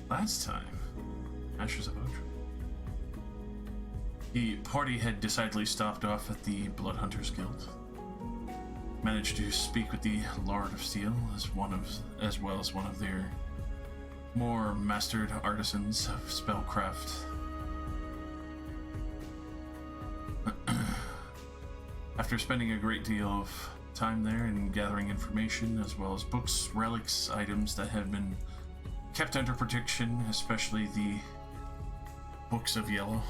Last time, Ashes of Otren. The party had decidedly stopped off at the Blood Hunters Guild. Managed to speak with the Lord of Steel as well as one of their more mastered artisans of spellcraft. After spending a great deal of time there and gathering information as well as books, relics, items that have been kept under protection, especially the Books of Yellow,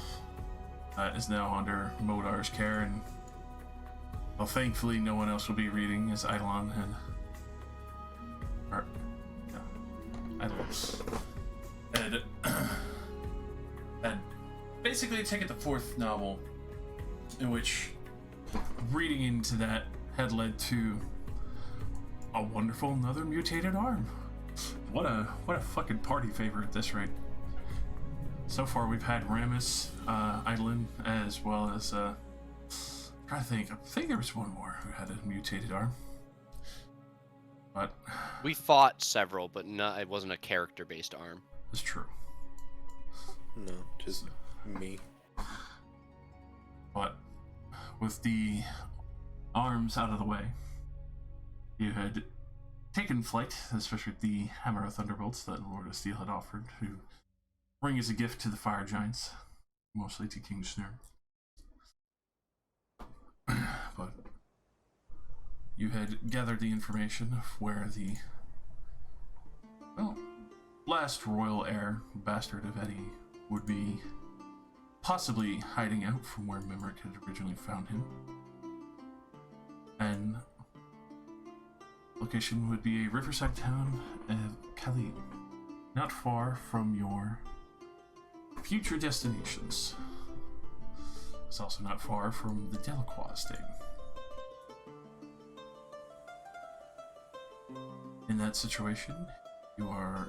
is now under Modar's care, and well, thankfully no one else will be reading as Eidolon had basically taken the fourth novel, in which reading into that had led to a wonderful another mutated arm. What a fucking party favor at this rate. So far we've had Ramus, Eidolon, as well as I think there was one more who had a mutated arm. But we fought several, but it wasn't a character-based arm. It's true. No, just me. But with the arms out of the way, you had taken flight, especially with the Hammer of Thunderbolts that Lord of Steel had offered to bring as a gift to the Fire Giants, mostly to King Snur. But you had gathered the information of where the last royal heir, bastard of Eddie, would be possibly hiding out from where Mimric had originally found him. And location would be a riverside town of Khalid, not far from your future destinations. It's also not far from the Delacroix estate. In that situation, you are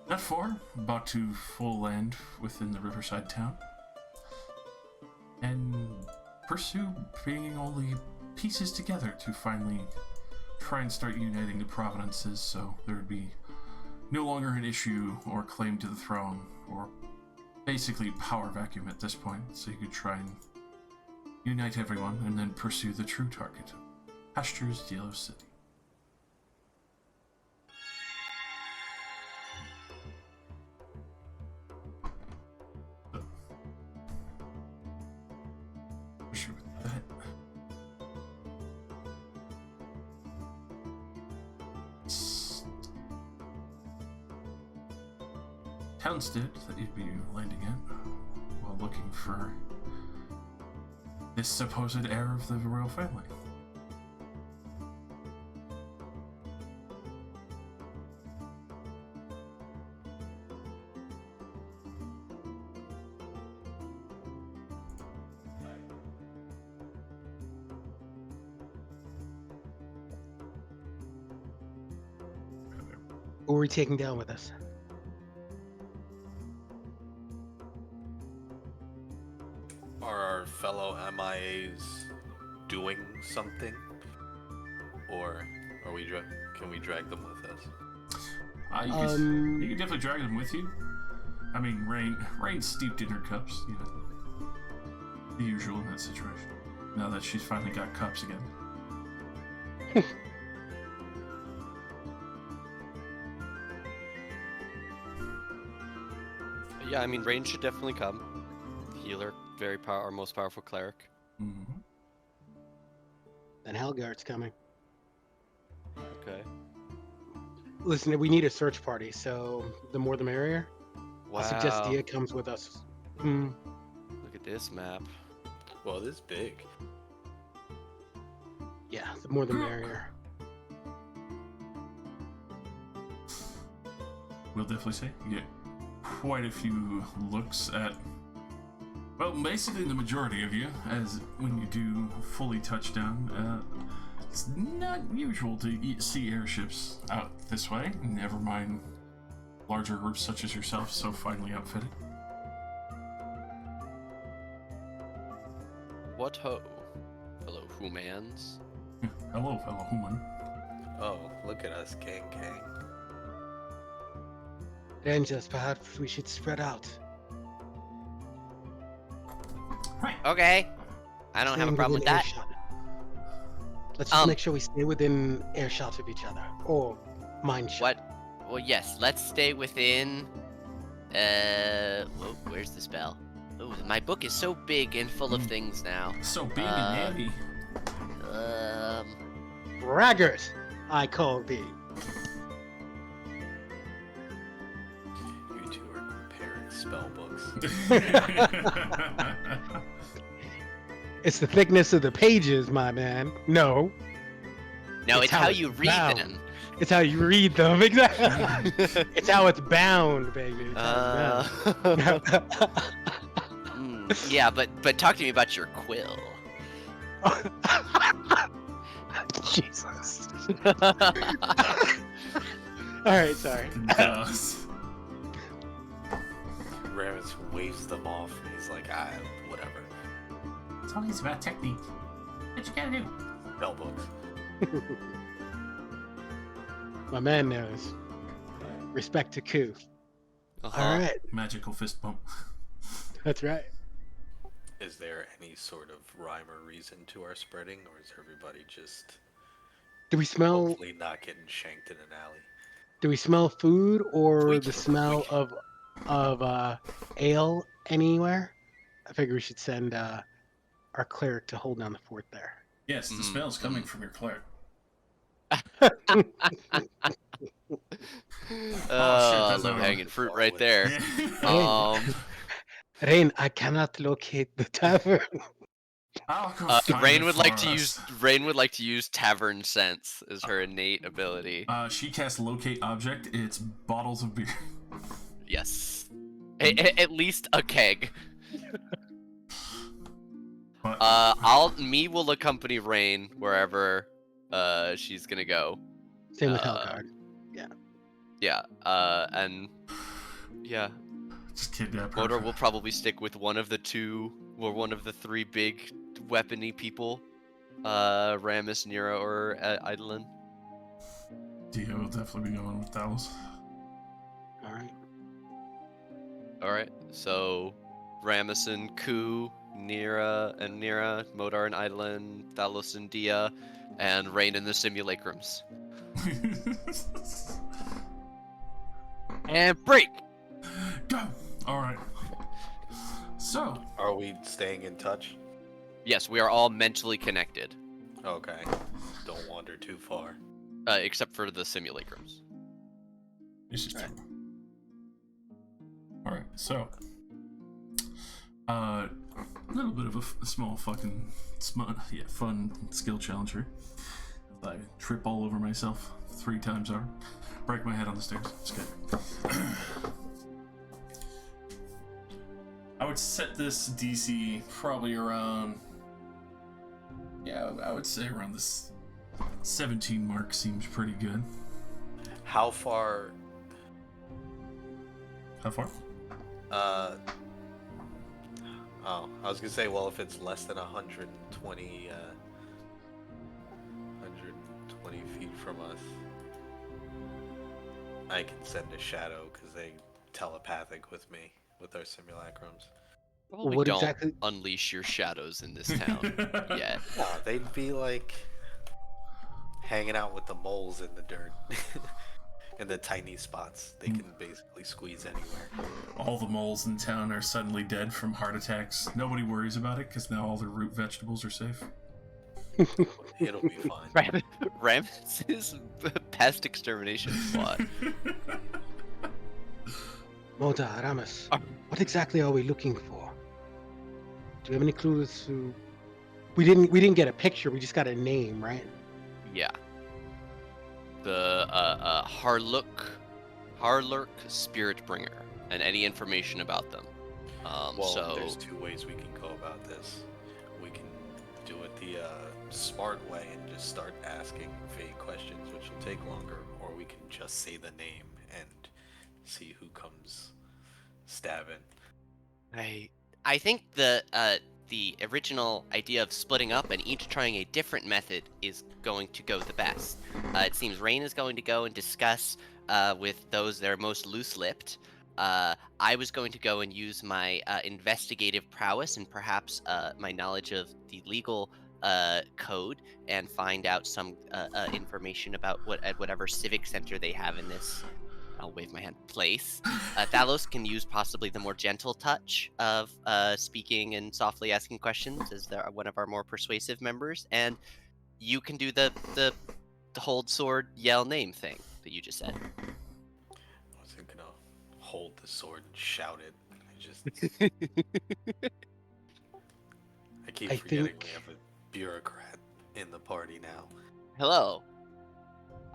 not far, about to full land within the riverside town, and pursue bringing all the pieces together to finally try and start uniting the provinces, so there would be no longer an issue or claim to the throne, or basically power vacuum at this point, so you could try and unite everyone and then pursue the true target, Pastures Yellow City. Townstead that you'd be landing at while looking for this supposed heir of the royal family. Who are we taking down with us? Are our fellow MIAs doing something, or are we? Can we drag them with us? You can definitely drag them with you. I mean, Rain's steeped in her cups, you know, the usual in that situation. Now that she's finally got cups again. Yeah, I mean, Rain should definitely come. Healer, our most powerful cleric. Mm-hmm. And Helgard's coming. Okay. Listen, we need a search party, so the more the merrier. Wow. I suggest Dia comes with us. Look at this map. Well, this big. Yeah, the more the merrier. We'll definitely say you get quite a few looks at, well, basically the majority of you, as when you do fully touch down. It's not usual to see airships out this way, never mind larger groups such as yourself, so finely outfitted. What ho? Hello, humans. Hello, fellow human. Oh, look at us, Kang Kang. Rangers, perhaps we should spread out. Right. Okay. I don't have a Staying problem with within that. earshot. Let's just Um, make sure we stay within earshot of each other, or mind shot. What? Well, yes. Let's stay within. Whoa, where's the spell? Ooh, my book is so big and full of things now. So big and heavy. Braggart, I call thee. You two are comparing spell books. It's the thickness of the pages, my man. No, No, It's it's how how it's you read bound. them. it's how you read them. Exactly. It's how it's bound, baby. It's how it's bound. Yeah, but talk to me about your quill. Jesus. All right, sorry. Does. Ramus waves them off and he's like, whatever. It's always about technique. What you gotta do? Spell books. My man knows. Respect to Ku. All right, Magical fist bump. that's right. Is there any sort of rhyme or reason to our spreading, or is everybody just Do we smell? hopefully not getting shanked in an alley? Do we smell food or We the can- smell we of ale anywhere? I figure we should send our cleric to hold down the fort there. Yes, the smell's coming from your cleric. Oh, that's low not hanging fruit right there. Yeah. Rain, I cannot locate the tavern. I'll go find Rain it would like for to us. use tavern sense as her innate ability. She casts locate object. It's bottles of beer. Yes, at least a keg. But, Me will accompany Rain wherever she's gonna go. Same with Helgard. Yeah, and yeah, just kidnap her. Motor will probably stick with one of the three big weapony people, Ramus, Nira, or Eidolon. Dio will definitely be going with Dallas. All right. Alright, so Ramus and Ku, Nira, Modar and Eidolon, Thalos and Dia, and Rain in the simulacrums. And break! Go! Alright. So, Are we staying in touch? Yes, we are all mentally connected, Okay. Don't wander too far. except for the simulacrums. this is true. Alright, so. A little bit of a small fucking fun skill challenge here. I trip all over myself 3 times over. Break my head on the stairs. It's good. I would set this DC probably around. Yeah, I would say around this 17 mark seems pretty good. How far? How far? Oh, I was gonna say, well, if it's less than 120 feet from us, I can send a shadow because they telepathic with me with our simulacrums. Probably What don't exactly- unleash your shadows in this town yet. No, they'd be like hanging out with the moles in the dirt. In the tiny spots. They can basically squeeze anywhere. All the moles in town are suddenly dead from heart attacks. Nobody worries about it because now all their root vegetables are safe. It'll be fine. Ramus's pest extermination squad. Mota, Ramus, what exactly are we looking for? Do we have any clues who? We didn't get a picture. We just got a name, right? Yeah. The Harlurk Spirit Bringer, and any information about them. Well, So there's 2 ways we can go about this. We can do it the smart way and just start asking vague questions, which will take longer, or we can just say the name and see who comes stabbing. I think the original idea of splitting up and each trying a different method is going to go the best. It seems Rain is going to go and discuss with those that are most loose-lipped. I was going to go and use my investigative prowess and perhaps my knowledge of the legal code and find out some information about whatever civic center they have in this. I'll wave my hand. Place. Thalos can use possibly the more gentle touch of speaking and softly asking questions, as they're one of our more persuasive members, and you can do the hold sword yell name thing that you just said. I wasn't gonna hold the sword and shout it. I keep forgetting we have a bureaucrat in the party now. Hello.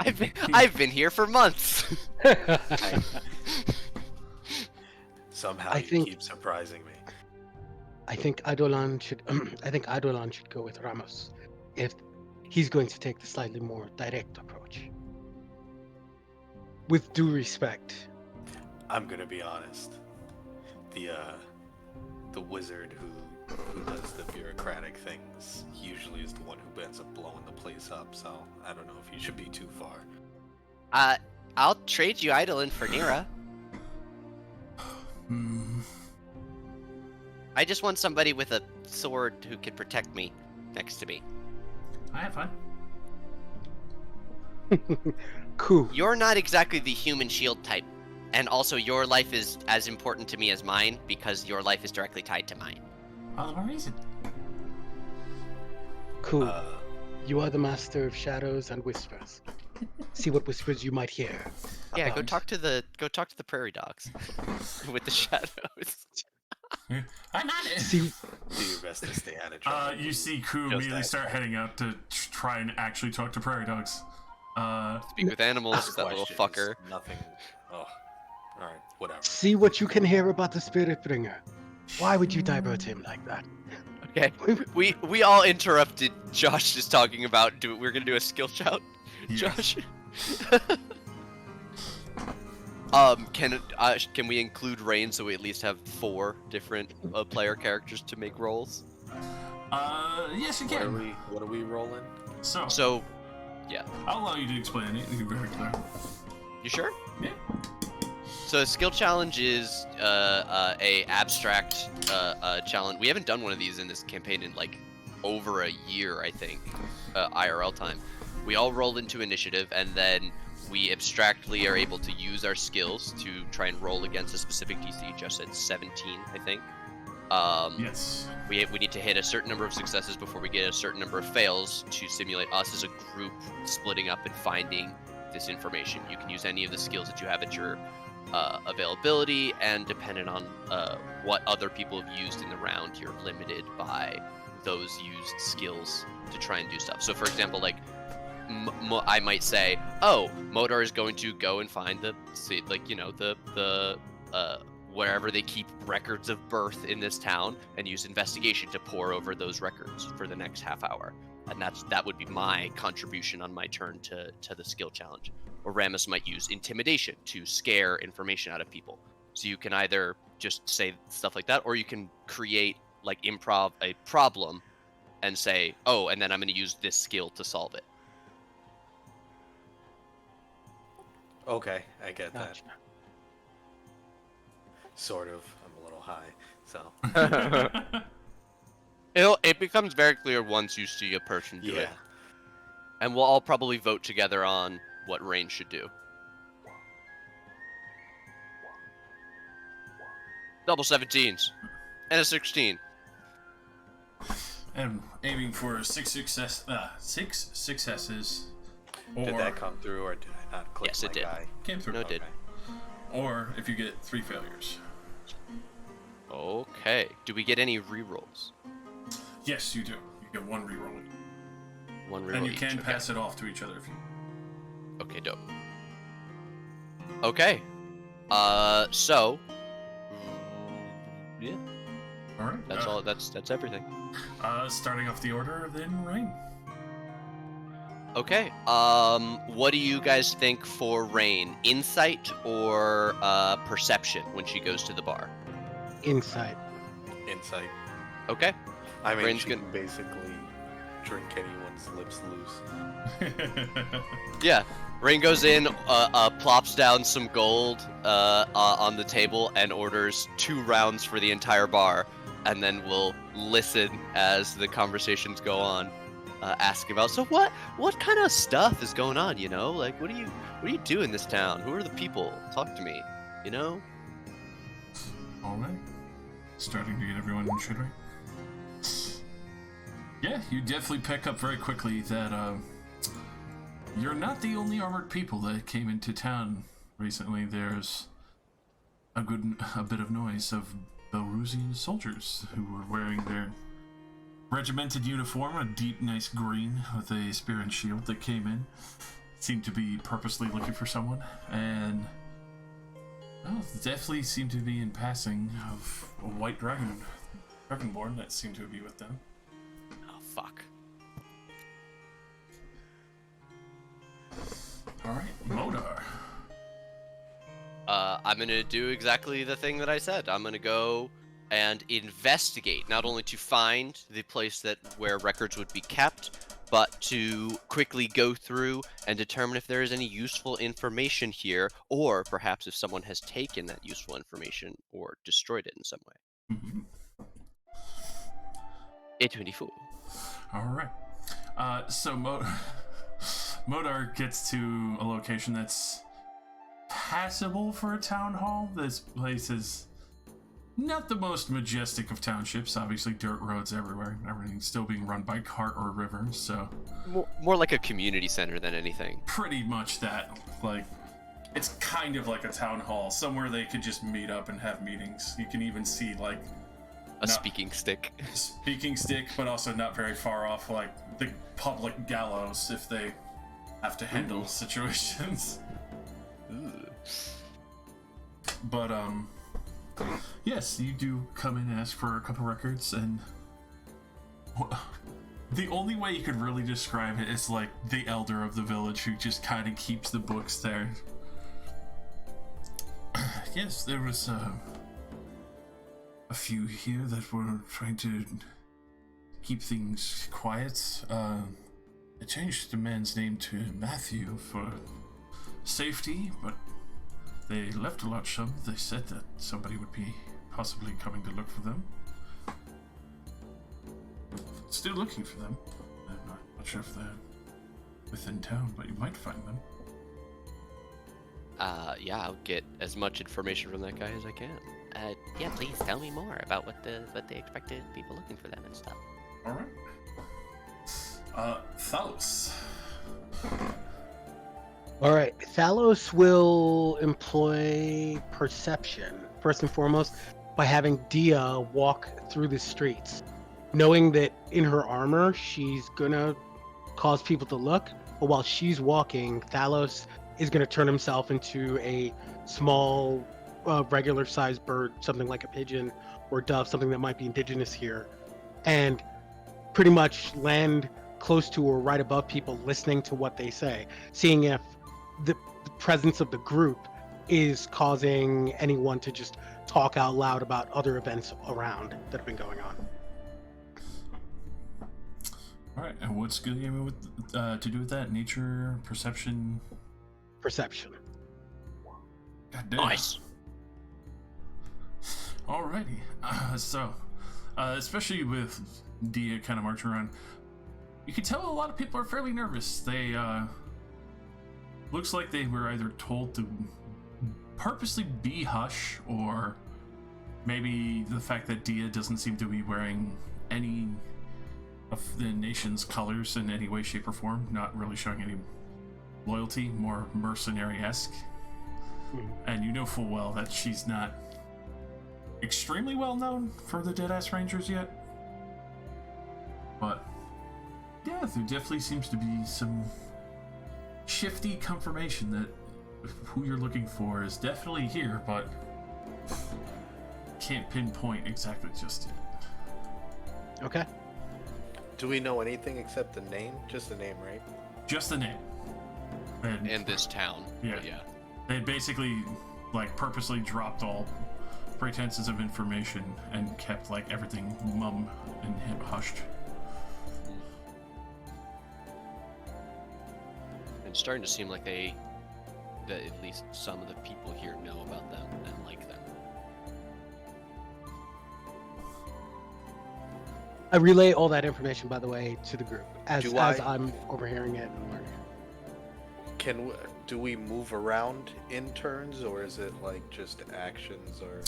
I've been here for months. Somehow you keep surprising me. I think Adolan should. I think Adolan should go with Ramos, if he's going to take the slightly more direct approach. With due respect. I'm gonna be honest. The wizard who does the bureaucratic things usually is the one who ends up blowing the place up. So I don't know if you should be too far. I'll trade you Eidolon for Nira. I just want somebody with a sword who can protect me next to me. I have fun. Cool. You're not exactly the human shield type. And also, your life is as important to me as mine because your life is directly tied to mine. All the more reason. Cool. You are the master of shadows and whispers. See what whispers you might hear. Yeah, go talk to the prairie dogs with the shadows. I'm not it. See, Do your best to stay out of trouble. You see Ku immediately start heading out to try and actually talk to prairie dogs. Speak with animals, that little fucker. Nothing. Oh, all right, whatever. see what you can hear about the spirit bringer. Why would you divert him like that? Okay, we all interrupted Josh just talking about we're gonna do a skill shout. Yes. Josh. Can we include Rain so we at least have 4 different player characters to make rolls? Yes, you What can. are we rolling? So, yeah. I'll allow you to explain it. You're very clear. You sure? Yeah. So, a skill challenge is a abstract challenge. We haven't done one of these in this campaign in like over a year, I think, IRL time. We all roll into initiative, and then we abstractly are able to use our skills to try and roll against a specific DC. Just at 17, I think. Yes. We need to hit a certain number of successes before we get a certain number of fails to simulate us as a group splitting up and finding this information. You can use any of the skills that you have at your availability, and dependent on what other people have used in the round, you're limited by those used skills to try and do stuff. So, for example, like I might say, "Oh, Modar is going to go and find the wherever they keep records of birth in this town, and use investigation to pore over those records for the next half hour." And that would be my contribution on my turn to the skill challenge. Or Ramus might use intimidation to scare information out of people. So you can either just say stuff like that, or you can create, like, improv a problem and say, "Oh, and then I'm going to use this skill to solve it." Okay, I get that. Gotcha. Sort of. I'm a little high, so. It becomes very clear once you see a person do it. Yeah. And we'll all probably vote together on what Rain should do. Double 17s. And a 16. And aiming for 6 successes. Or Did that come through, or did I not click Yes, my it did. guy? came through. No, it did. Or if you get 3 failures. Okay. Do we get any rerolls? Yes, you do. You get 1 reroll. One reroll And you each, can okay. pass it off to each other if you. Okay, dope. Okay. So. Yeah. All right. That's all. That's everything. Starting off the order, then Rain. Okay. What do you guys think for Rain? Insight or perception when she goes to the bar? Insight. Insight. Okay. I mean, Brain's she good. can basically drink anyone's lips loose. Yeah. Rain goes in, plops down some gold on the table, and orders 2 rounds for the entire bar, and then we'll listen as the conversations go on, asking about, so what kind of stuff is going on? You know, like what do you do in this town? Who are the people? Talk to me. You know. All right. Starting to get everyone in shit right. Yeah, you definitely pick up very quickly that you're not the only armored people that came into town recently. There's a bit of noise of Belarusian soldiers who were wearing their regimented uniform, a deep, nice green with a spear and shield that came in. Seemed to be purposely looking for someone, and well, definitely seemed to be in passing of a white dragonborn that seemed to be with them. Oh fuck. Alright, Modar. I'm gonna do exactly the thing that I said. I'm gonna go and investigate, not only to find the place where records would be kept, but to quickly go through and determine if there is any useful information here, or perhaps if someone has taken that useful information or destroyed it in some way. Mm-hmm. 824. Alright. So Modar gets to a location that's passable for a town hall. This place is not the most majestic of townships. Obviously, dirt roads everywhere. Everything's still being run by cart or river, so... More like a community center than anything. Pretty much that. Like, it's kind of like a town hall. Somewhere they could just meet up and have meetings. You can even see, like... Speaking stick. Speaking stick, but also not very far off, like, the public gallows if they have to handle situations. Ooh. But, yes, you do come in and ask for a couple records, and the only way you could really describe it is like the elder of the village who just kind of keeps the books there. Yes, there was a few here that were trying to keep things quiet. I changed the man's name to Matthew for safety, but they left a large sum. They said that somebody would be possibly coming to look for them. Still looking for them. I'm not sure if they're within town, but you might find them. Yeah, I'll get as much information from that guy as I can. Yeah, please tell me more about what they expected people looking for them and stuff. All right. Thalos. All right, Thalos will employ perception first and foremost by having Dia walk through the streets, knowing that in her armor she's gonna cause people to look. But while she's walking, Thalos is gonna turn himself into a small, regular-sized bird, something like a pigeon or dove, something that might be indigenous here, and pretty much land close to or right above people, listening to what they say, seeing if the presence of the group is causing anyone to just talk out loud about other events around that have been going on. All right, and what's good with to do with that? Nature, perception. Perception. God damn. Nice. Alrighty. So, especially with Dia kind of marching around, you can tell a lot of people are fairly nervous. They looks like they were either told to purposely be hush, or maybe the fact that Dia doesn't seem to be wearing any of the nation's colors in any way, shape, or form, not really showing any loyalty, more mercenary-esque. And you know full well that she's not extremely well known for the Deadass Rangers yet. But yeah, there definitely seems to be some shifty confirmation that who you're looking for is definitely here, but can't pinpoint exactly just yet. Okay. Do we know anything except the name? Just the name, right? Just the name. And In this town. Yeah. But yeah. they basically like purposely dropped all pretenses of information and kept like everything mum and hushed. It's starting to seem like that at least some of the people here know about them and like them. I relay all that information, by the way, to the group as Do I'm overhearing it and learning. Do we move around in turns, or is it like just actions, or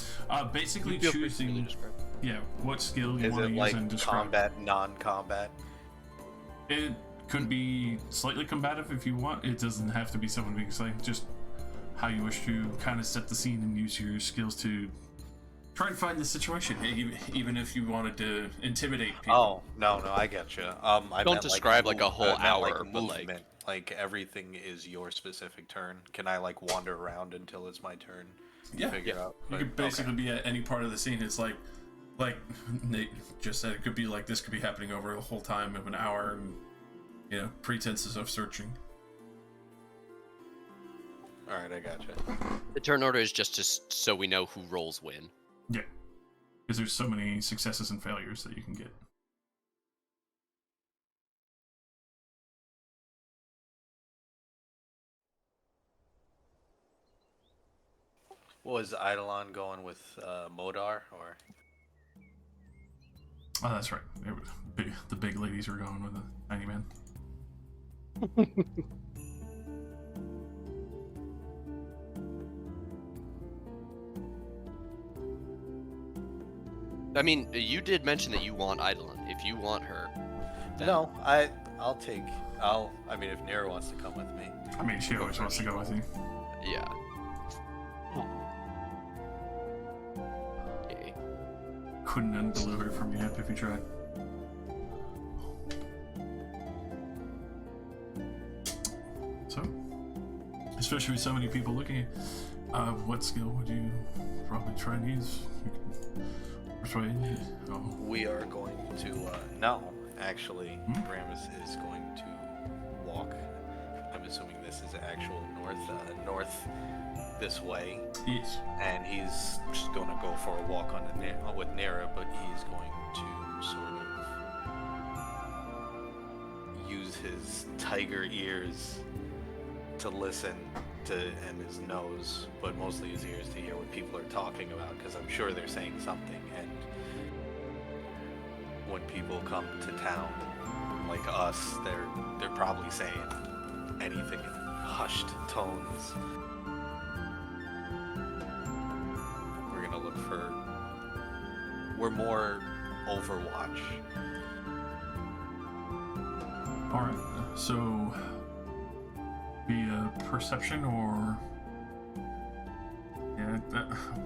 Basically You feel free to choosing, really describe it. yeah, what skill you is want it to use like and describe. combat, non-combat? It could be slightly combative if you want. It doesn't have to be someone being slain. Just how you wish to kind of set the scene and use your skills to try and find the situation. Even if you wanted to intimidate people. Oh no, I get you. I Don't meant describe like a whole I meant, like, hour, but, like- movement. Like everything is your specific turn. Can I like wander around until it's my turn? Yeah, Figure out. You could basically be at any part of the scene. It's like Nate just said, it could be like this could be happening over the whole time of an hour, and pretenses of searching. All right, I gotcha. The turn order is just so we know who rolls win. Yeah, because there's so many successes and failures that you can get. Was Eidolon going with Modar or? Oh, that's right. The big ladies were going with the tiny man. I mean, you did mention that you want Eidolon. If you want her, then No, I'll take. I mean, if Nero wants to come with me. I mean, she always wants to go with you. yeah. Yay. Couldn't undeliver from you if you tried. So, especially with so many people looking at, what skill would you probably try and use? You can persuade. Oh. We are going to no, actually, Ramus is going to walk. I'm assuming this is actual north this way, Yes. and he's just going to go for a walk with Nera, but he's going to sort of use his tiger ears to listen to, and his nose, but mostly his ears to hear what people are talking about, because I'm sure they're saying something. And when people come to town like us, they're probably saying anything in hushed tones. We're gonna look for. We're more Overwatch. All right. So, be a perception or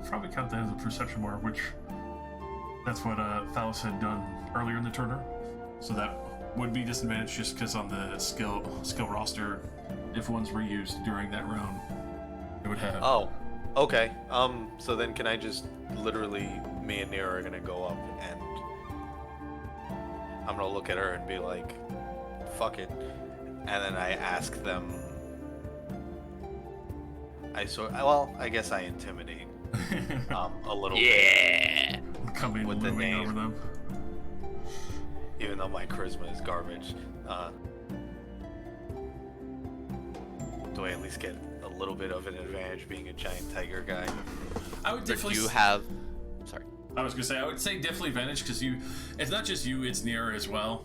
probably count that as a perception more, which that's what Thalos had done earlier in the turner. So that would be disadvantage just because on the skill roster, if one's reused during that round, it would have. Oh, okay. So then can I just literally, me and Nero are gonna go up and I'm gonna look at her and be like, fuck it. And then I ask them, I guess I intimidate a little bit, Yeah. Come in with the looming name. over them. even though my charisma is garbage. Do I at least get a little bit of an advantage being a giant tiger guy? I would definitely. You have. Sorry. I was gonna say I would say definitely advantage because it's not just you, it's Nira as well,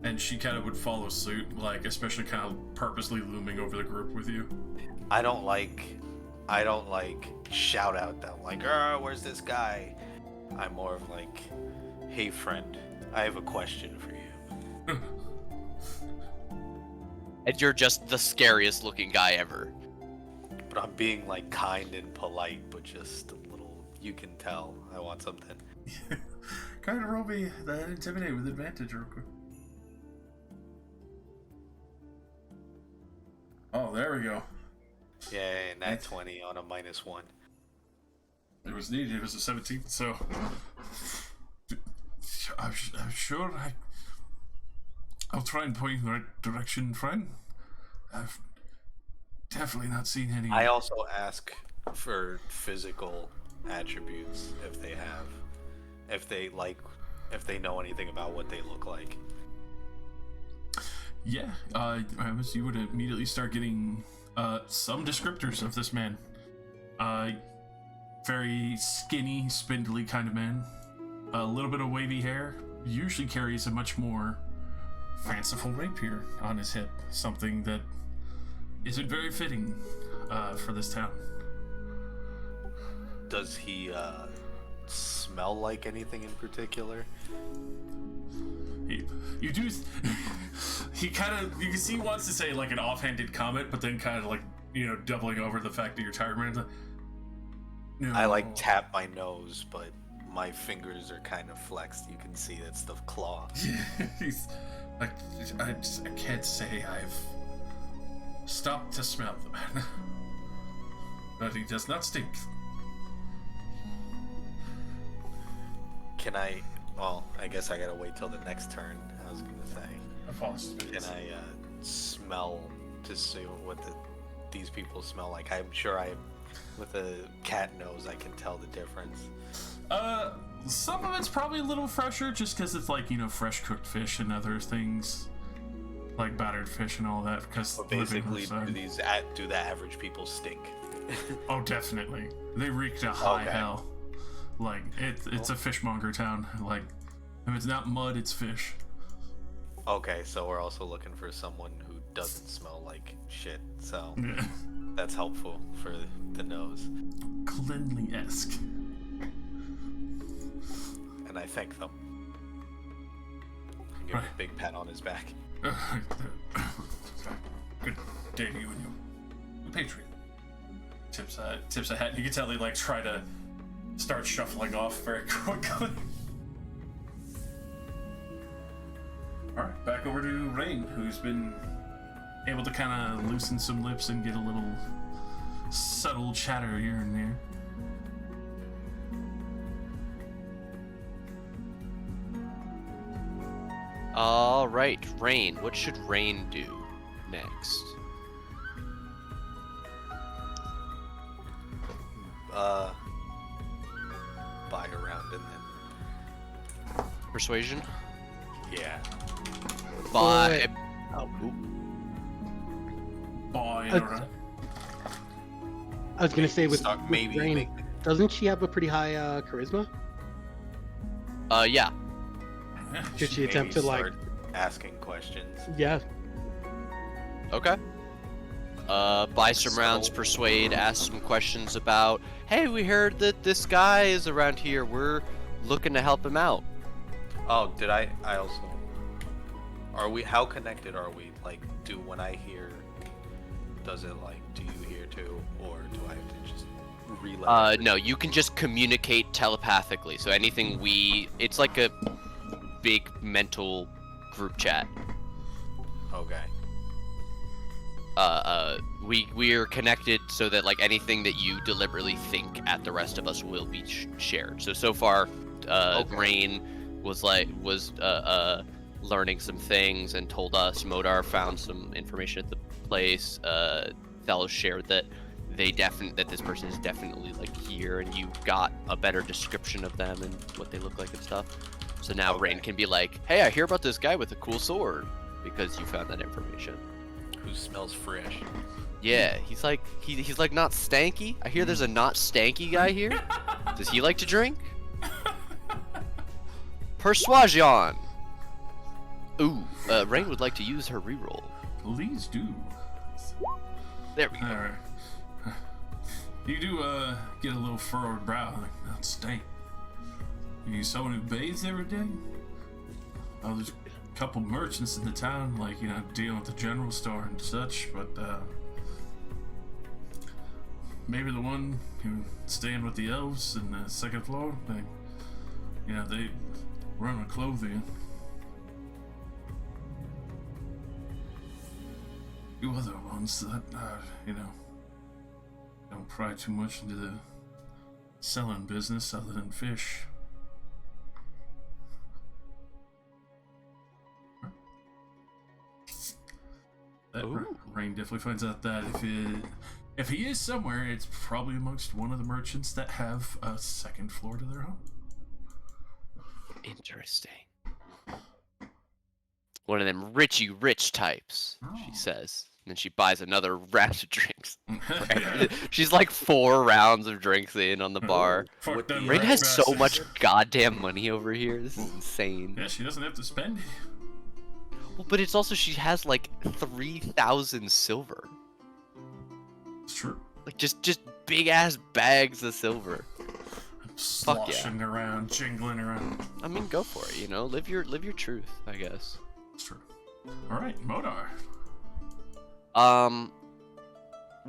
and she kind of would follow suit, like especially kind of purposely looming over the group with you. I don't like shout out them like, where's this guy? I'm more of like, hey friend, I have a question for you. And you're just the scariest looking guy ever. But I'm being like kind and polite, but just a little, you can tell I want something. Kind of roll me that intimidate with advantage real quick. Oh, there we go. Yay, nat 20 on a -1. It was needed. It was a 17, so I'm sure I'll try and point you in the right direction, friend. I've definitely not seen any. I also ask for physical attributes if they have, if they know anything about what they look like. Yeah, you would immediately start getting some descriptors of this man. Very skinny, spindly kind of man. A little bit of wavy hair. Usually carries a much more fanciful rapier on his hip. Something that isn't very fitting for this town. Does he smell like anything in particular? You do. He kind of, you can see he wants to say like an offhanded comment, but then kind of like, doubling over the fact that you're tired, man. No. I like tap my nose, but my fingers are kind of flexed. You can see that's the claw. He's like, I can't say I've stopped to smell the man, but he does not stink. Can I? Well, I guess I gotta wait till the next turn. I was gonna say. Can I smell to see what these people smell like? I'm sure with a cat nose, I can tell the difference. Some of it's probably a little fresher, just because it's like fresh cooked fish and other things, like battered fish and all that. Because basically, do the average people stink? Oh, definitely. They reek to high hell. Like it's a fishmonger town. Like if it's not mud, it's fish. Okay, so we're also looking for someone who doesn't smell like shit. So that's helpful for the nose. Cleanly-esque. And I thank them. Give him a big pat on his back. Good day to you and your patriot. Tips a hat. You can tell they like try to start shuffling off very quickly. Alright, back over to Rain, who's been able to kind of loosen some lips and get a little subtle chatter here and there. Alright, Rain. What should Rain do next? Buy around and then... Persuasion? Yeah. Buy... Buy I around. I was gonna say with maybe Rain, make... doesn't she have a pretty high charisma? Yeah. Should she attempt to like start asking questions? Yeah. Okay. Buy some rounds, persuade, ask some questions about, hey, we heard that this guy is around here. We're looking to help him out. Oh, did I also... how connected are we? Like, when I hear, does it like, do you hear too? Or do I have to just relay? No, you can just communicate telepathically. So anything it's like a big mental group chat. Okay. We are connected so that like anything that you deliberately think at the rest of us will be shared. So far, Rain was learning some things and told us. Modar found some information at the place. Fellows shared that that this person is definitely like here, and you got a better description of them and what they look like and stuff. So now Rain can be like, hey, I hear about this guy with a cool sword because you found that information. Who smells fresh? Yeah, he's like not stanky. I hear there's a not stanky guy here. Does he like to drink? Persuasion. Ooh, Rain would like to use her reroll. Please do. There we go. Alright. You do get a little furrowed brow, like not stank. You someone who bathes every day? Oh, there's a couple merchants in the town, like, dealing with the general store and such, but maybe the one who staying with the elves in the second floor, they run a clothing. You other ones that, don't pry too much into the selling business other than fish. That Rain definitely finds out that if he is somewhere, it's probably amongst one of the merchants that have a second floor to their home. Interesting. One of them rich types, she Oh. says. And then she buys another round of drinks. Yeah. She's like 4 rounds of drinks in on the bar. Fuck With them the, Rain rich has so bastards. much goddamn money over here. This is insane. Yeah, she doesn't have to spend it. Well, but it's also she has like 3,000 silver. It's true. Like just big ass bags of silver. Sloshing around, jingling around. I mean, go for it. You know, live your truth. I guess. It's true. All right, Modar.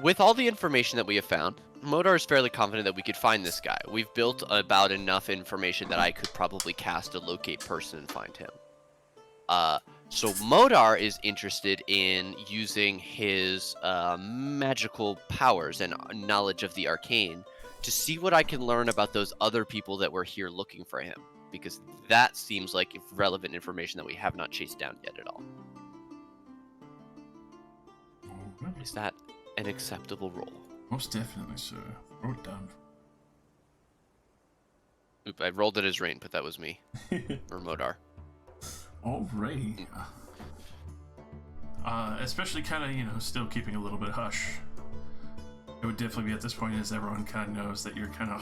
With all the information that we have found, Modar is fairly confident that we could find this guy. We've built about enough information that I could probably cast a locate person and find him. So Modar is interested in using his magical powers and knowledge of the arcane to see what I can learn about those other people that were here looking for him, because that seems like relevant information that we have not chased down yet at all. Alright. Is that an acceptable role? Most definitely, sir. Wrote it down. Oop, I rolled it as Rain, but that was me. Or Modar. Alright. Especially kind of, still keeping a little bit hush. It would definitely be at this point as everyone kind of knows that you're kind of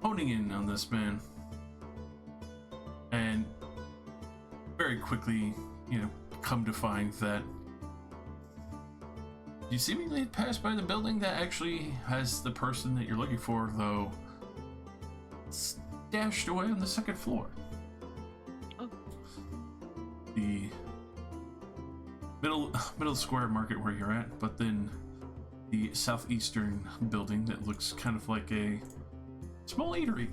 honing in on this man. And very quickly, come to find that you seemingly passed by the building that actually has the person that you're looking for, though stashed away on the second floor. Oh. The middle square market where you're at, but then the southeastern building that looks kind of like a small eatery,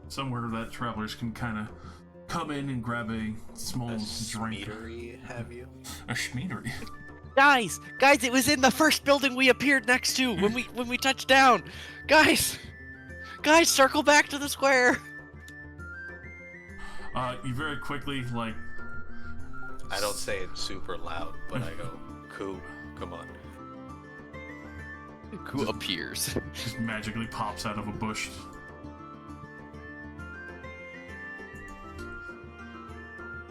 somewhere that travelers can kind of come in and grab a small drink. Schmeatery, have you? A schmeatery. Guys, it was in the first building we appeared next to when we touched down. Guys, circle back to the square. You very quickly I don't say it super loud, but I go, "Koo, come on." Who appears? just magically pops out of a bush.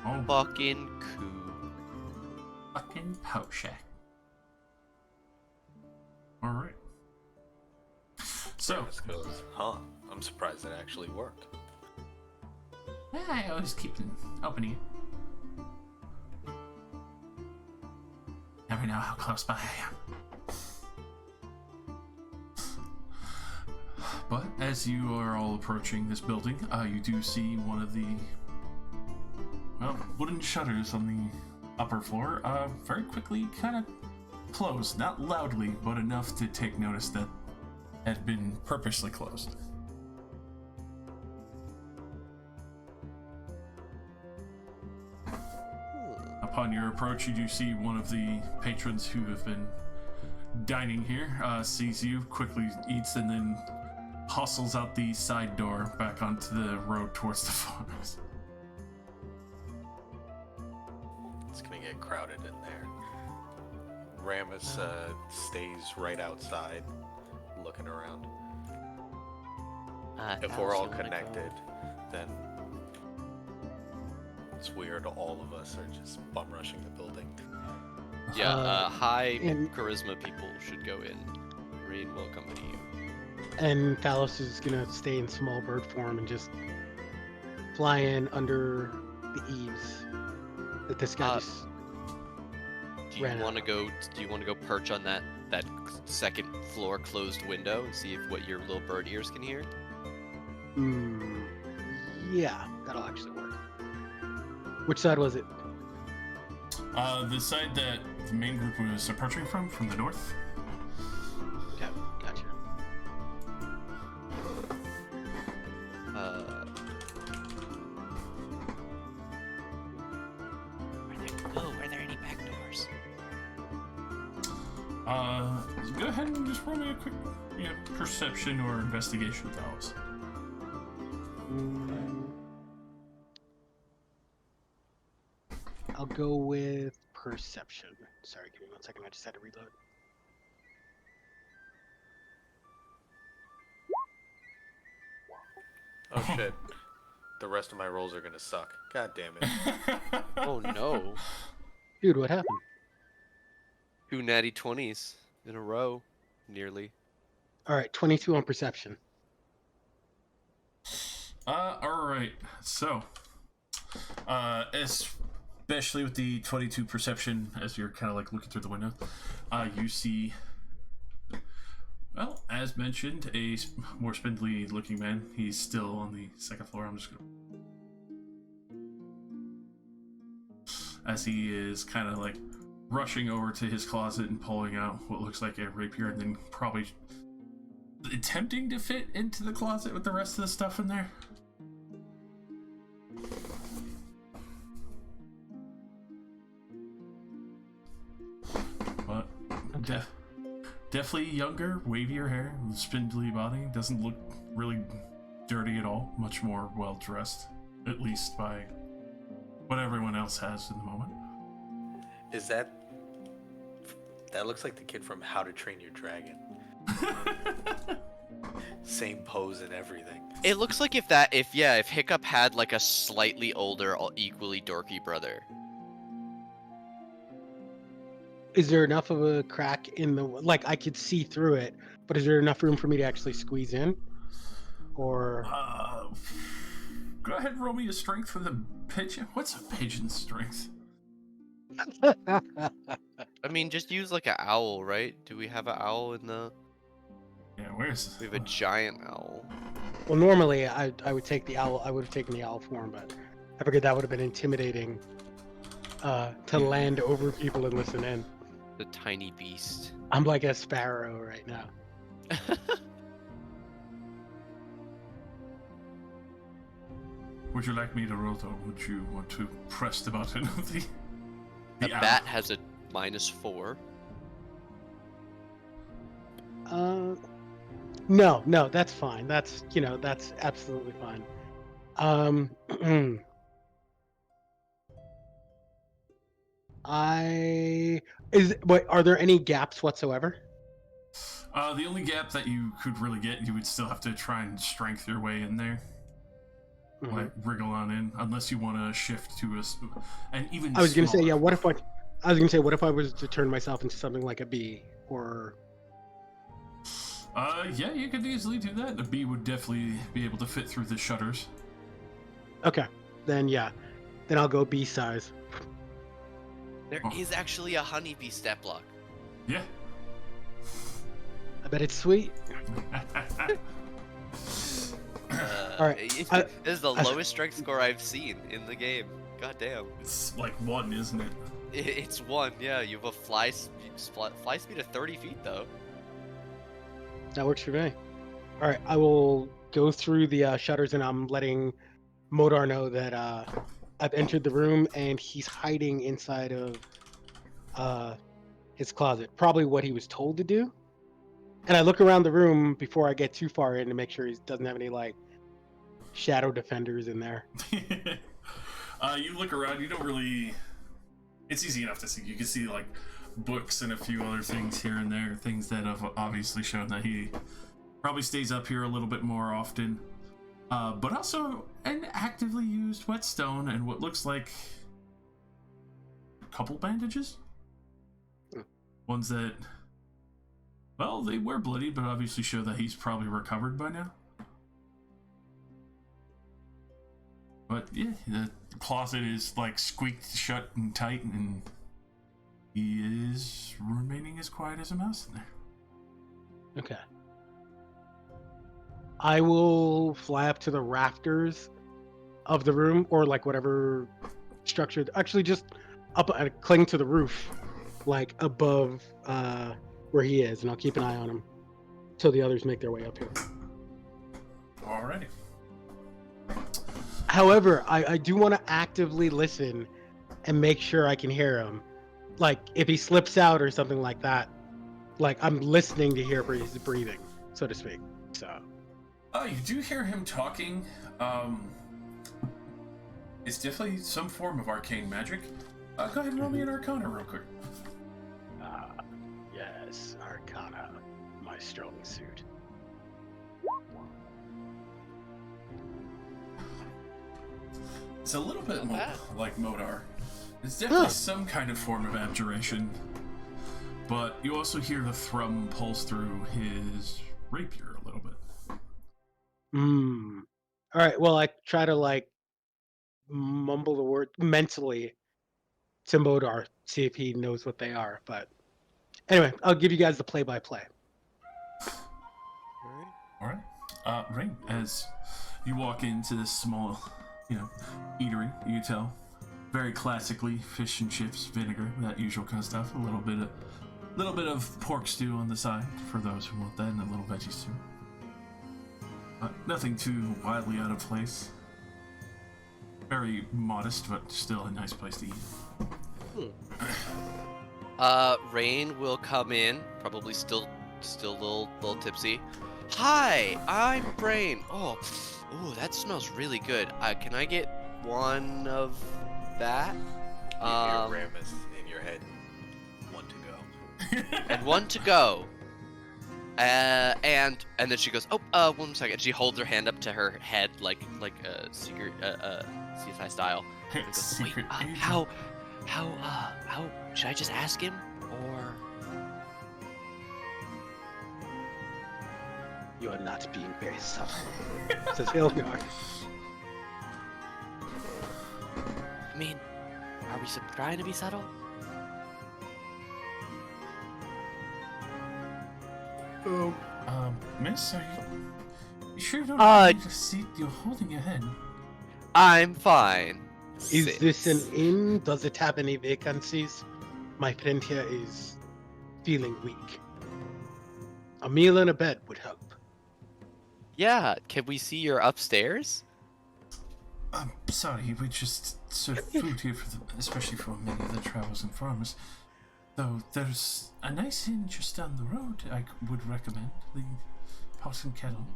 Oh, Fucking cool. fucking Poshak. Alright. So, Travis goes, "Huh? I'm surprised it actually worked." I always keep opening it. Never know how close by I am. But as you are all approaching this building, you do see one of the wooden shutters on the upper floor very quickly kind of closed. Not loudly, but enough to take notice that had been purposely closed. Upon your approach, you do see one of the patrons who have been dining here, sees you, quickly eats, and then hustles out the side door back onto the road towards the farms. It's gonna get crowded in there. Ramus stays right outside, looking around. If we're all connected, then it's weird. All of us are just bum rushing the building. Yeah, high and- charisma people should go in. Rain will accompany you. And Phalos is gonna stay in small bird form and just fly in under the eaves that this guy just Do you ran want to out. go? Do you want to go perch on that second floor closed window and see if what your little bird ears can hear? Yeah, that'll actually work. Which side was it? The side that the main group was approaching from the north. Okay, gotcha. Are there any back doors? Go ahead and just roll me a quick perception or investigation with Alice. I'll go with perception. Sorry, give me 1 second. I just had to reload. Oh shit! the rest of my rolls are gonna suck. God damn it. Oh no. Dude, what happened? 2 natty 20s in a row, nearly. All right, 22 on perception. All right. So, especially with the 22 perception, as you're kind of like looking through the window, you see, well, as mentioned, a more spindly looking man. He's still on the second floor. I'm just gonna, as he is kind of like rushing over to his closet and pulling out what looks like a rapier, and then probably attempting to fit into the closet with the rest of the stuff in there. But definitely younger, wavier hair, spindly body. Doesn't look really dirty at all. Much more well dressed, at least by what everyone else has in the moment. Is that looks like the kid from How to Train Your Dragon. Same pose and everything. It looks like if Hiccup had like a slightly older, equally dorky brother. Is there enough of a crack in the like I could see through it, but is there enough room for me to actually squeeze in? Or go ahead and roll me a strength for the pigeon. What's a pigeon's strength? I mean, just use like an owl, right? Do we have an owl in the... Yeah, where's... We have a giant owl. Well, normally I would take the owl. I would have taken the owl form, but I figured that would have been intimidating to land over people and listen in. The tiny beast. I'm like a sparrow right now. Would you like me to roll, or would you want to press the button of the The bat has a -4. No, that's fine. That's that's absolutely fine. Are there any gaps whatsoever? The only gap that you could really get, you would still have to try and strength your way in there. Mm-hmm. Like wriggle on in, unless you want to shift to an even. I was gonna say, smaller- yeah. What if I was to turn myself into something like a bee, or? Yeah, you could easily do that. A bee would definitely be able to fit through the shutters. Okay, then yeah, then I'll go bee size. There is actually a honeybee stat block. Yeah. I bet it's sweet. All right, This is the lowest strength score I've seen in the game. God damn. It's like 1, isn't it? It's 1, yeah. You have a fly speed of 30 feet, though. That works for me. All right, I will go through the shutters, and I'm letting Modar know that I've entered the room, and he's hiding inside of his closet. Probably what he was told to do. And I look around the room before I get too far in to make sure he doesn't have any like shadow defenders in there. You look around, you don't really... It's easy enough to see. You can see like books and a few other things here and there, things that have obviously shown that he probably stays up here a little bit more often. But also an actively used whetstone and what looks like a couple bandages. Ones that, well, they were bloody, but obviously show that he's probably recovered by now. But yeah, the closet is like squeaked shut and tight, and he is remaining as quiet as a mouse in there. Okay. I will fly up to the rafters of the room, or like whatever structure. Actually, just up, cling to the roof, like above where he is, and I'll keep an eye on him till the others make their way up here. Alrighty. However, I do want to actively listen and make sure I can hear him. Like if he slips out or something like that, like I'm listening to hear his breathing, so to speak. So. You do hear him talking. It's definitely some form of arcane magic. Go ahead and roll me an Arcana real quick. Yes, Arcana, my strong suit. It's a little bit Not more bad. like Modar. It's definitely some kind of form of abjuration. But you also hear the thrum pulse through his rapier a little bit. Hmm. All right. Well, I try to like mumble the word mentally to Modar, see if he knows what they are. But anyway, I'll give you guys the play-by-play. All right. Rain, as you walk into this small, eatery, you can tell, very classically, fish and chips, vinegar, that usual kind of stuff. A little bit of pork stew on the side for those who want that, and a little veggie stew. Nothing too wildly out of place. Very modest, but still a nice place to eat. Rain will come in, probably still a little tipsy. Hi, I'm Brain. Oh, that smells really good. Can I get one of that? You hear Ramus in your head. One to go. And one to go. And then she goes, 1 second. She holds her hand up to her head like a secret CSI style. And goes, Secret agent. how should I just ask him or? You are not being very subtle, says Hilgard. I mean, are we trying to be subtle? Miss, are you sure you don't need a seat? You're holding your head. I'm fine. Is this an inn? Does it have any vacancies? My friend here is feeling weak. A meal and a bed would help. Yeah, can we see your upstairs? I'm sorry, we just serve food here especially for many of the travelers and farmers. Though there's a nice inn just down the road I would recommend, the Pot and Kettle.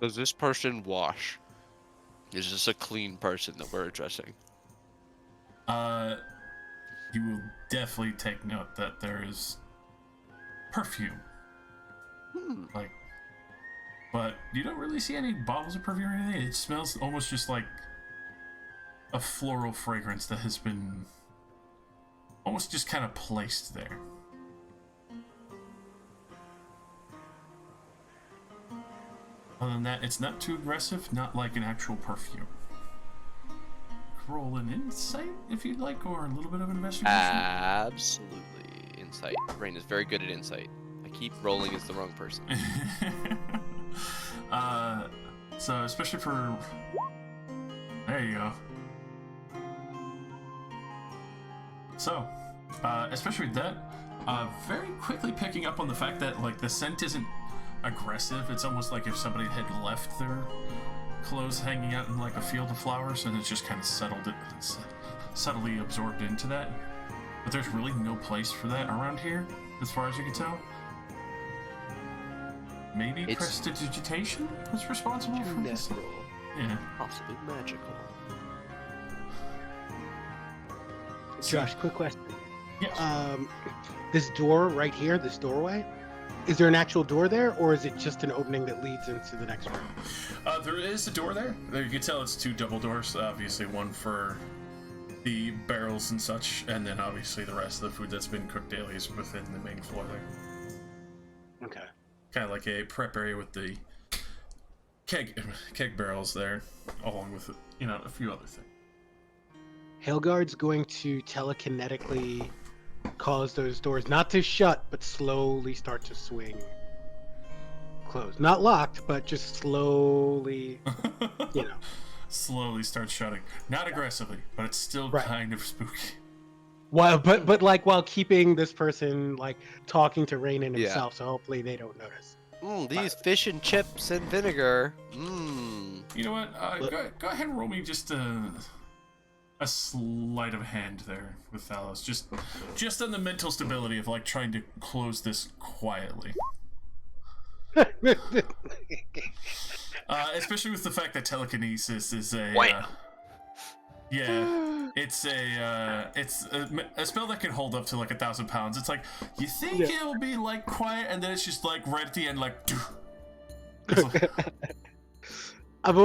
Does this person wash? Is this a clean person that we're addressing? You will definitely take note that there is perfume. But you don't really see any bottles of perfume or anything. It smells almost just like a floral fragrance that has been almost just kind of placed there. Other than that, it's not too aggressive, not like an actual perfume. Roll an insight if you'd like, or a little bit of an investigation. Absolutely. Insight. Rain is very good at insight. I keep rolling as the wrong person. So especially for... There you go. So, especially with that, very quickly picking up on the fact that, like, the scent isn't aggressive. It's almost like if somebody had left their clothes hanging out in, like, a field of flowers, and it's just kind of subtly absorbed into that. But there's really no place for that around here, as far as you can tell. Maybe prestidigitation was responsible for this? Yeah. Possibly magical. Josh, quick question. Yes. This door right here, this doorway, is there an actual door there, or is it just an opening that leads into the next room? There is a door there. You can tell it's two double doors. Obviously, one for the barrels and such, and then obviously the rest of the food that's been cooked daily is within the main floor there. Okay. Kind of like a prep area with the keg barrels there, along with, a few other things. Helgard's going to telekinetically cause those doors not to shut, but slowly start to swing closed. Not locked, but just slowly, Slowly starts shutting. Not aggressively, but it's still kind of spooky. While keeping this person like talking to Rain and himself, so hopefully they don't notice. These fish and chips and vinegar. You know what? Go ahead and roll me just a sleight of hand there with Thalos. Just on the mental stability of like trying to close this quietly. Especially with the fact that telekinesis is a it's a spell that can hold up to like 1,000 pounds. It's like you think it'll be like quiet, and then it's just like right at the end, like. I've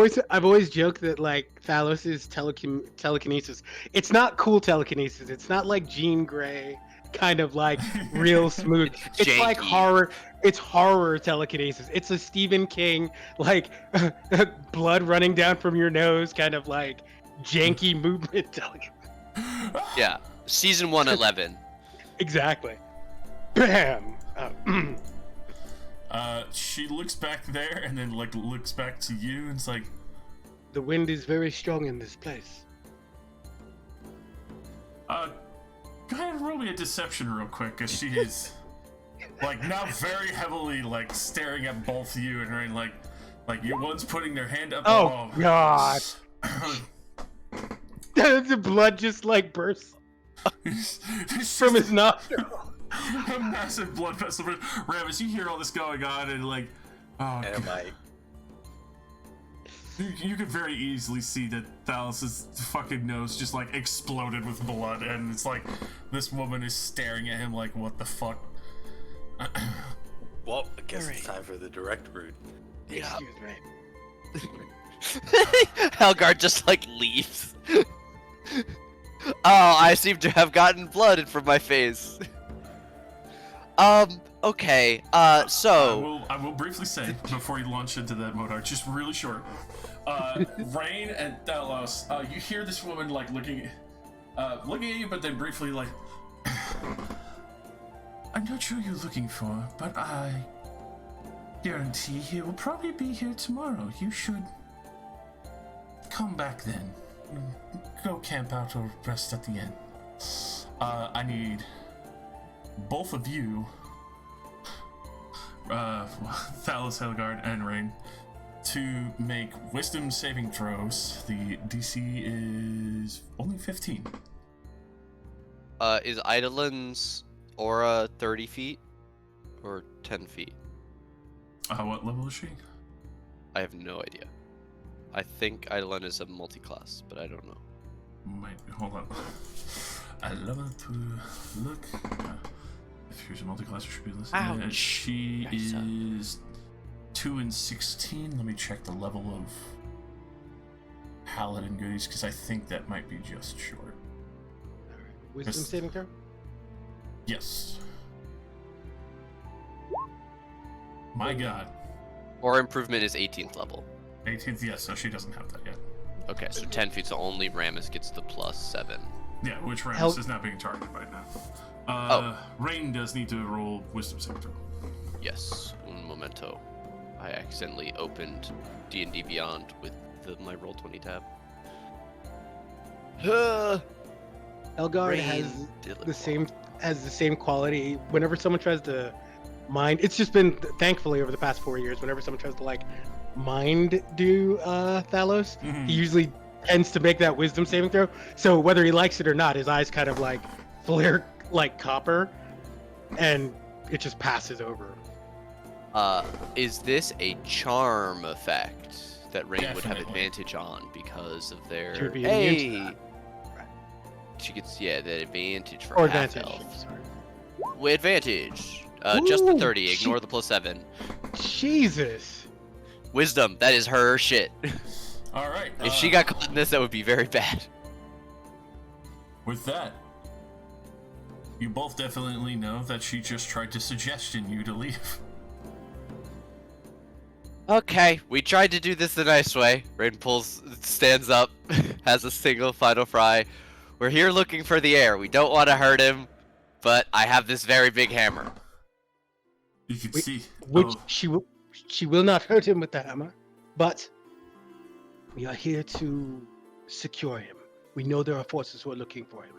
always joked that like Thalos is telekinesis. It's not cool telekinesis. It's not like Jean Grey kind of like real smooth. It's like Janky. horror. It's horror telekinesis. It's a Stephen King like blood running down from your nose kind of like janky movement telekinesis. Yeah, season 111. Exactly. Bam. She looks back there and then like looks back to you and it's like, The wind is very strong in this place. go ahead and roll me a deception real quick, cause she is like now very heavily like staring at both you and Rain, like your one's putting their hand up. Oh God. The blood just like bursts from his nostril. A massive blood vessel. Ramus, you hear all this going on and like, oh, Am I? you could very easily see that Thalos's fucking nose just like exploded with blood, and it's like this woman is staring at him like, what the fuck? Well, I guess it's time for the direct route. Excuse me. Helgard just like leaves. Oh, I seem to have gotten blood from my face. Okay. So I will briefly say before you launch into that Modar, just really short. Rain and Thalos, you hear this woman like looking at you, but then briefly like, I'm not sure you're looking for, but I guarantee he will probably be here tomorrow. You should come back then. Go camp out or rest at the inn. I need both of you, Thalos, Helgard, and Rain, to make wisdom saving throws. The DC is only 15. is Eidolon's aura 30 feet or 10 feet? What level is she? I have no idea. I think Eidolon is a multi-class, but I don't know. Hold on. I love to look. If she's a multi-class, she should be listening. Ouch. She Nice. is 2 and 16. Let me check the level of paladin goodies because I think that might be just short. Wisdom Yes. saving throw. Yes. My God. Aura improvement is 18th level. 18th. Yes. So she doesn't have that yet. Okay, so 10 feet, so only Ramus gets the +7. Yeah, which Ramus Hel- is not being targeted right now. Oh. Rain does need to roll wisdom saving throw. Yes, un momento. I accidentally opened D&D Beyond with my Roll20 tab. Elgard Rain has deliver. the same quality. Whenever someone tries to mind, it's just been thankfully over the past 4 years. Whenever someone tries to like mind do Thalos, Mhm. he usually tends to make that wisdom saving throw. So whether he likes it or not, his eyes kind of like flare like copper, and it just passes over. Is this a charm effect that Rain would have Definitely. advantage on because of their... She would be immune to Hey! that. She gets, the advantage for Or half advantage. elf. Sorry. Advantage! Just the Ooh, 30, ignore the +7. Jesus. Wisdom, that is her shit. All right. If she got caught in this, that would be very bad. With that, you both definitely know that she just tried to suggestion you to leave. Okay, we tried to do this the nice way. Rain stands up, has a single final fry. We're here looking for the heir. We don't want to hurt him, but I have this very big hammer. You can Wait, see. Which oh, she will not hurt him with the hammer, but we are here to secure him. We know there are forces who are looking for him.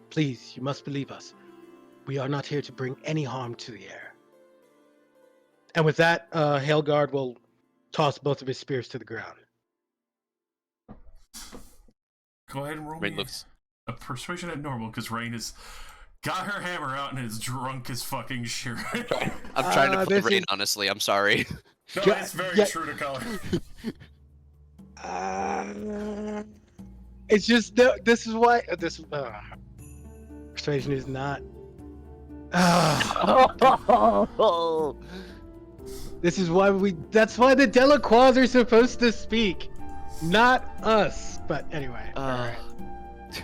Please, you must believe us. We are not here to bring any harm to the heir. And with that, Helgard will toss both of his spears to the ground. go ahead and roll Rain me looks. a persuasion at normal because Rain has got her hammer out and is drunk as fucking shit. I'm trying to play this Rain, is- honestly. I'm sorry. No, Yeah, it's very yeah. true to color. It's just this is why this persuasion is not. This is why that's why the Delacroix are supposed to speak, not us. But anyway, alright.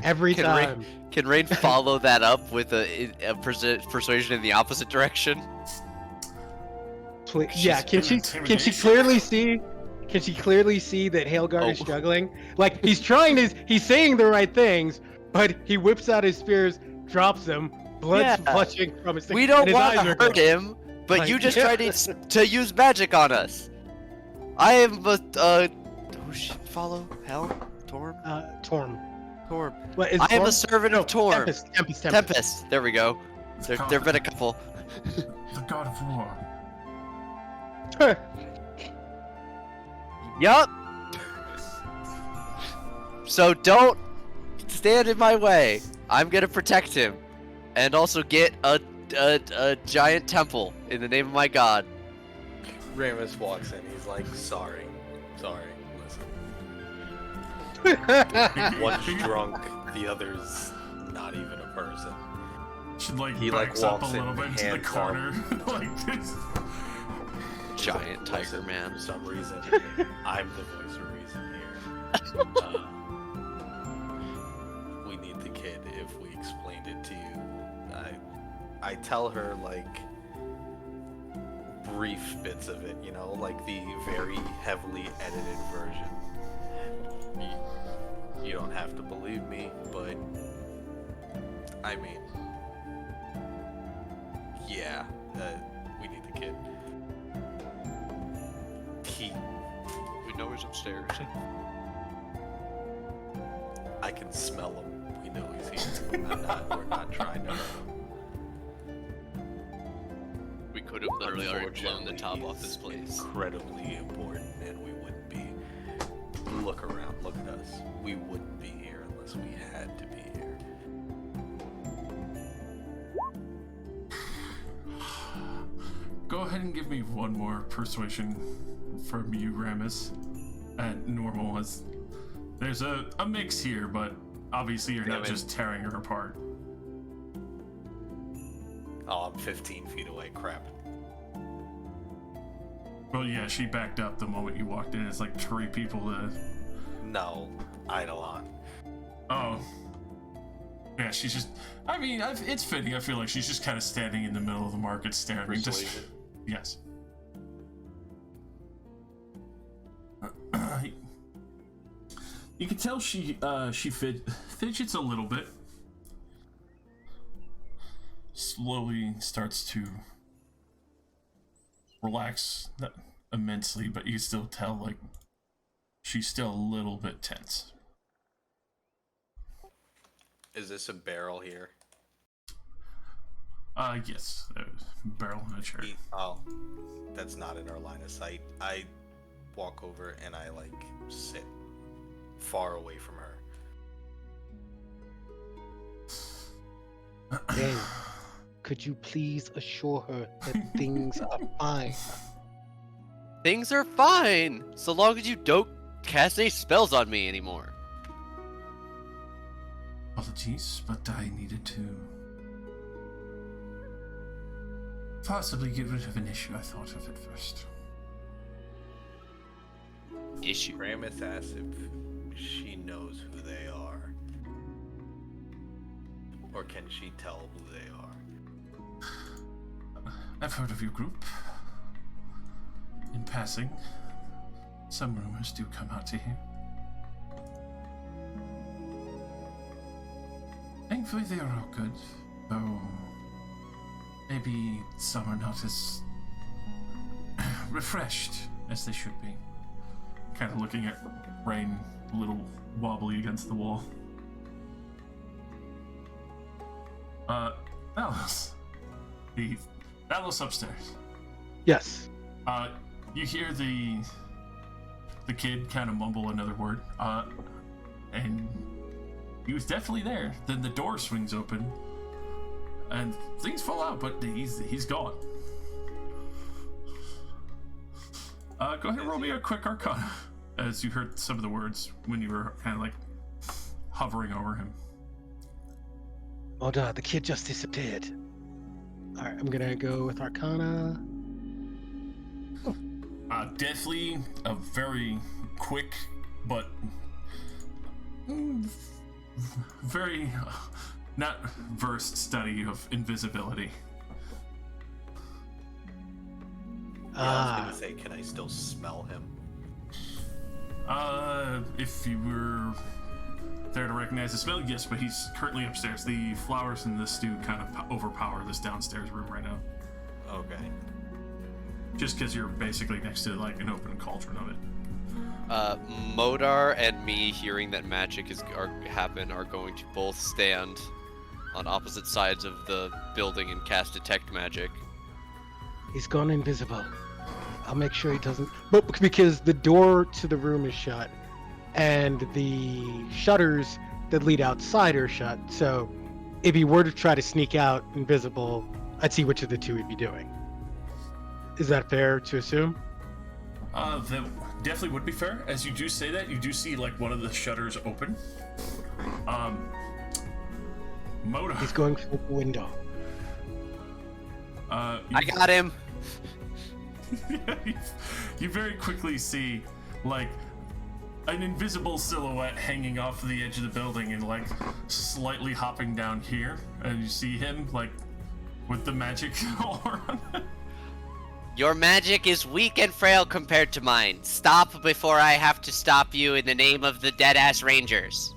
Every Can time. Can Rain follow that up with a persuasion in the opposite direction? Yeah, can she clearly see? Can she clearly see that Hailguard is struggling? Like he's saying the right things, but he whips out his spears, drops them, blood flushing from his thing. We don't want to hurt hurt him, but Like, you just tried to use magic on us. I am who should follow? Hell? Torm? Torm. Torm. What, is I am Torm? a servant of Torm. Tempest. There we go. There've been a couple. The god of war. Yup. So don't stand in my way. I'm gonna protect him, and also get a giant temple in the name of my god. Ramus walks in. He's like, sorry. Listen. One's drunk, the other's not even a person. Should like He, backs up a walks in, little bit into the hands up. corner like this. Giant tiger Listen, man. For some reason, I'm the voice of reason here. We need the kid if we explained it to you. I tell her, like, brief bits of it, you know, like the very heavily edited version. You don't have to believe me, but I mean, yeah, we need the kid. We know he's upstairs. I can smell him. We know he's here. We're not trying to hurt him. We could have literally already blown the top off this Unfortunately, place. he's incredibly important, and we wouldn't be. Look around. Look at us. We wouldn't be here unless we had to be here. Go ahead and give me one more persuasion from you, Ramus. At normal, as there's a mix here, but obviously you're not just tearing her apart. Oh, I'm 15 feet away. Crap. Well, yeah, she backed up the moment you walked in. It's like 3 people. No, Eidolon. Oh. Yeah, she's just. I mean, it's fitting. I feel like she's just kind of standing in the middle of the market, staring. Just, yes. You can tell she fidgets a little bit. Slowly starts to relax, not immensely, but you can still tell like she's still a little bit tense. Is this a barrel here? Yes, barrel in a chair. Oh, that's not in our line of sight. I walk over and I like sit far away from her. Then, could you please assure her that things are fine? Things are fine, so long as you don't cast any spells on me anymore. Apologies, but I needed to possibly get rid of an issue I thought of at first. Issue. Ramus asks if she knows who they are. Or can she tell who they are? I've heard of your group. In passing, some rumors do come out to here. Thankfully, they are all good, though maybe some are not as refreshed as they should be. Kind of looking at Rain, a little wobbly against the wall. Alice. Alice upstairs. Yes. You hear the kid kind of mumble another word, and he was definitely there. Then the door swings open, and things fall out, but he's gone. Go ahead and roll me a quick Arcana, as you heard some of the words when you were kind of like hovering over him. Oh, no, the kid just disappeared. All right, I'm gonna go with Arcana. Definitely a very quick, but very not versed study of invisibility. Yeah, I was gonna say, can I still smell him? If you were there to recognize the smell, yes, but he's currently upstairs. The flowers in the stew kind of overpower this downstairs room right now. Okay. Just because you're basically next to like an open cauldron of it. Modar and me, hearing that magic happen, are going to both stand on opposite sides of the building and cast detect magic. He's gone invisible. I'll make sure he doesn't. But because the door to the room is shut, and the shutters that lead outside are shut, so if he were to try to sneak out invisible, I'd see which of the two he'd be doing. Is that fair to assume? That definitely would be fair. As you do say that, you do see like one of the shutters open. Moda. He's going through the window. I got him. You very quickly see like an invisible silhouette hanging off the edge of the building and like slightly hopping down here, and you see him like with the magic aura. Your magic is weak and frail compared to mine. Stop before I have to stop you in the name of the dead-ass Rangers.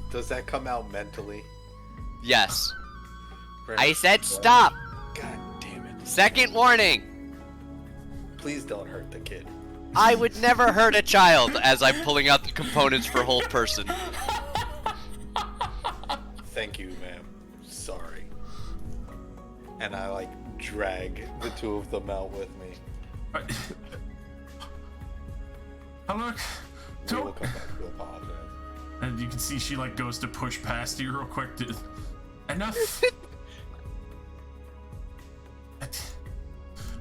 Does that come out mentally? Yes. Right. I said stop! God damn it. Second warning! Please don't hurt the kid. I would never hurt a child. As I'm pulling out the components for hold person. Thank you, ma'am. Sorry. And I like drag the two of them out with me. Look, We will come back to apologize. and you can see she like goes to push past you real quick. Enough.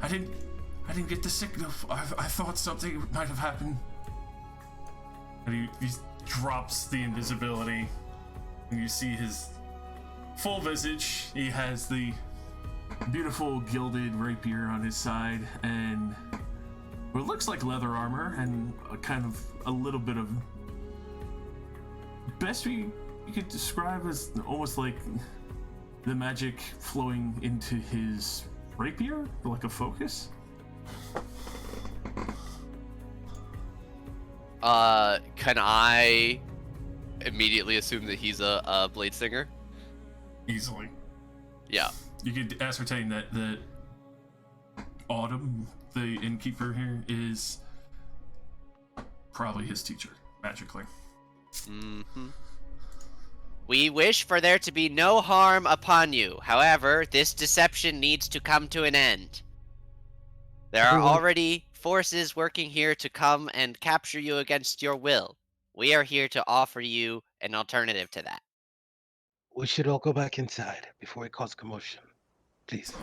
I didn't get the signal. I thought something might have happened. And he drops the invisibility, and you see his full visage. He has the beautiful gilded rapier on his side, and what looks like leather armor, and a kind of a little bit of best you could describe as almost like the magic flowing into his rapier, like a focus. Can I immediately assume that he's a blade singer? Easily. Yeah. You could ascertain that Autumn, the innkeeper here, is probably his teacher, magically. Mm-hmm. We wish for there to be no harm upon you. However, this deception needs to come to an end. There are already forces working here to come and capture you against your will. We are here to offer you an alternative to that. We should all go back inside before we cause commotion. Please.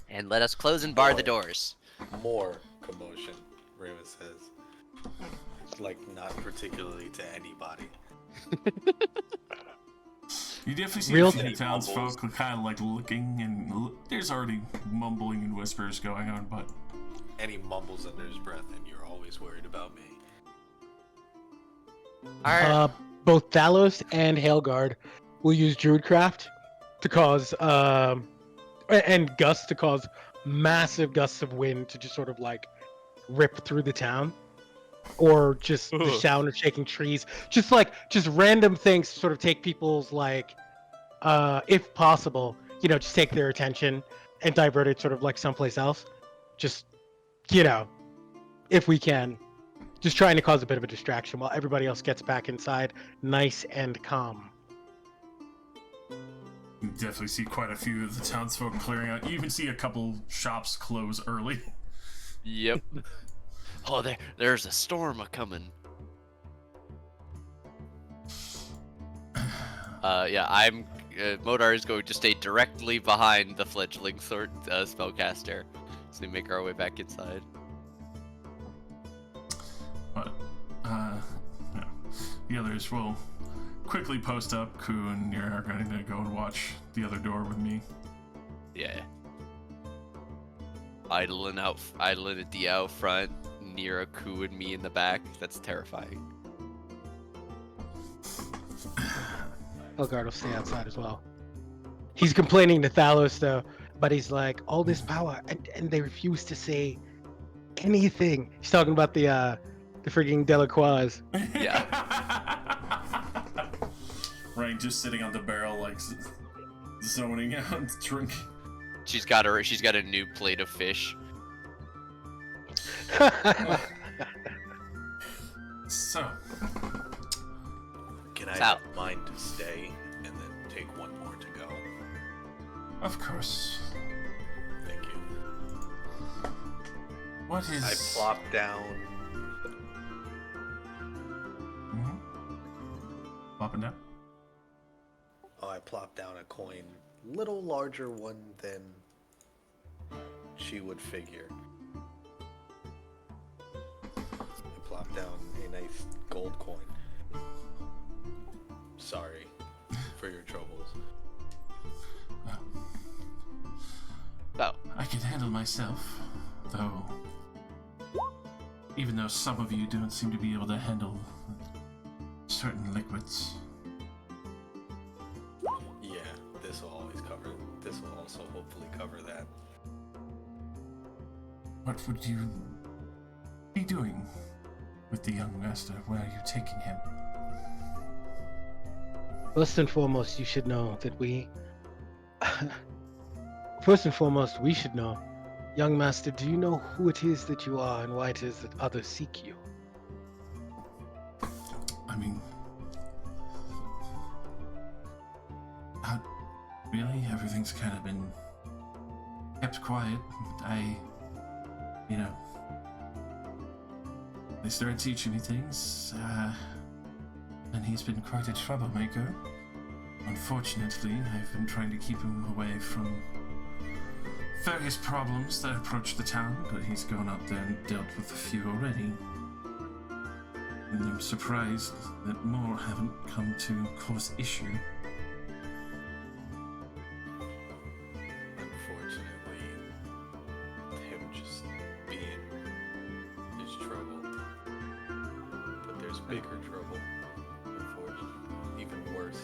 And let us close and bar the doors. More commotion, Reva says. Like, not particularly to anybody. You definitely see Real a few many townsfolk kind of like looking, and there's already mumbling and whispers going on, but And he mumbles under his breath, and you're always worried about me. Both Thalos and Hailguard will use Druidcraft to cause, and Gust to cause massive gusts of wind to just sort of like rip through the town. Or just the sound of shaking trees. Just random things to sort of take people's like, if possible, just take their attention and divert it sort of like someplace else. Just, if we can. Just trying to cause a bit of a distraction while everybody else gets back inside nice and calm. you definitely see quite a few of the townsfolk clearing out. You even see a couple shops close early. Yep. Oh, there's a storm a-coming. Yeah, Modar is going to stay directly behind the fledgling spellcaster as we make our way back inside. But, yeah. The others will quickly post up. Ku and you're going to go and watch the other door with me. Yeah. idling at the out front near Aku and me in the back. That's terrifying. Elgard will stay outside as well. He's complaining to Thalos though, but he's like, all this power, and they refuse to say anything. He's talking about the freaking Delacroix. Yeah. Right, just sitting on the barrel, like zoning out, drinking. She's got a new plate of fish. So, Can I So- have mine to stay and then take one more to go? of course, Thank you. what is? I plop down. Plopping down. Oh, I plop down a coin, little larger one than she would figure. I plop down a nice gold coin. Sorry for your troubles. Oh, I can handle myself, though. Even though some of you don't seem to be able to handle certain liquids. Yeah, this will always cover. This will also hopefully cover that. What would you be doing with the young master? Where are you taking him? First and foremost, you should know that we. First and foremost, we should know. Young master, do you know who it is that you are and why it is that others seek you? I mean, really, everything's kind of been kept quiet. They started teaching me things, and he's been quite a troublemaker. Unfortunately, I've been trying to keep him away from various problems that approach the town, but he's gone out there and dealt with a few already. And I'm surprised that more haven't come to cause issue. Unfortunately, him just being is trouble. But there's bigger trouble. Unfortunately, even worse.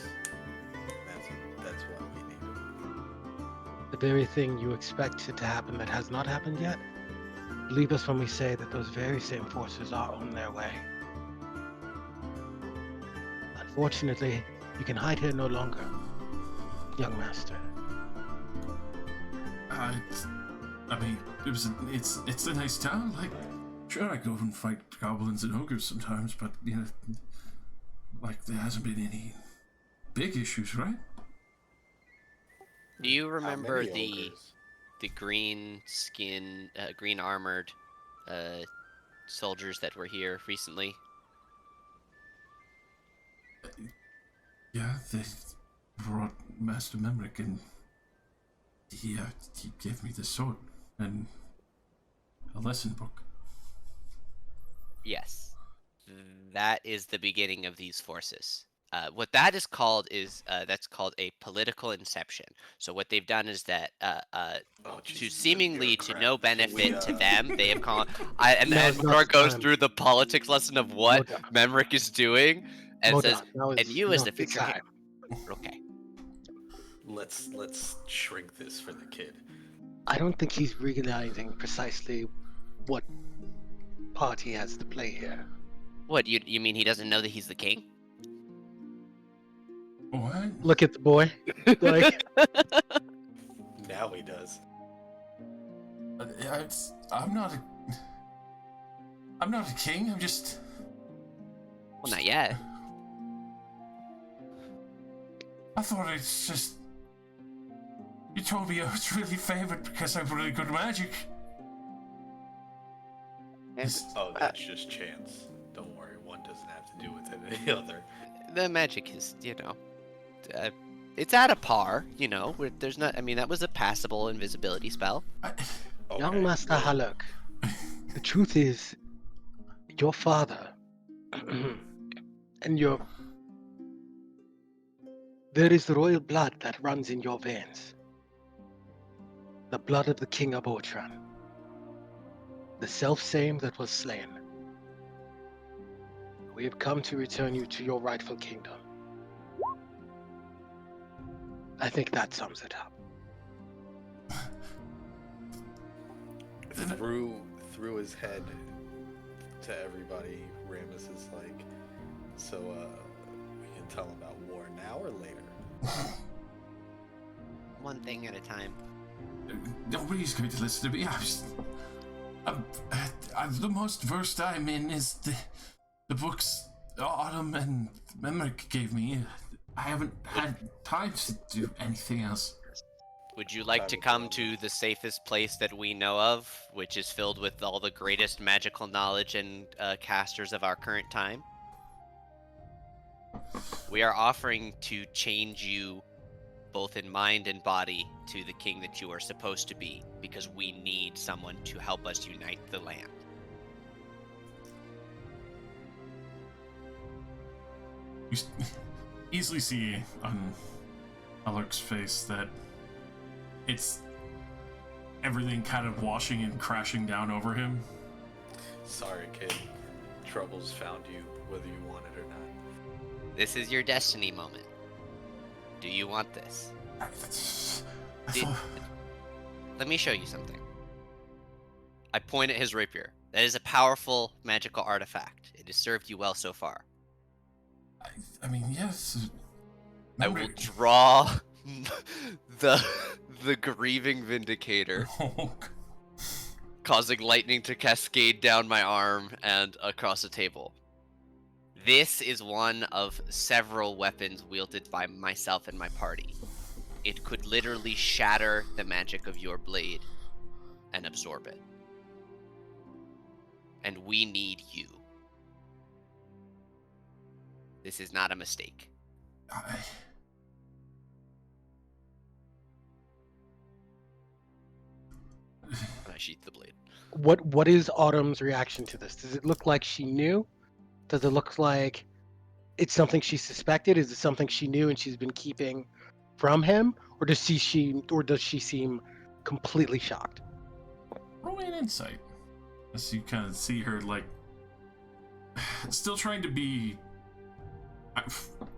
That's why we need him. The very thing you expected to happen that has not happened yet? Believe us when we say that those very same forces are on their way. Unfortunately, you can hide here no longer, young master. It's a nice town. Like, sure, I go and fight goblins and ogres sometimes, but there hasn't been any big issues, right? do you How remember many the ogres? green skin, green armored soldiers that were here recently? Yeah, they brought Master Memrick, and he gave me this sword and a lesson book. Yes, that is the beginning of these forces. What that is called is that's called a political inception. So what they've done is that Oh, to Jesus, seemingly to bureaucrat. no Can we, benefit to them, they have called. And No, then it's not Mordor goes time. through the politics lesson of what Moda. Memrick is doing, and says, and you as the not the future time. Okay. Let's shrink this for the kid. I don't think he's realizing precisely what part he has to play here. What you mean he doesn't know that he's the king? What? Look at the boy. Like, Now he does. I'm not a king. I'm just. Well, not yet. I thought it's just. You told me I was really favored because I'm really good at magic. Oh, that's just chance. Don't worry, one doesn't have to do with any other. The magic is, it's at a par. There's not. I mean, that was a passable invisibility spell. young Okay, Master well, Haluk, the truth is, your father and there is royal blood that runs in your veins. The blood of the King of Otren. The self-same that was slain. We have come to return you to your rightful kingdom. I think that sums it up. Through his head to everybody, Ramus is like, so we can tell him about war now or later? One thing at a time. Nobody's going to listen to me. The most versed I'm in is the books Autumn and Memrick gave me. I haven't had time to do anything else. Would you like to come to the safest place that we know of, which is filled with all the greatest magical knowledge and casters of our current time? We are offering to change you both in mind and body to the king that you are supposed to be, because we need someone to help us unite the land. You easily see on Alurk's face that it's everything kind of washing and crashing down over him. Sorry, kid. Troubles found you, whether you want it or not. This is your destiny moment. Do you want this? Let me show you something. I point at his rapier. That is a powerful magical artifact. It has served you well so far. I mean, yes. I will draw the grieving vindicator, causing lightning to cascade down my arm and across the table. This is one of several weapons wielded by myself and my party. It could literally shatter the magic of your blade and absorb it. And we need you. This is not a mistake. I sheath the blade. What is Autumn's reaction to this? Does it look like she knew? Does it look like it's something she suspected? Is it something she knew and she's been keeping from him? Or does she seem completely shocked? Roll me an insight. As you kind of see her, like, still trying to be,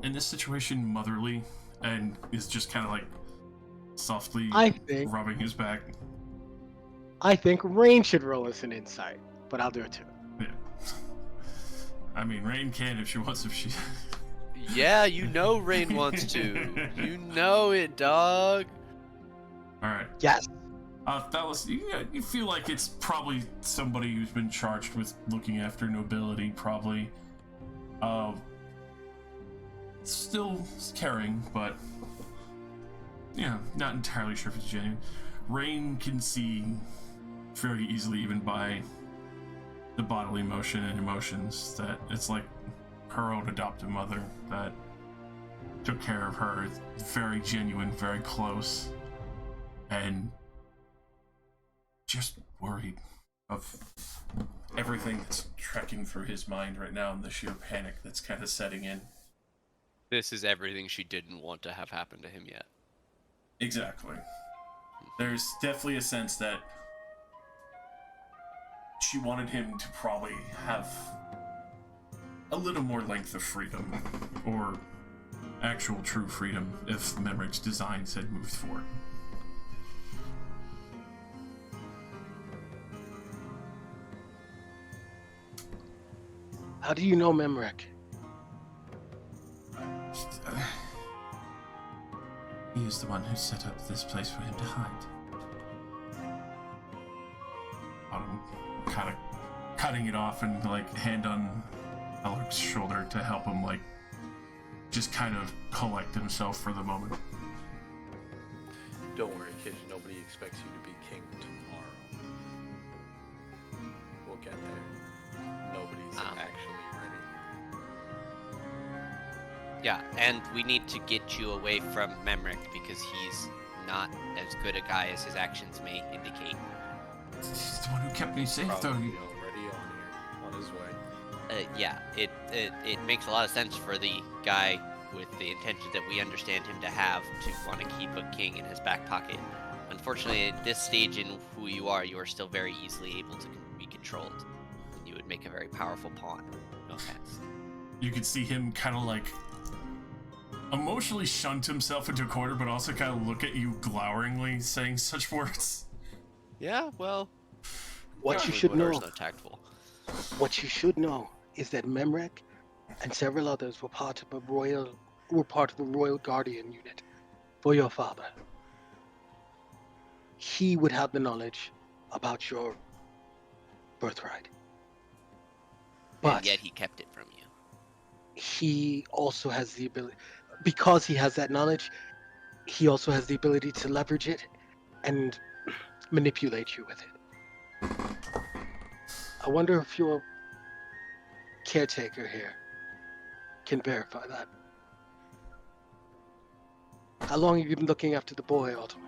in this situation, motherly, and is just kind of like softly rubbing his back. I think Rain should roll us an insight, but I'll do it too. Yeah. I mean, Rain can if she wants, if she... Yeah, you know Rain wants to. You know it, dog. Alright. Yes. Fellas, you feel like it's probably somebody who's been charged with looking after nobility, probably. Still caring, but, not entirely sure if it's genuine. Rain can see very easily, even by the bodily motion and emotions, that it's like her own adoptive mother that took care of her. It's very genuine, very close, and just worried of everything that's trekking through his mind right now and the sheer panic that's kind of setting in. This is everything she didn't want to have happen to him yet. Exactly. There's definitely a sense that she wanted him to probably have a little more length of freedom, or actual true freedom, if Memrick's designs had moved forward. How do you know Memrick? He is the one who set up this place for him to hide. Kind of cutting it off and, like, hand on Alurk's shoulder to help him, like, just kind of collect himself for the moment. Don't worry, kid. Nobody expects you to be king tomorrow. We'll get there. Nobody's actually ready. Yeah, and we need to get you away from Memrick because he's not as good a guy as his actions may indicate. He's the one who kept me safe, though. Probably already on here, on his way. Yeah, it makes a lot of sense for the guy with the intention that we understand him to have to want to keep a king in his back pocket. Unfortunately, at this stage in who you are still very easily able to be controlled. And you would make a very powerful pawn. No offense. You can see him kind of like emotionally shunt himself into a corner, but also kind of look at you gloweringly, saying such words. Yeah, well, What you probably should Modar's know, not tactful. what you should know, is that Memrek and several others were part of a royal guardian unit for your father. He would have the knowledge about your birthright. But And yet he kept it from you. he also has the ability, because he has that knowledge, he also has the ability to leverage it and manipulate you with it. I wonder if your caretaker here can verify that. How long have you been looking after the boy, Otren?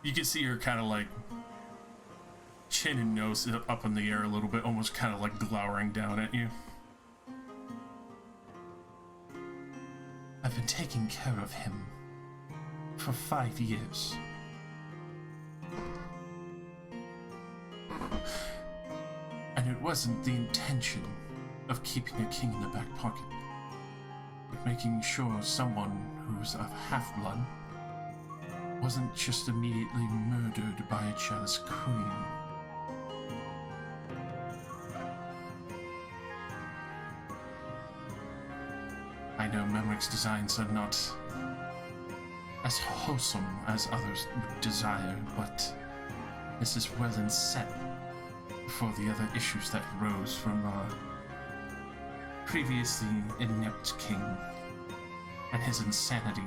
You can see her kind of like chin and nose up in the air a little bit, almost kind of like glowering down at you. I've been taking care of him for 5 years. And it wasn't the intention of keeping a king in the back pocket, but making sure someone who's of half-blood wasn't just immediately murdered by a jealous queen. I know Memrick's designs are not as wholesome as others would desire, but this is well and set for the other issues that arose from our previously inept king and his insanity,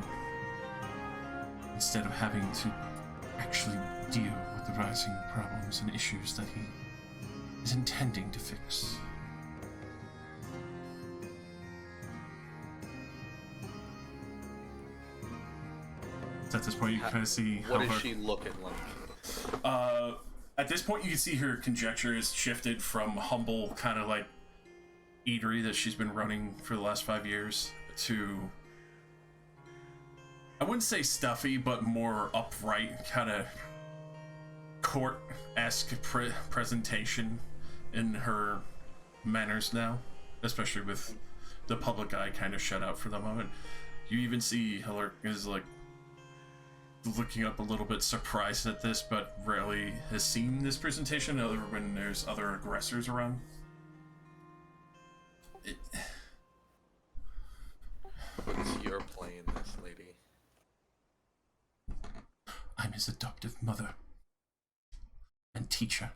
instead of having to actually deal with the rising problems and issues that he is intending to fix. At this point, you can kind of see What how is she looking like? at this point, you can see her conjecture has shifted from humble, kind of like eatery that she's been running for the last 5 years to, I wouldn't say stuffy, but more upright, kind of court-esque presentation in her manners now, especially with the public eye kind of shut out for the moment. You even see Heller is like looking up a little bit surprised at this, but rarely has seen this presentation other when there's other aggressors around. What's your play in this, lady? I'm his adoptive mother and teacher.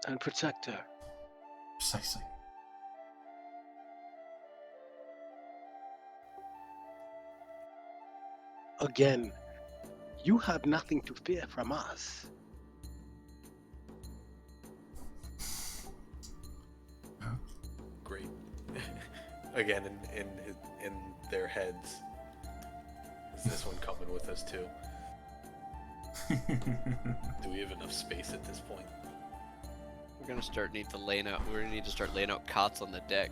And protector. Precisely. Again, you have nothing to fear from us. Great. Again, in their heads, is this one coming with us too? Do we have enough space at this point? We're gonna need to start laying out cots on the deck.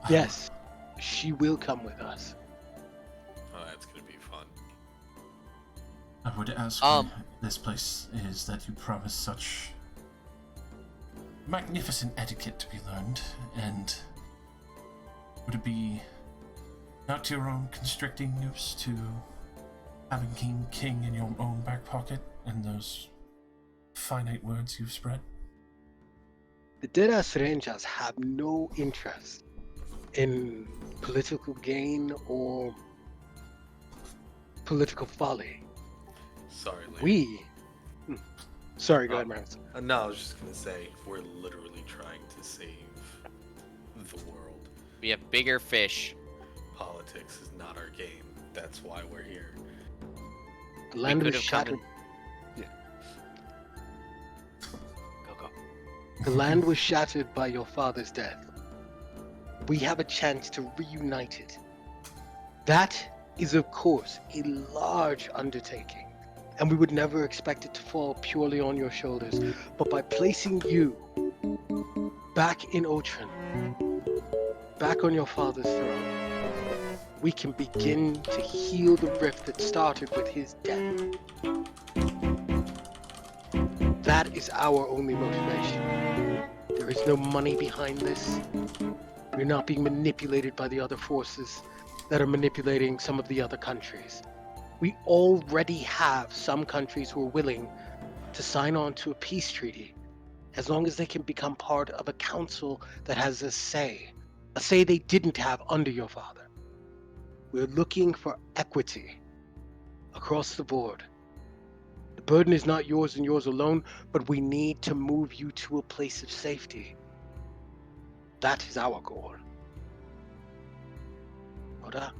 Yes, she will come with us. Oh, that's gonna be fun. I would ask why this place is that you promise such magnificent etiquette to be learned, and would it be not your own constricting use to having king in your own back pocket and those finite words you've spread? The Deadass Rangers have no interest in political gain or political folly. Sorry, lady. Sorry, go ahead, Marcus. No, I was just gonna say, we're literally trying to save the world. We have bigger fish. Politics is not our game. That's why we're here. The land could was have come shattered. Go. The land was shattered by your father's death. We have a chance to reunite it. That is, of course, a large undertaking, and we would never expect it to fall purely on your shoulders. But by placing you back in Otren, back on your father's throne, we can begin to heal the rift that started with his death. That is our only motivation. There is no money behind this. We're not being manipulated by the other forces that are manipulating some of the other countries. We already have some countries who are willing to sign on to a peace treaty as long as they can become part of a council that has a say they didn't have under your father. We're looking for equity across the board. The burden is not yours and yours alone, but we need to move you to a place of safety. That is our goal. Oda?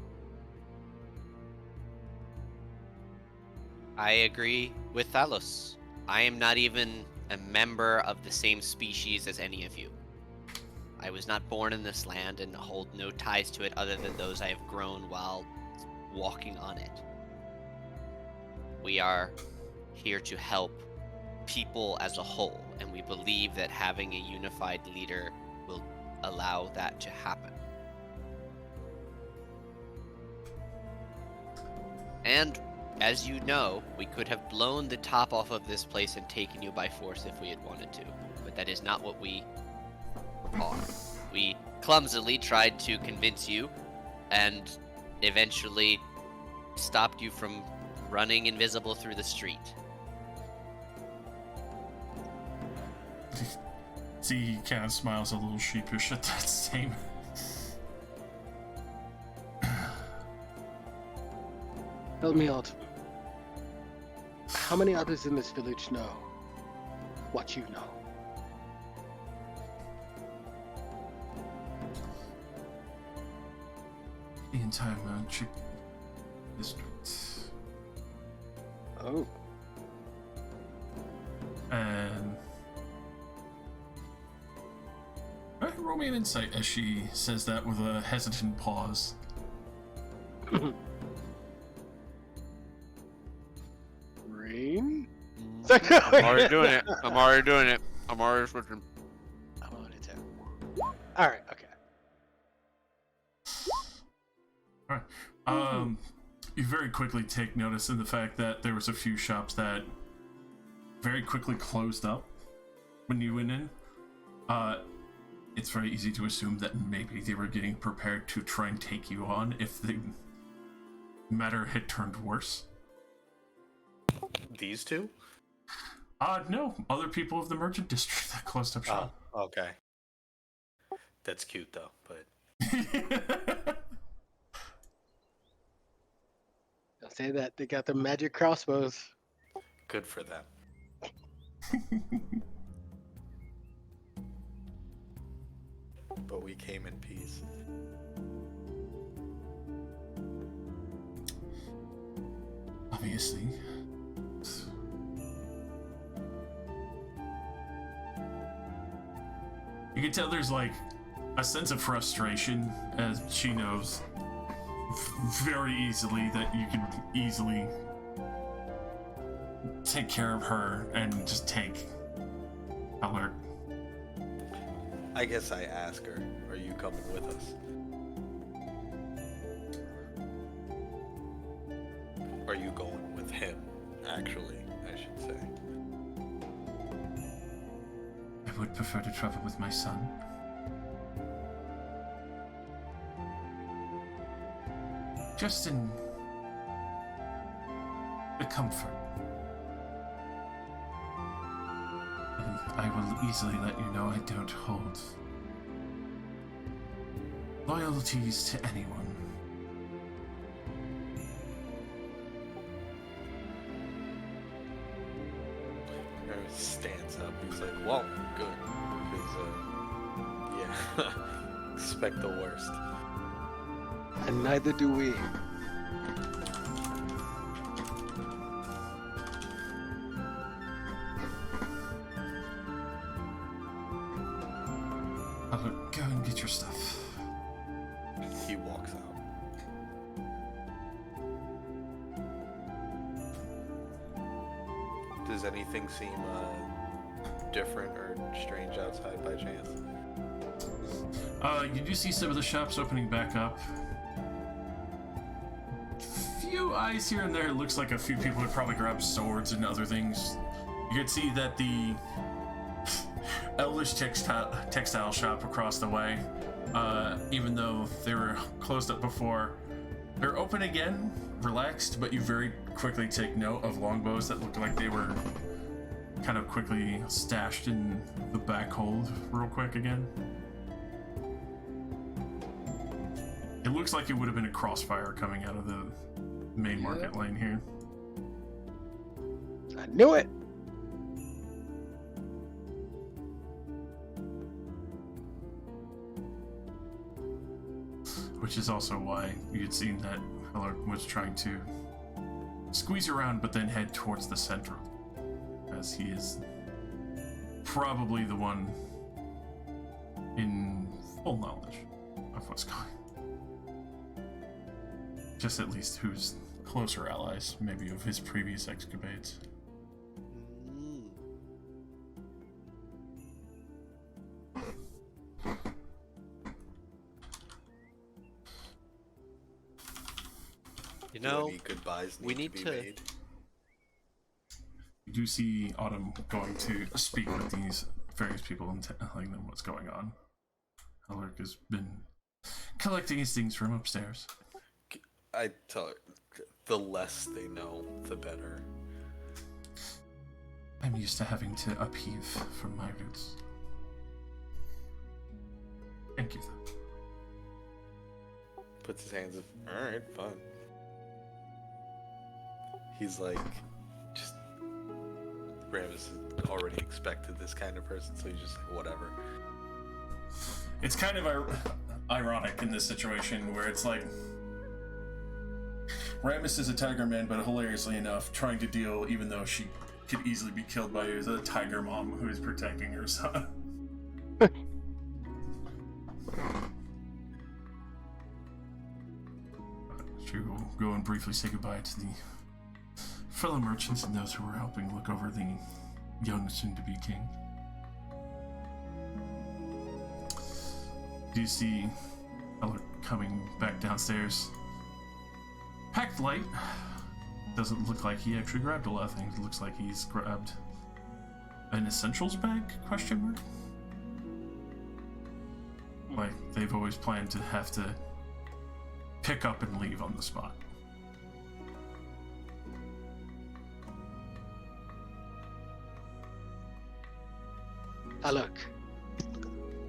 I agree with Thalos. I am not even a member of the same species as any of you. I was not born in this land and hold no ties to it other than those I have grown while walking on it. We are here to help people as a whole, and we believe that having a unified leader will allow that to happen. And as you know, we could have blown the top off of this place and taken you by force if we had wanted to, but that is not what we are. We clumsily tried to convince you and eventually stopped you from running invisible through the street. See, he kind of smiles a little sheepish at that statement. Help me out. How many others in this village know what you know? The entire Magic District. Oh. And roll me an insight as she says that with a hesitant pause. Rain? I'm already doing it. I'm already switching. I'm on it too. Alright, okay. Alright. You very quickly take notice in the fact that there was a few shops that very quickly closed up when you went in. It's very easy to assume that maybe they were getting prepared to try and take you on if the matter had turned worse. These two? No. Other people of the merchant district that closed up shop. Oh, okay. That's cute though, but Don't say that. They got the magic crossbows. good for them. But we came in peace. Obviously. You can tell there's like a sense of frustration as she knows very easily that you can easily take care of her and just take alert. I guess I ask her, are you coming with us? Are you going with him, actually, I should say. I would prefer to travel with my son. Just in the comfort. And I will easily let you know I don't hold loyalties to anyone. Harris stands up. He's like, well, good. Because, yeah, expect the worst. And neither do we. Go and get your stuff. He walks out. Does anything seem different or strange outside by chance? You do see some of the shops opening back up. few eyes here and there. It looks like a few people would probably grab swords and other things. You can see that the Elvish textile shop across the way, even though they were closed up before, they're open again, relaxed, but you very quickly take note of longbows that look like they were kind of quickly stashed in the back hold real quick again. It looks like it would have been a crossfire coming out of the main market lane here. I knew it. Which is also why you had seen that Heller was trying to squeeze around but then head towards the center, as he is probably the one in full knowledge of what's going on. Just at least who's closer allies, maybe of his previous escapades. You know, any goodbyes we need to be to- made? You do see Autumn going to speak with these various people and telling them what's going on. Alaric has been collecting his things from upstairs. I tell her, the less they know, the better. I'm used to having to upheave from my roots. Thank you. Puts his hands up. Alright, fine. He's like, just. Ramus already expected this kind of person, so he's just like, whatever. It's kind of ironic in this situation where it's like Ramus is a tiger man, but hilariously enough, trying to deal, even though she could easily be killed by you, as a tiger mom who is protecting her son. She will go and briefly say goodbye to the fellow merchants and those who were helping look over the young soon-to-be king. Do you see Eller coming back downstairs? Packed light. Doesn't look like he actually grabbed a lot of things. It looks like he's grabbed an essentials bag, question mark? Like they've always planned to have to pick up and leave on the spot. Look,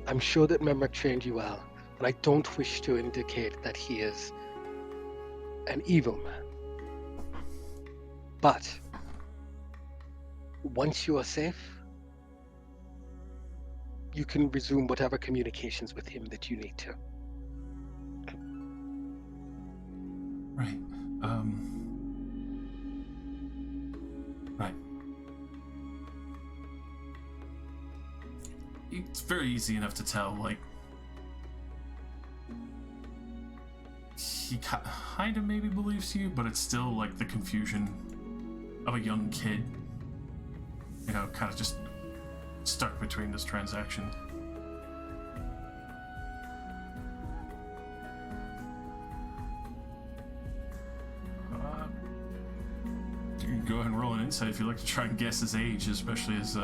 I'm sure that Memrick trained you well, and I don't wish to indicate that he is an evil man. But once you are safe, you can resume whatever communications with him that you need to. Right. Right. It's very easy enough to tell, like, he kind of maybe believes you, but it's still like the confusion of a young kid, you know, kind of just stuck between this transaction. You can go ahead and roll an insight if you'd like to try and guess his age, especially as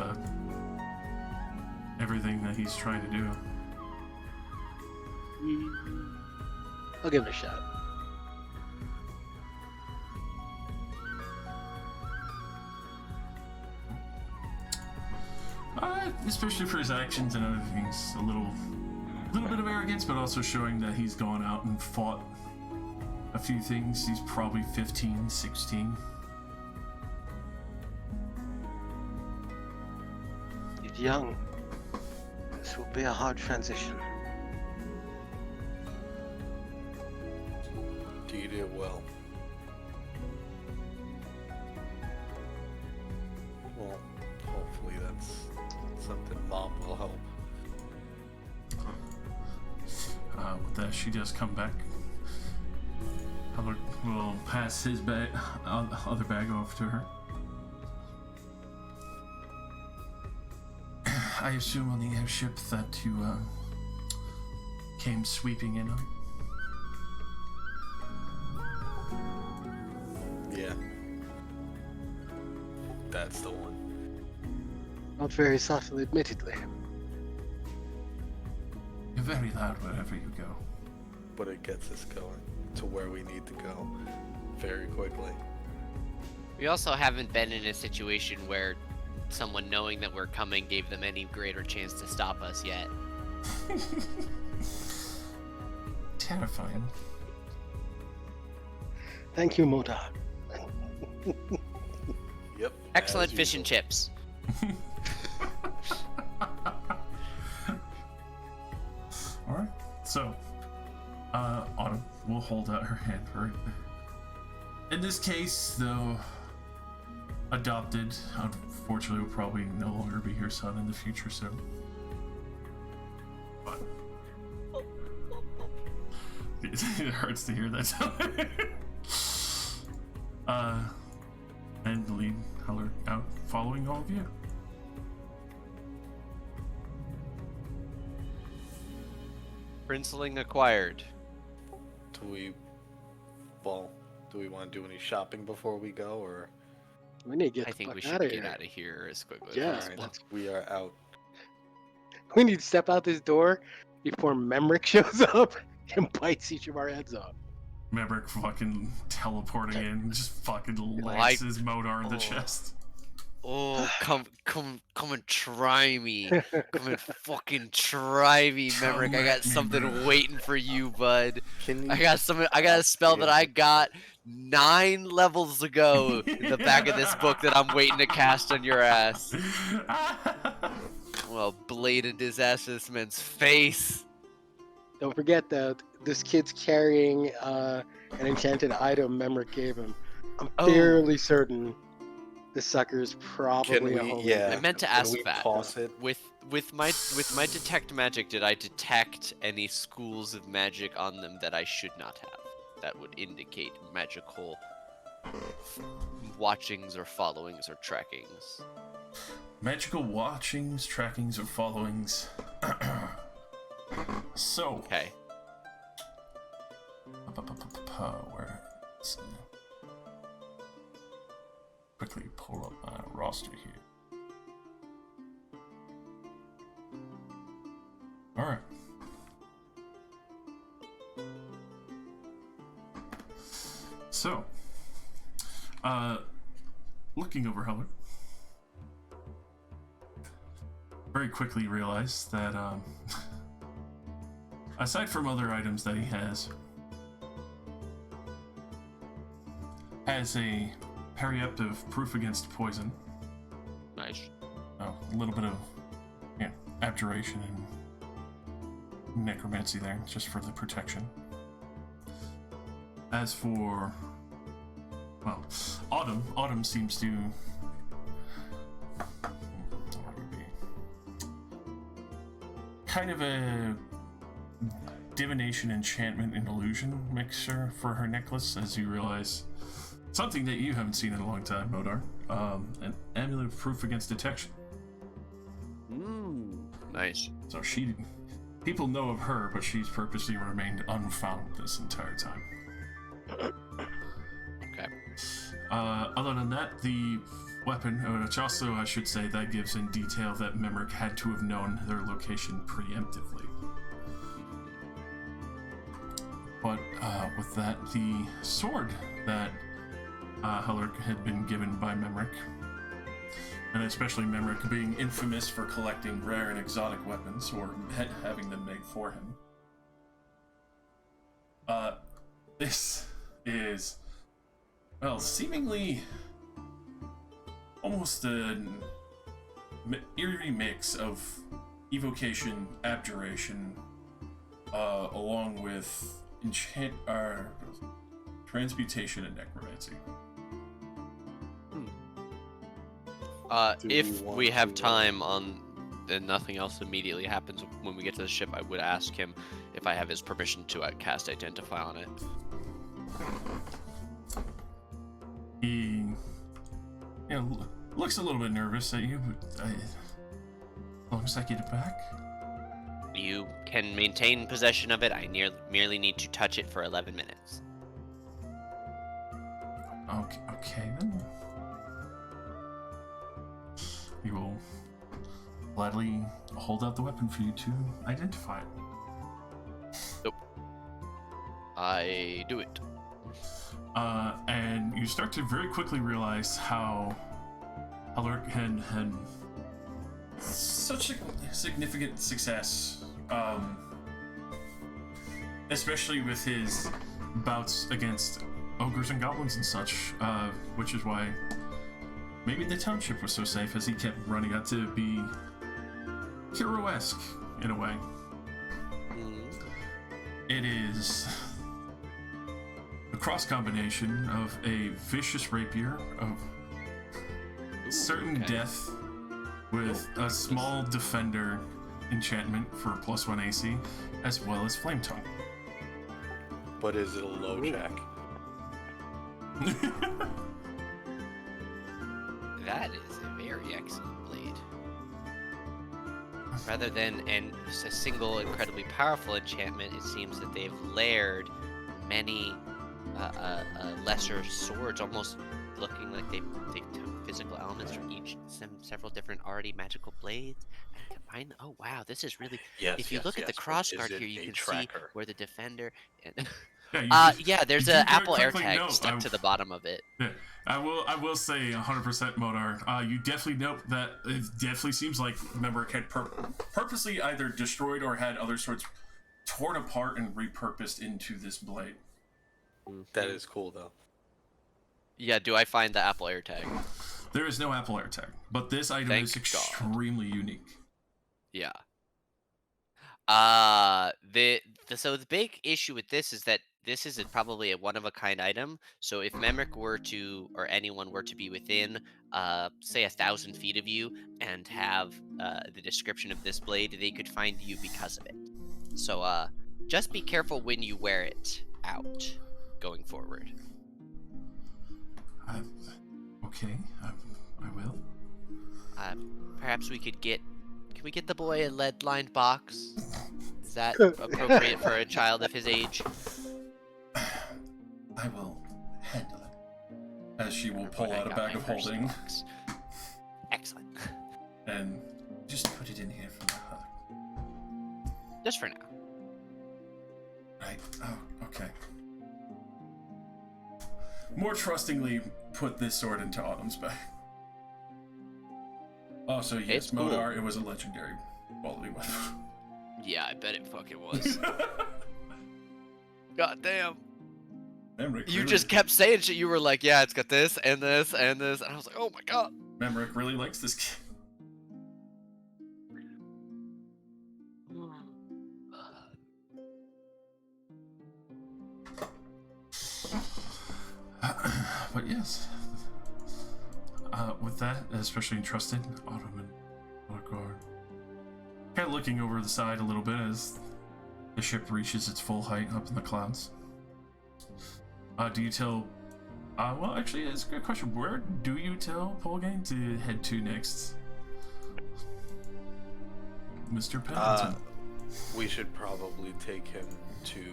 everything that he's trying to do. I'll give it a shot. Especially for his actions and other things, a little bit of arrogance, but also showing that he's gone out and fought a few things. He's probably 15, 16. He's young. This will be a hard transition. Do you do well? Well, hopefully that's something Mom will help. With that, she does come back. Albert will pass his bag, other bag off to her. I assume on the airship that you came sweeping in on. That's the one. Not very subtle, admittedly. You're very loud wherever you go. But it gets us going to where we need to go very quickly. We also haven't been in a situation where someone knowing that we're coming gave them any greater chance to stop us yet. Terrifying. Thank you, Modar. Yep. Excellent as fish and usual. chips. Alright, so, Autumn will hold out her hand right there. In this case, though, adopted, unfortunately will probably no longer be your son in the future, so. But. It hurts to hear that. And lead Heller out following all of you. Princeling acquired. Do we want to do any shopping before we go, or? We need to get I the think fuck we out should of get here. out of here as quickly Yeah, as possible. We are out. We need to step out this door before Memrick shows up and bites each of our heads off. Maverick fucking teleporting in, just fucking Like- lances Modar in the Oh. chest. Oh, come and try me. Come and fucking try me, Come Memrick. I at got me, something bro. waiting for you, bud. Can you? I got a spell that I got 9 levels ago in the back of this book that I'm waiting to cast on your ass. Well, bladed his ass to this man's face. Don't forget though, this kid's carrying an enchanted item Memrick gave him. I'm Oh. fairly certain this sucker's probably Can we? a holy Yeah. I meant to can ask we that. Toss it. With my detect magic, did I detect any schools of magic on them that I should not have? That would indicate magical watchings or followings or trackings. Magical watchings, trackings, or followings. So, Okay. where? Let's quickly pull up my roster here. All right. So, looking over Heller, very quickly realized that aside from other items that he has a periaptive proof against poison, Nice. a little bit of abjuration and necromancy there, just for the protection. As for, well, Autumn seems to what would be kind of a divination, enchantment, and illusion mixer for her necklace, as you realize something that you haven't seen in a long time, Modar. An amulet of proof against detection. Nice. So people know of her, but she's purposely remained unfound this entire time. Okay. Other than that, the weapon, which also I should say that gives in detail that Memrick had to have known their location preemptively. But with that, the sword that Heller had been given by Memrick, and especially Memrick being infamous for collecting rare and exotic weapons, or having them made for him. This is, well, seemingly almost an eerie mix of evocation, abjuration, along with transmutation and necromancy. Do we If want we have to, time on, then nothing else immediately happens when we get to the ship, I would ask him if I have his permission to cast Identify on it. He, looks a little bit nervous at you, but as long as I get it back. You can maintain possession of it. I merely need to touch it for 11 minutes. Okay then. he will gladly hold out the weapon for you to identify it. Nope. I do it. And you start to very quickly realize how Alert had such a significant success, especially with his bouts against ogres and goblins and such, which is why maybe the township was so safe, as he kept running out to be hero-esque in a way. It is a cross combination of a vicious rapier of certain death with a small defender enchantment for +1 AC, as well as flame tongue. But is it a low jack? That is a very excellent blade. Rather than a single incredibly powerful enchantment, it seems that they've layered many lesser swords, almost looking like they took physical elements from several different already magical blades and combined. Oh wow, this is really. Yes. If you look at the crossguard here, you can see where the defender. And yeah, there's an Apple AirTag stuck to the bottom of it. Yeah, I will say 100% Modar. You definitely note that it definitely seems like Member had purposely either destroyed or had other swords torn apart and repurposed into this blade. That is cool, though. Yeah, do I find the Apple AirTag? There is no Apple AirTag, but this item Thank is extremely unique. Yeah. So the big issue with this is that this is probably a one-of-a-kind item. So if Memric were to, or anyone were to be within, say 1,000 feet of you and have the description of this blade, they could find you because of it. So just be careful when you wear it out going forward. Okay, I will. Perhaps we could get. Can we get the boy a lead-lined box? Is that appropriate for a child of his age? I will handle it. As she will pull out a bag of holding. Box. Excellent. And just put it in here for my hug. Just for now. Right. Oh, okay. More trustingly, put this sword into Autumn's bag. Also, yes, It's cool. Modar, it was a legendary quality weapon. Yeah, I bet it fucking was. God damn. Memric You really, just kept saying shit. You were like, yeah, it's got this and this and this. And I was like, oh my god. Memric really likes this kid. But yes, with that, especially entrusted, Autumn and Morgor, kind of looking over the side a little bit as the ship reaches its full height up in the clouds. Do you tell? Well, actually, it's a good question. Where do you tell Polgain to head to next, Mr. Pendleton? We should probably take him to.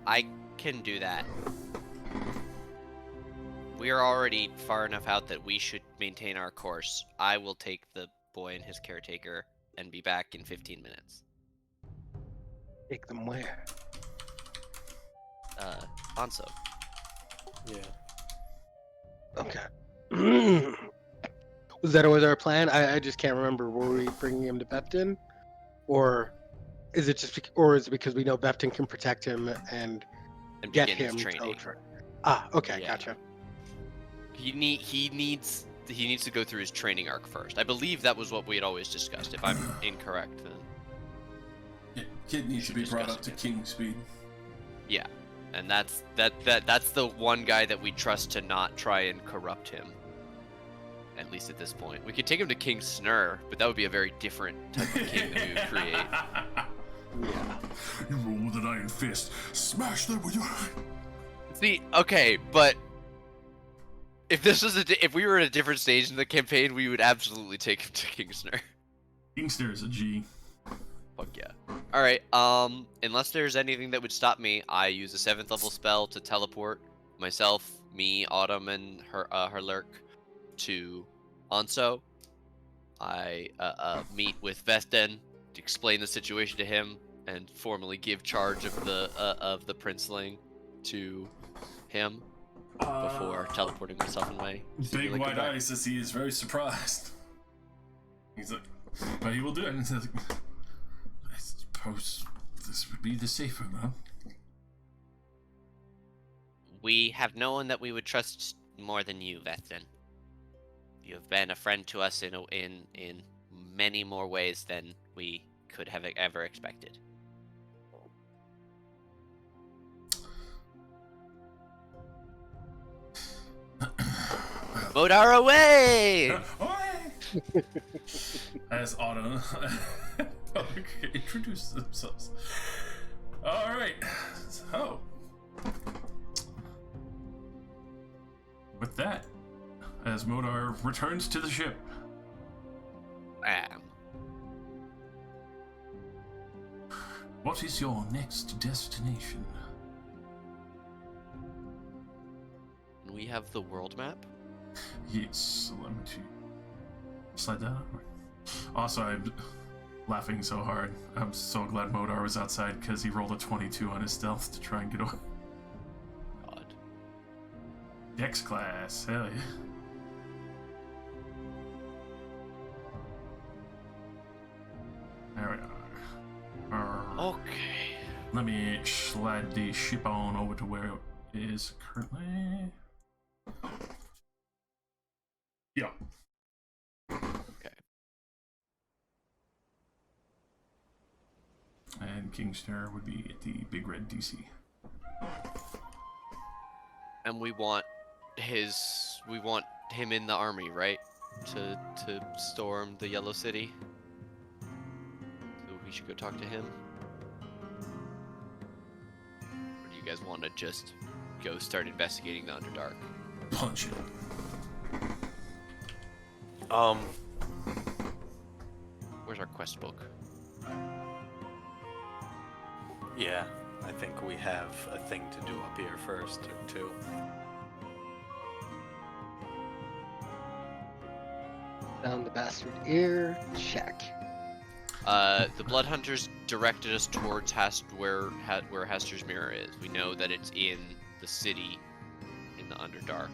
I can do that. We are already far enough out that we should maintain our course. I will take the boy and his caretaker and be back in 15 minutes. Take them where? Bonso. Yeah. Okay. Was that always our plan? I just can't remember. Were we bringing him to Befton, or is it just because we know Befton can protect him and get begin his him to training. Otren? Ah, okay, Yeah. gotcha. He needs to go through his training arc first. I believe that was what we had always discussed. If I'm incorrect, then Yeah, kid needs to be brought up to king speed. yeah. And that's the one guy that we trust to not try and corrupt him. At least at this point. We could take him to King Snur, but that would be a very different type of king that we would create. Yeah. You rule with an iron fist. Smash them with your. See, okay, but if this was if we were at a different stage in the campaign, we would absolutely take him to King Snur. Kingster is a G. Fuck yeah. Alright, unless there's anything that would stop me, I use a 7th level spell to teleport myself, me, Autumn, and her lurk to Anso, I meet with Vesten to explain the situation to him and formally give charge of the princeling to him before teleporting myself away. Big white eye says he is very surprised. He's like, but he will do it. And he's like, I suppose this would be the safer, no? We have no one that we would trust more than you, Vesten. You have been a friend to us in many more ways than we could have ever expected. Modar away! As Otren introduce themselves. Alright, so with that, as Modar returns to the ship. What is your next destination? We have the world map. Yes, let me slide that over. Also, I'm laughing so hard. I'm so glad Modar was outside because he rolled a 22 on his stealth to try and get away. God. Dex class, hell yeah. There we are. Okay. Let me slide the ship on over to where it is currently. Yeah. Okay. And Kingstar would be at the big red DC. And we want him in the army, right? To storm the Yellow City. So we should go talk to him. Or do you guys want to just go start investigating the Underdark? Punch it. Where's our quest book? Yeah, I think we have a thing to do up here first, or two. Found the bastard ear. Check. The Blood Hunters directed us towards where Hester's mirror is. We know that it's in the city, in the Underdark.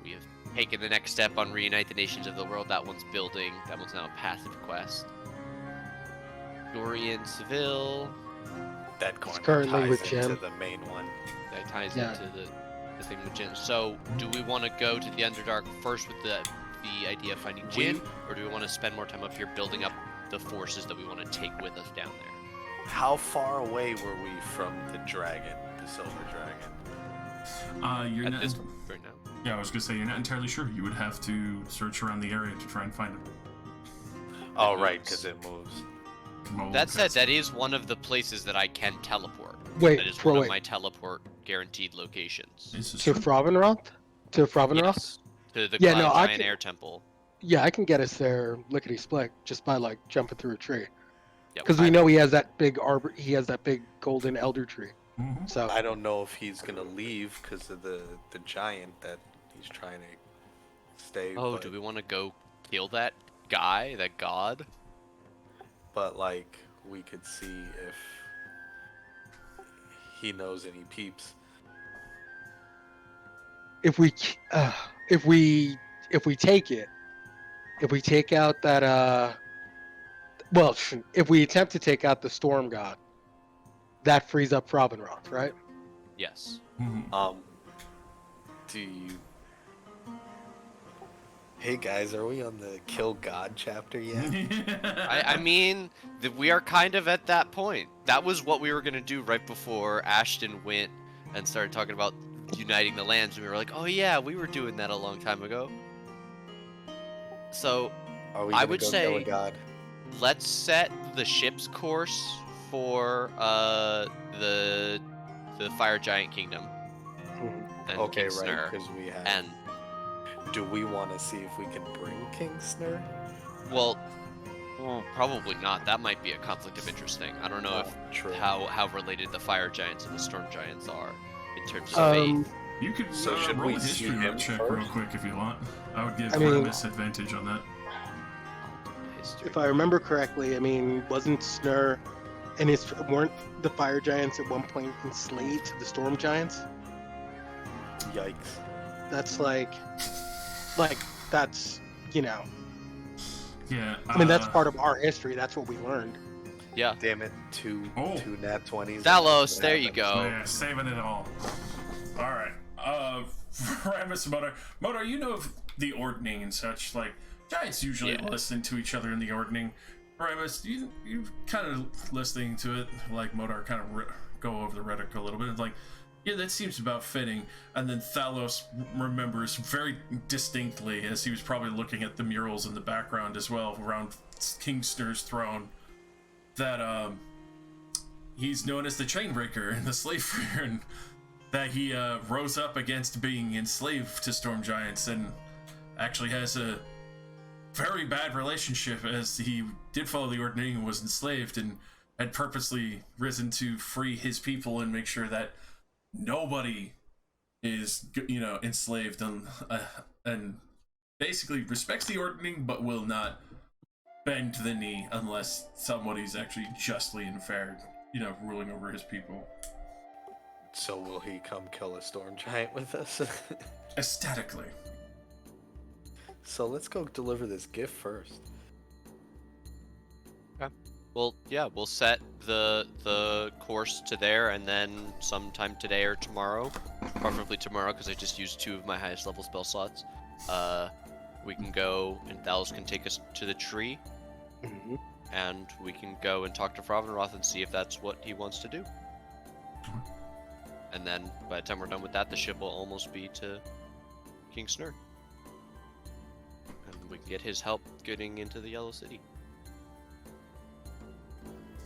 We have taken the next step on Reunite the Nations of the World. That one's building. That one's now a passive quest. Dorian Seville. That corner currently ties with into Jim. the main one. That ties Yeah. into the thing with Jin. So, do we want to go to the Underdark first with the idea of finding Jin, or do we want to spend more time up here building up the forces that we want to take with us down there? How far away were we from the dragon, the silver dragon? You're At not. this right now. Yeah, I was gonna say you're not entirely sure. You would have to search around the area to try and find it. Oh, moves. right, because it moves. That said, that is one of the places that I can teleport. Wait, That is for one of wait. my teleport guaranteed locations. This is To true. Froggenroth? To Froggenroth? Yes. To the Yeah, Cloud no, I Giant can- Air Temple. Yeah, I can get us there lickety split just by like jumping through a tree. Yep. Because we know he has that big arbor. He has that big golden elder tree. Mhm. So I don't know if he's gonna leave because of the giant that he's trying to stay. Oh, but, do we want to go kill that guy, that god? But like, we could see if he knows any peeps. if we take it, if we take out that well, if we attempt to take out the storm god, that frees up Froggenroth, right? Yes. Mhm. Do you? Hey guys, are we on the Kill God chapter yet? I mean, we are kind of at that point. That was what we were going to do right before Ashton went and started talking about uniting the lands. And we were like, oh yeah, we were doing that a long time ago. So, Are we I gonna would go say- kill a god? let's set the ship's course for the Fire Giant Kingdom. And Okay, King right, Snur. because we have. And, do we want to see if we can bring King Snur? well, probably not. That might be a conflict of interest thing. I don't know if True. how related the Fire Giants and the Storm Giants are in terms of Um, faith. You could So should roll we a see history him check real first? quick if you want. I would give I mean- Remus advantage on that. History. If I remember correctly, I mean, wasn't Snur and weren't the fire giants at one point enslaved to the storm giants? Yikes. That's like that's, you know, Yeah. I mean, that's part of our history. That's what we learned. Yeah. Damn it, two nat 20s. Thalos, there you Oh, go. yeah, saving it all. All right. Remus and Modar, you know of the ordning and such. Like, giants usually Yeah. listen to each other in the ordning. Remus, you kind of listening to it, like Modar kind of go over the rhetoric a little bit. Like, yeah, that seems about fitting. And then Thalos remembers very distinctly, as he was probably looking at the murals in the background as well around King Snur's throne, that he's known as the Chainbreaker and the Slave Freer, and that he rose up against being enslaved to storm giants and actually has a very bad relationship, as he did follow the ordering and was enslaved and had purposely risen to free his people and make sure that nobody is, you know, enslaved and basically respects the ordering but will not bend the knee unless somebody's actually justly and fair, you know, ruling over his people. So will he come kill a storm giant with us? Aesthetically. So let's go deliver this gift first. Well, yeah, we'll set the course to there, and then sometime today or tomorrow, preferably tomorrow, because I just used 2 of my highest level spell slots. We can go, and Thalos can take us to the tree, Mm-hmm. and we can go and talk to Fravenroth and see if that's what he wants to do. And then, by the time we're done with that, the ship will almost be to King Snur. And we can get his help getting into the Yellow City.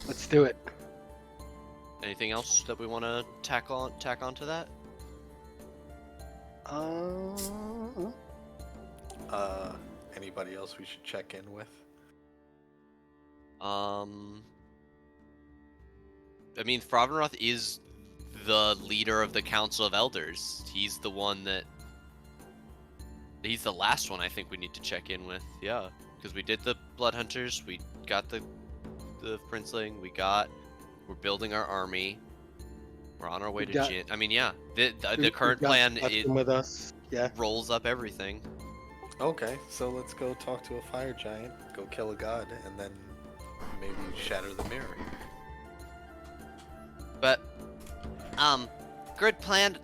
Let's do it. Anything else that we want to tack onto that? Anybody else we should check in with? I mean, Fravenroth is the leader of the Council of Elders. He's the one that... He's the last one I think we need to check in with, yeah. Because we did the Blood Hunters, we got the Princeling, we're building our army. We're on our way to Jin. I mean, yeah, the current plan it with us. Yeah. rolls up everything. Okay, so let's go talk to a fire giant, go kill a god, and then maybe shatter the mirror. But, good plan,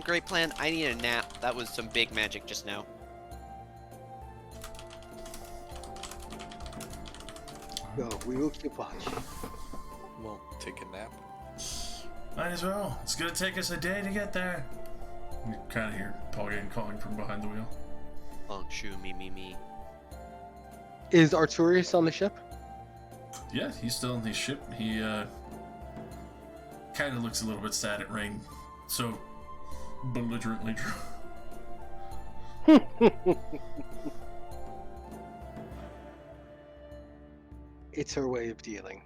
great plan. I need a nap. That was some big magic just now. No, we will keep watch. Well, take a nap. Might as well. It's gonna take us a day to get there. You kind of hear Paul getting calling from behind the wheel. Long shoe, me. Is Arturius on the ship? Yeah, he's still on his ship. He kind of looks a little bit sad at Rain, so belligerently drunk. It's her way of dealing.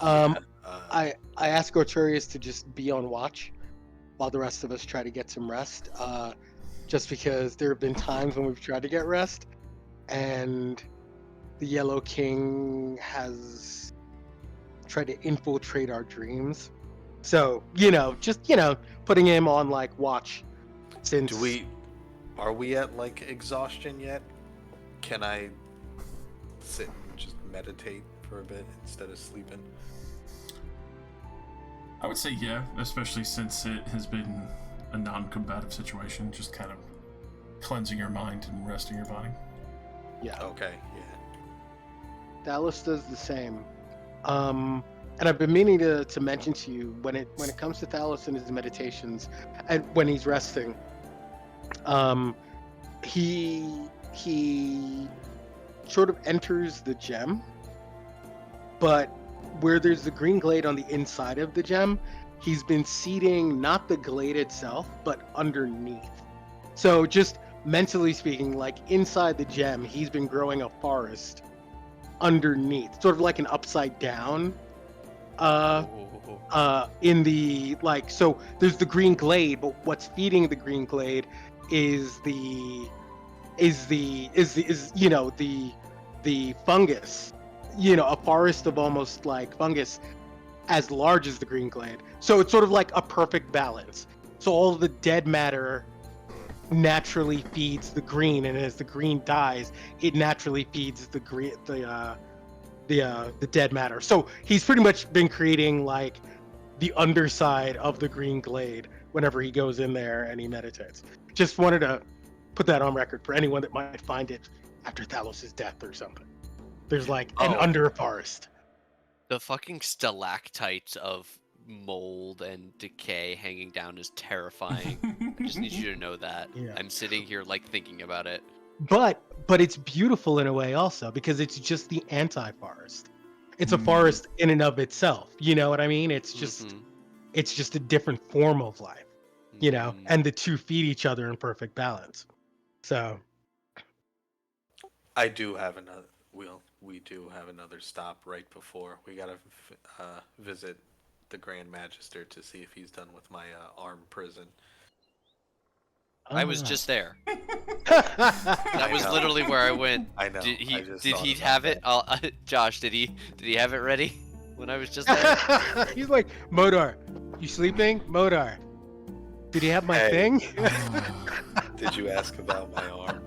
Uh, I ask Arturius to just be on watch while the rest of us try to get some rest. Just because there have been times when we've tried to get rest, and the Yellow King has tried to infiltrate our dreams. So, putting him on like watch. Since are we at like exhaustion yet? Can I sit and just meditate for a bit instead of sleeping? I would say yeah, especially since it has been a non-combative situation, just kind of cleansing your mind and resting your body. Yeah. Okay, yeah. Dallas does the same. And I've been meaning to mention to you when it comes to Thalos and his meditations and when he's resting, he sort of enters the gem, but where there's the green glade on the inside of the gem, he's been seeding not the glade itself, but underneath. So just mentally speaking, like inside the gem, he's been growing a forest underneath, sort of like an upside down in the like, so there's the green glade, but what's feeding the green glade is the fungus, a forest of almost like fungus as large as the green glade. So it's sort of like a perfect balance. So all the dead matter naturally feeds the green, and as the green dies, it naturally feeds the green, the dead matter. So he's pretty much been creating like the underside of the green glade whenever he goes in there and he meditates. Just wanted to put that on record for anyone that might find it after Thalos' death or something. There's like an under forest. The fucking stalactites of mold and decay hanging down is terrifying. I just need you to know that. Yeah. I'm sitting here like thinking about it. But it's beautiful in a way also, because it's just the anti-forest. It's a forest in and of itself. You know what I mean? It's just it's just a different form of life, and the two feed each other in perfect balance. So I do have another. We do have another stop right before. We gotta visit the Grand Magister to see if he's done with my armed prison. I was just there. That was literally where I went. I know. Did I just he thought about have it? Josh, did he have it ready when I was just there? He's like, Modar, you sleeping? Modar, did he have my thing? Did you ask about my arm?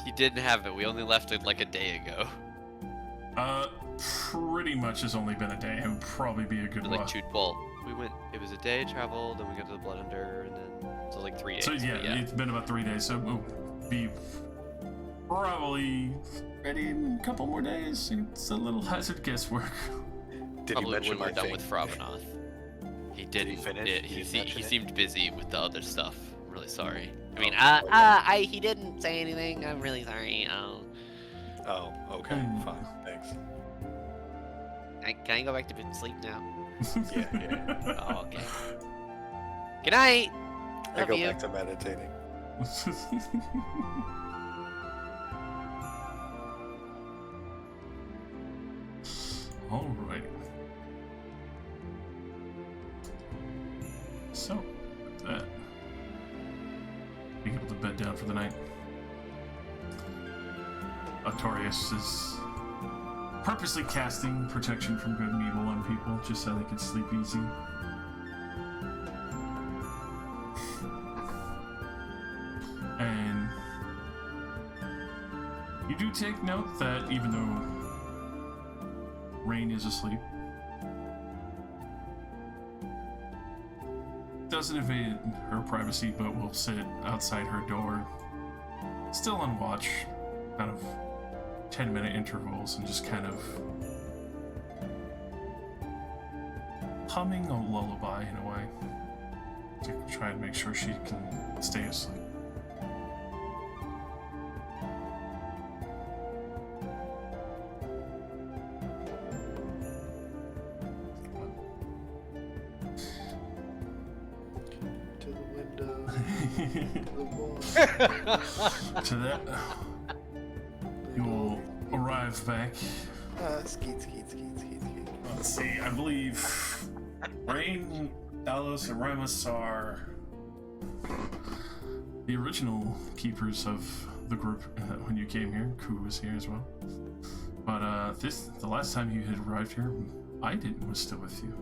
He didn't have it. We only left it like a day ago. Pretty much has only been a day. It would probably be a good Like while. well, we went. It was a day travel, then we got to the Blood Under, and then so like 3 days. So yeah, it's been about 3 days. So we'll be probably ready in a couple more days. It's a little hazard guesswork. Did Probably he mention when we're my done thing? with Frabanoth. He didn't. finish? He seemed busy with the other stuff. I'm really sorry. I mean, he didn't say anything. I'm really sorry. Oh, okay, fine, thanks. Can I go back to sleep now? Yeah. Oh, okay. Good night. I Love go you. back to meditating. Alright. So, with that, being able to bed down for the night. Artorius is purposely casting protection from good and evil on people just so they could sleep easy. And you do take note that even though Rain is asleep, doesn't invade her privacy, but will sit outside her door, still on watch, kind of 10-minute intervals, and just kind of humming a lullaby in a way to try and make sure she can stay asleep. To the window. To the wall. To that, you will arrive back. Skeet. Let's see, I believe Rain, Dalos, and Remus are the original keepers of the group when you came here. Ku was here as well. But the last time you had arrived here, Aiden was still with you.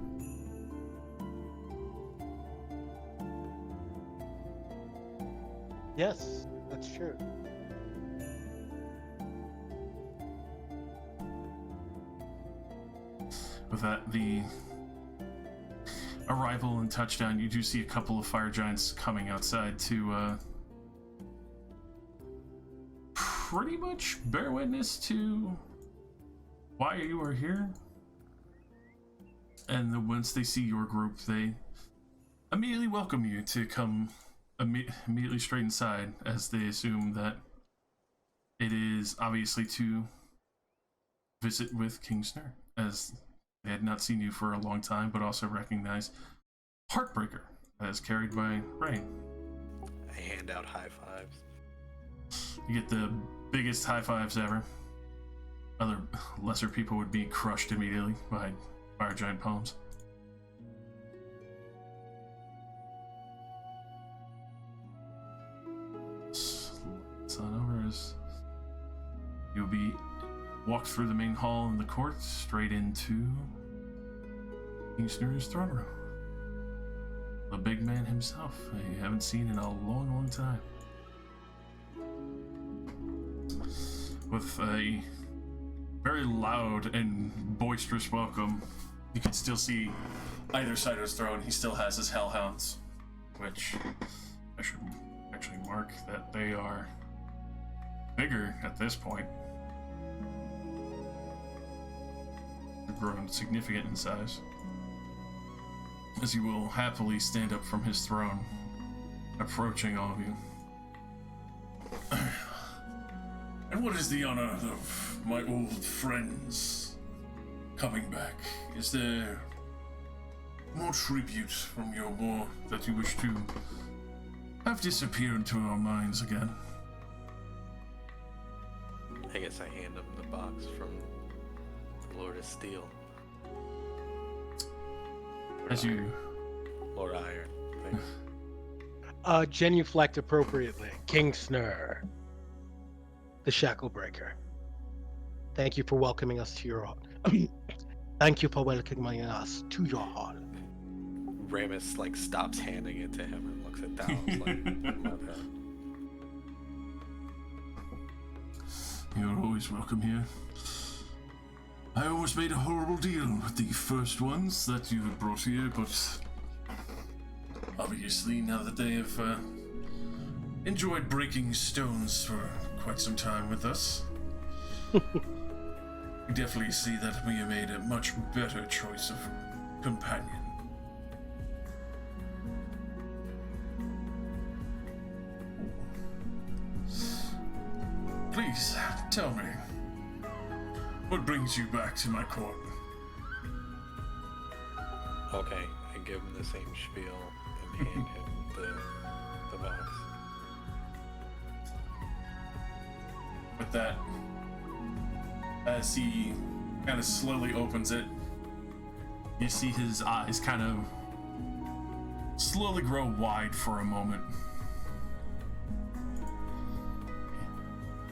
Yes, that's true. With that, the arrival and touchdown, you do see a couple of fire giants coming outside to pretty much bear witness to why you are here. And then once they see your group, they immediately welcome you to come immediately straight inside, as they assume that it is obviously to visit with King Snur, as they had not seen you for a long time, but also recognize Heartbreaker as carried by Rain. I hand out high fives. You get the biggest high fives ever. Other lesser people would be crushed immediately by fire giant palms. be walked through the main hall in the court straight into King Snur's throne room. The big man himself, I haven't seen in a long, long time. With a very loud and boisterous welcome, you can still see either side of his throne. He still has his hellhounds, which I should actually mark that they are bigger at this point. They've grown significant in size, as he will happily stand up from his throne, approaching all of you. And what is the honor of my old friends coming back? Is there more tribute from your war that you wish to have disappeared to our minds again? I guess I hand him the box from the Lord of Steel. As you... Lord Iron. Thanks. Genuflect appropriately. King Snur, the Shackle Breaker. Thank you for welcoming us to your hall. Thank you for welcoming us to your hall. Ramus like stops handing it to him and looks at Dallas like, my bad. You're always welcome here. I almost made a horrible deal with the first ones that you had brought here, but obviously now that they have enjoyed breaking stones for quite some time with us, we definitely see that we have made a much better choice of companion. Please, tell me, what brings you back to my court? Okay, I give him the same spiel and hand him the box. With that, as he kind of slowly opens it, you see his eyes kind of slowly grow wide for a moment.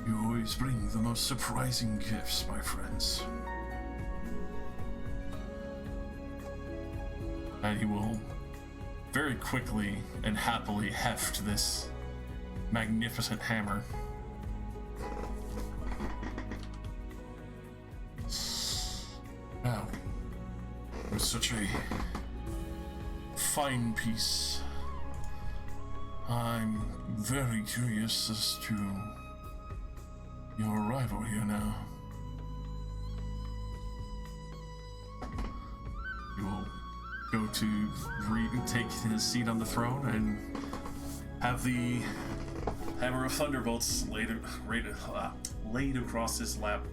You always bring the most surprising gifts, my friends. And he will very quickly and happily heft this magnificent hammer. Now, it was such a fine piece. I'm very curious as to your arrival here now. You will go to take his seat on the throne and have the hammer of thunderbolts laid across his lap,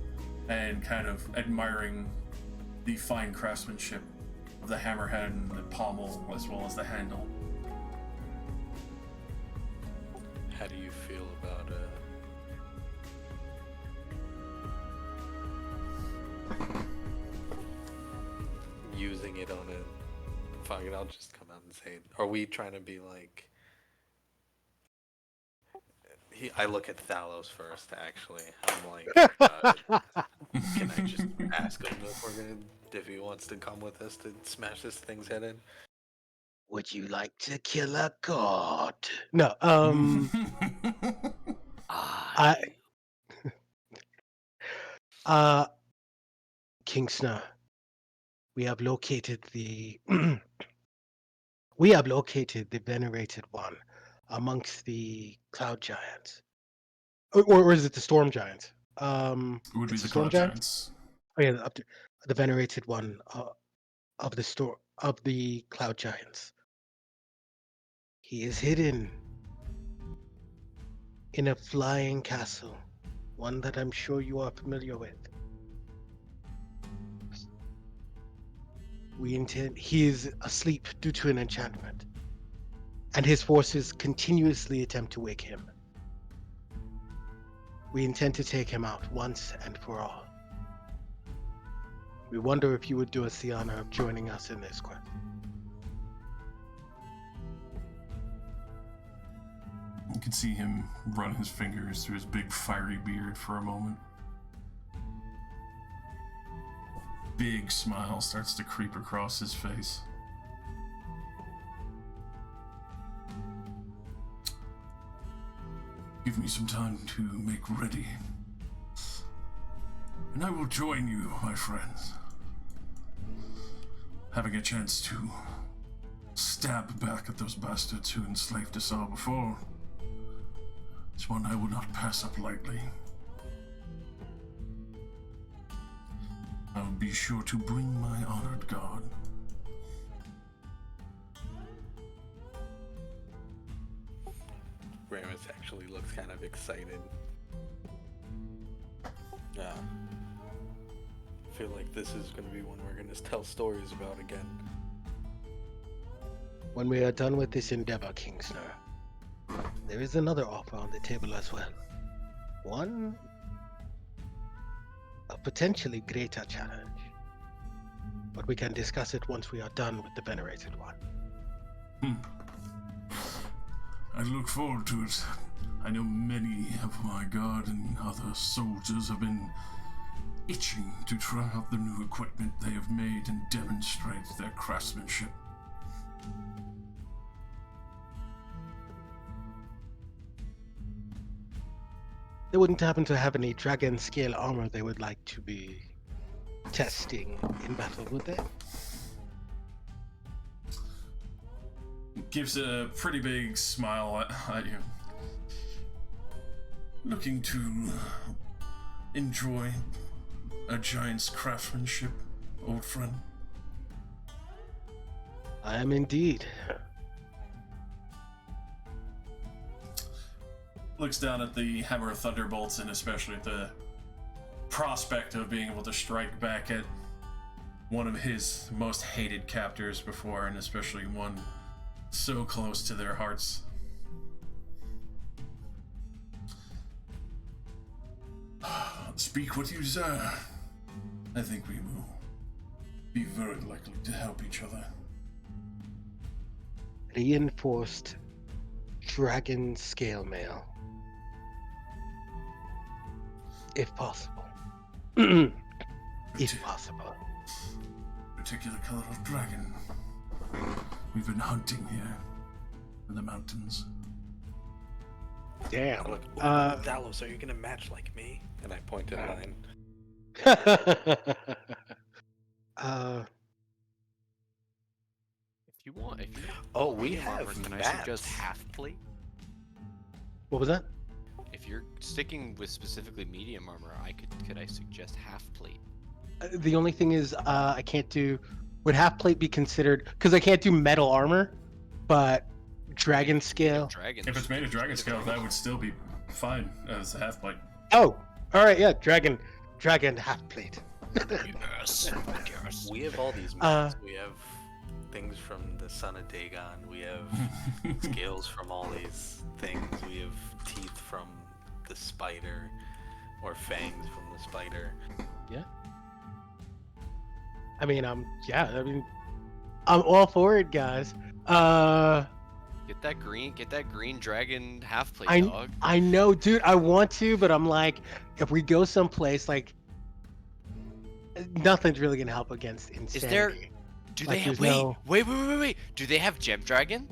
and kind of admiring the fine craftsmanship of the hammerhead and the pommel as well as the handle. How do you feel about using it on a... Fuck it, I'll just come out and say it. Are we trying to be like... I look at Thalos first, actually. I'm like, can I just ask him if he wants to come with us to smash this thing's head in? Would you like to kill a god? No, King Snow, we have located the venerated one amongst the cloud giants, or is it the storm giants? It would be it's the storm cloud giants. Oh yeah, the venerated one of the cloud giants. He is hidden in a flying castle, one that I'm sure you are familiar with. He is asleep due to an enchantment, and his forces continuously attempt to wake him. We intend to take him out once and for all. We wonder if you would do us the honor of joining us in this quest. You can see him run his fingers through his big fiery beard for a moment. big smile starts to creep across his face. Give me some time to make ready, and I will join you, my friends. Having a chance to stab back at those bastards who enslaved us all before, it's one I will not pass up lightly. I will be sure to bring my honored guard. Ramus actually looks kind of excited. Yeah. I feel like this is going to be one we're going to tell stories about again. When we are done with this endeavor, Kingsner, there is another offer on the table as well. One, a potentially greater challenge. But we can discuss it once we are done with the venerated one. I look forward to it. I know many of my guard and other soldiers have been itching to try out the new equipment they have made and demonstrate their craftsmanship. They wouldn't happen to have any dragon scale armor they would like to be testing in battle, would they? Gives a pretty big smile at you. Looking to enjoy a giant's craftsmanship, old friend? I am indeed. Looks down at the hammer of thunderbolts and especially at the prospect of being able to strike back at one of his most hated captors before, and especially one so close to their hearts. Speak what you desire. I think we will be very likely to help each other. Reinforced dragon scale mail. If possible. If possible. Particular color of dragon. We've been hunting here in the mountains. Damn. Look, Dalos, are you going to match like me? And I point at mine. If you want, Oh, we medium armor, have can I maps. suggest half plate? What was that? If you're sticking with specifically medium armor, could I suggest half plate? The only thing is, I can't do. Would half plate be considered? Because I can't do metal armor, but dragon scale. Dragon. If it's made of dragon scale, that would still be fine as a half plate. Oh, all right, yeah, dragon half plate. Yes. Yes. We have all these maps. We have things from the Son of Dagon. We have scales from all these things. We have teeth from the spider, or fangs from the spider. Yeah. I mean, I'm all for it, guys. Get that green dragon half plate, I dog. I know, dude. I want to, but I'm like, if we go someplace, like, nothing's really gonna help against insanity. Is there? Do they have? Wait. Do they have gem dragon?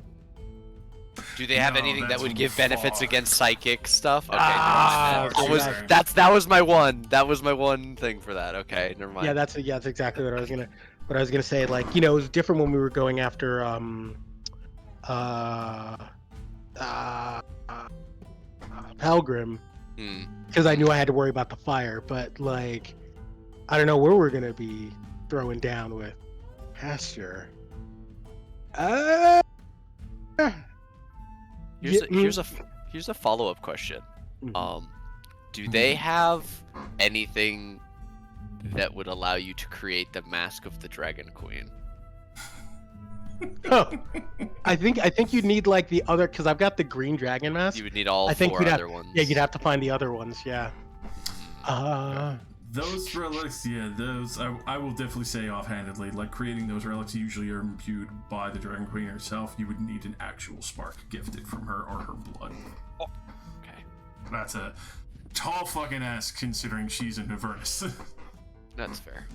Do they have No, anything that that's would give benefits far. against psychic stuff? Okay, Ah, never mind. okay. That was my one. That was my one thing for that. Okay, never mind. Yeah, that's exactly what I was gonna say. Like, it was different when we were going after Pelgrim, because I knew I had to worry about the fire. But like, I don't know where we're gonna be throwing down with Pasture. Here's a follow-up question. Mhm. Do they have anything that would allow you to create the mask of the Dragon Queen? Oh, I think you'd need like the other, because I've got the green dragon mask. You would need all I think four you'd other have, ones. Yeah, you'd have to find the other ones. Yeah. Those relics, I will definitely say offhandedly, like creating those relics usually are imbued by the Dragon Queen herself. You would need an actual spark gifted from her or her blood. Okay. That's a tall fucking ask considering she's in Avernus. That's fair.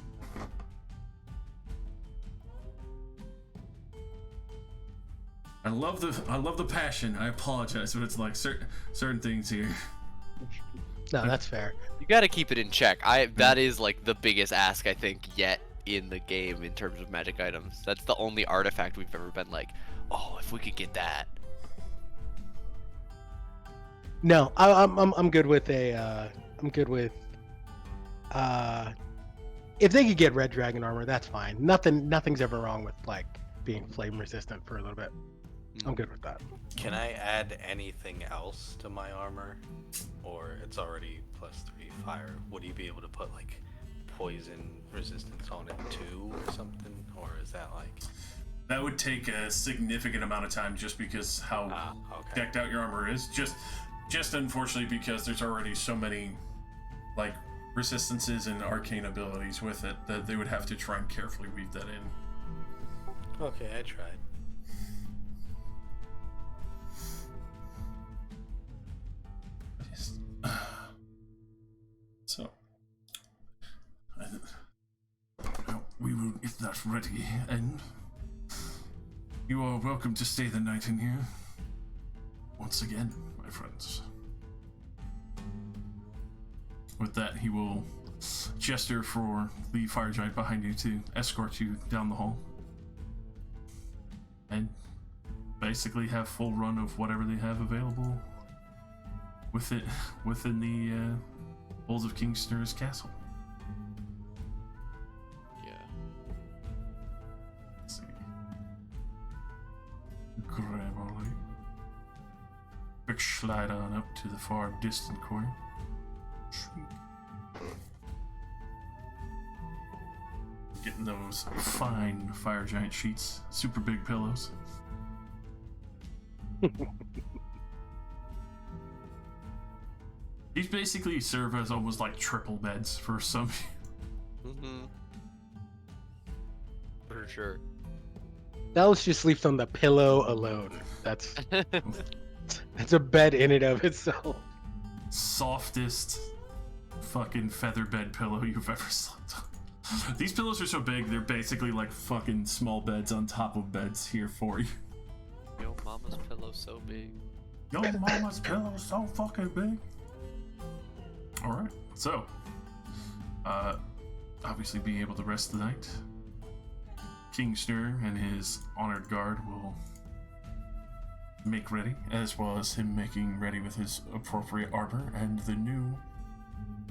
I love the passion. I apologize, but it's like certain things here. No, that's fair. You gotta keep it in check. That is like the biggest ask I think yet in the game in terms of magic items. That's the only artifact we've ever been like, oh, if we could get that. No, I'm good with a. I'm good with. If they could get red dragon armor, that's fine. Nothing's ever wrong with like being flame resistant for a little bit. I'm good with that. Can I add anything else to my armor? Or it's already +3 fire? Would you be able to put like poison resistance on it too or something? Or is that like... That would take a significant amount of time just because how okay. decked out your armor is. Just unfortunately because there's already so many like resistances and arcane abilities with it that they would have to try and carefully weave that in. Okay, I tried. So, we will get that ready, and you are welcome to stay the night in here. Once again, my friends. With that, he will gesture for the fire giant behind you to escort you down the hall. And basically have full run of whatever they have available within the Bulls of Kingston's castle. Yeah. Let's see. Grab all right. Quick slide on up to the far distant corner. Getting those fine fire giant sheets, super big pillows. These basically serve as almost like triple beds for some. Mm-hmm. For sure. Dallas just sleeps on the pillow alone. That's a bed in and of itself. Softest fucking feather bed pillow you've ever slept on. These pillows are so big, they're basically like fucking small beds on top of beds here for you. Yo, mama's pillow so big. Yo, mama's pillow so fucking big. Alright, so obviously being able to rest the night, King Snur and his honored guard will make ready, as well as him making ready with his appropriate armor and the new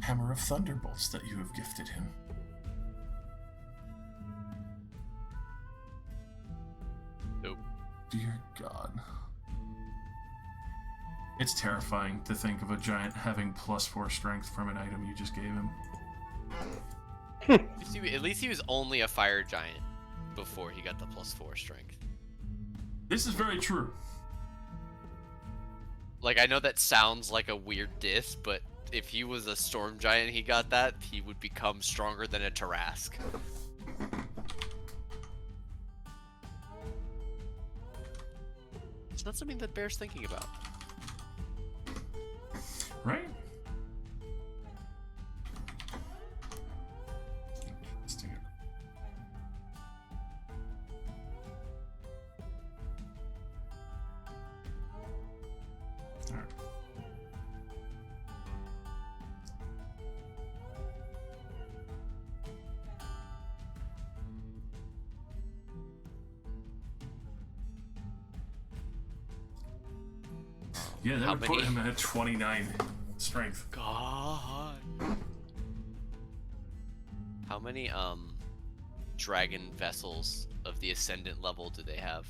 Hammer of Thunderbolts that you have gifted him. Nope. Dear God. It's terrifying to think of a giant having +4 strength from an item you just gave him. At least he was only a fire giant before he got the +4 strength. This is very true. Like, I know that sounds like a weird diss, but if he was a storm giant and he got that, he would become stronger than a Tarask. It's not something that bears thinking about. Right? Let's do it. All right. Yeah, that How would put many? him at 29 strength. God. How many dragon vessels of the ascendant level do they have?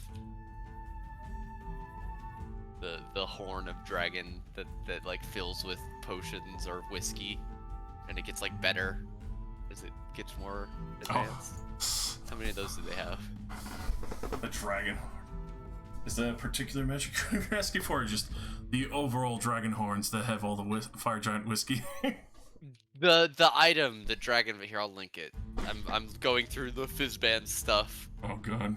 The horn of dragon that like fills with potions or whiskey, and it gets like better as it gets more advanced. How many of those do they have? A dragon horn. Is that a particular magic you're asking for, or just the overall dragon horns that have all the fire giant whiskey? The item, the dragon. Here, I'll link it. I'm going through the Fizzband stuff. Oh god.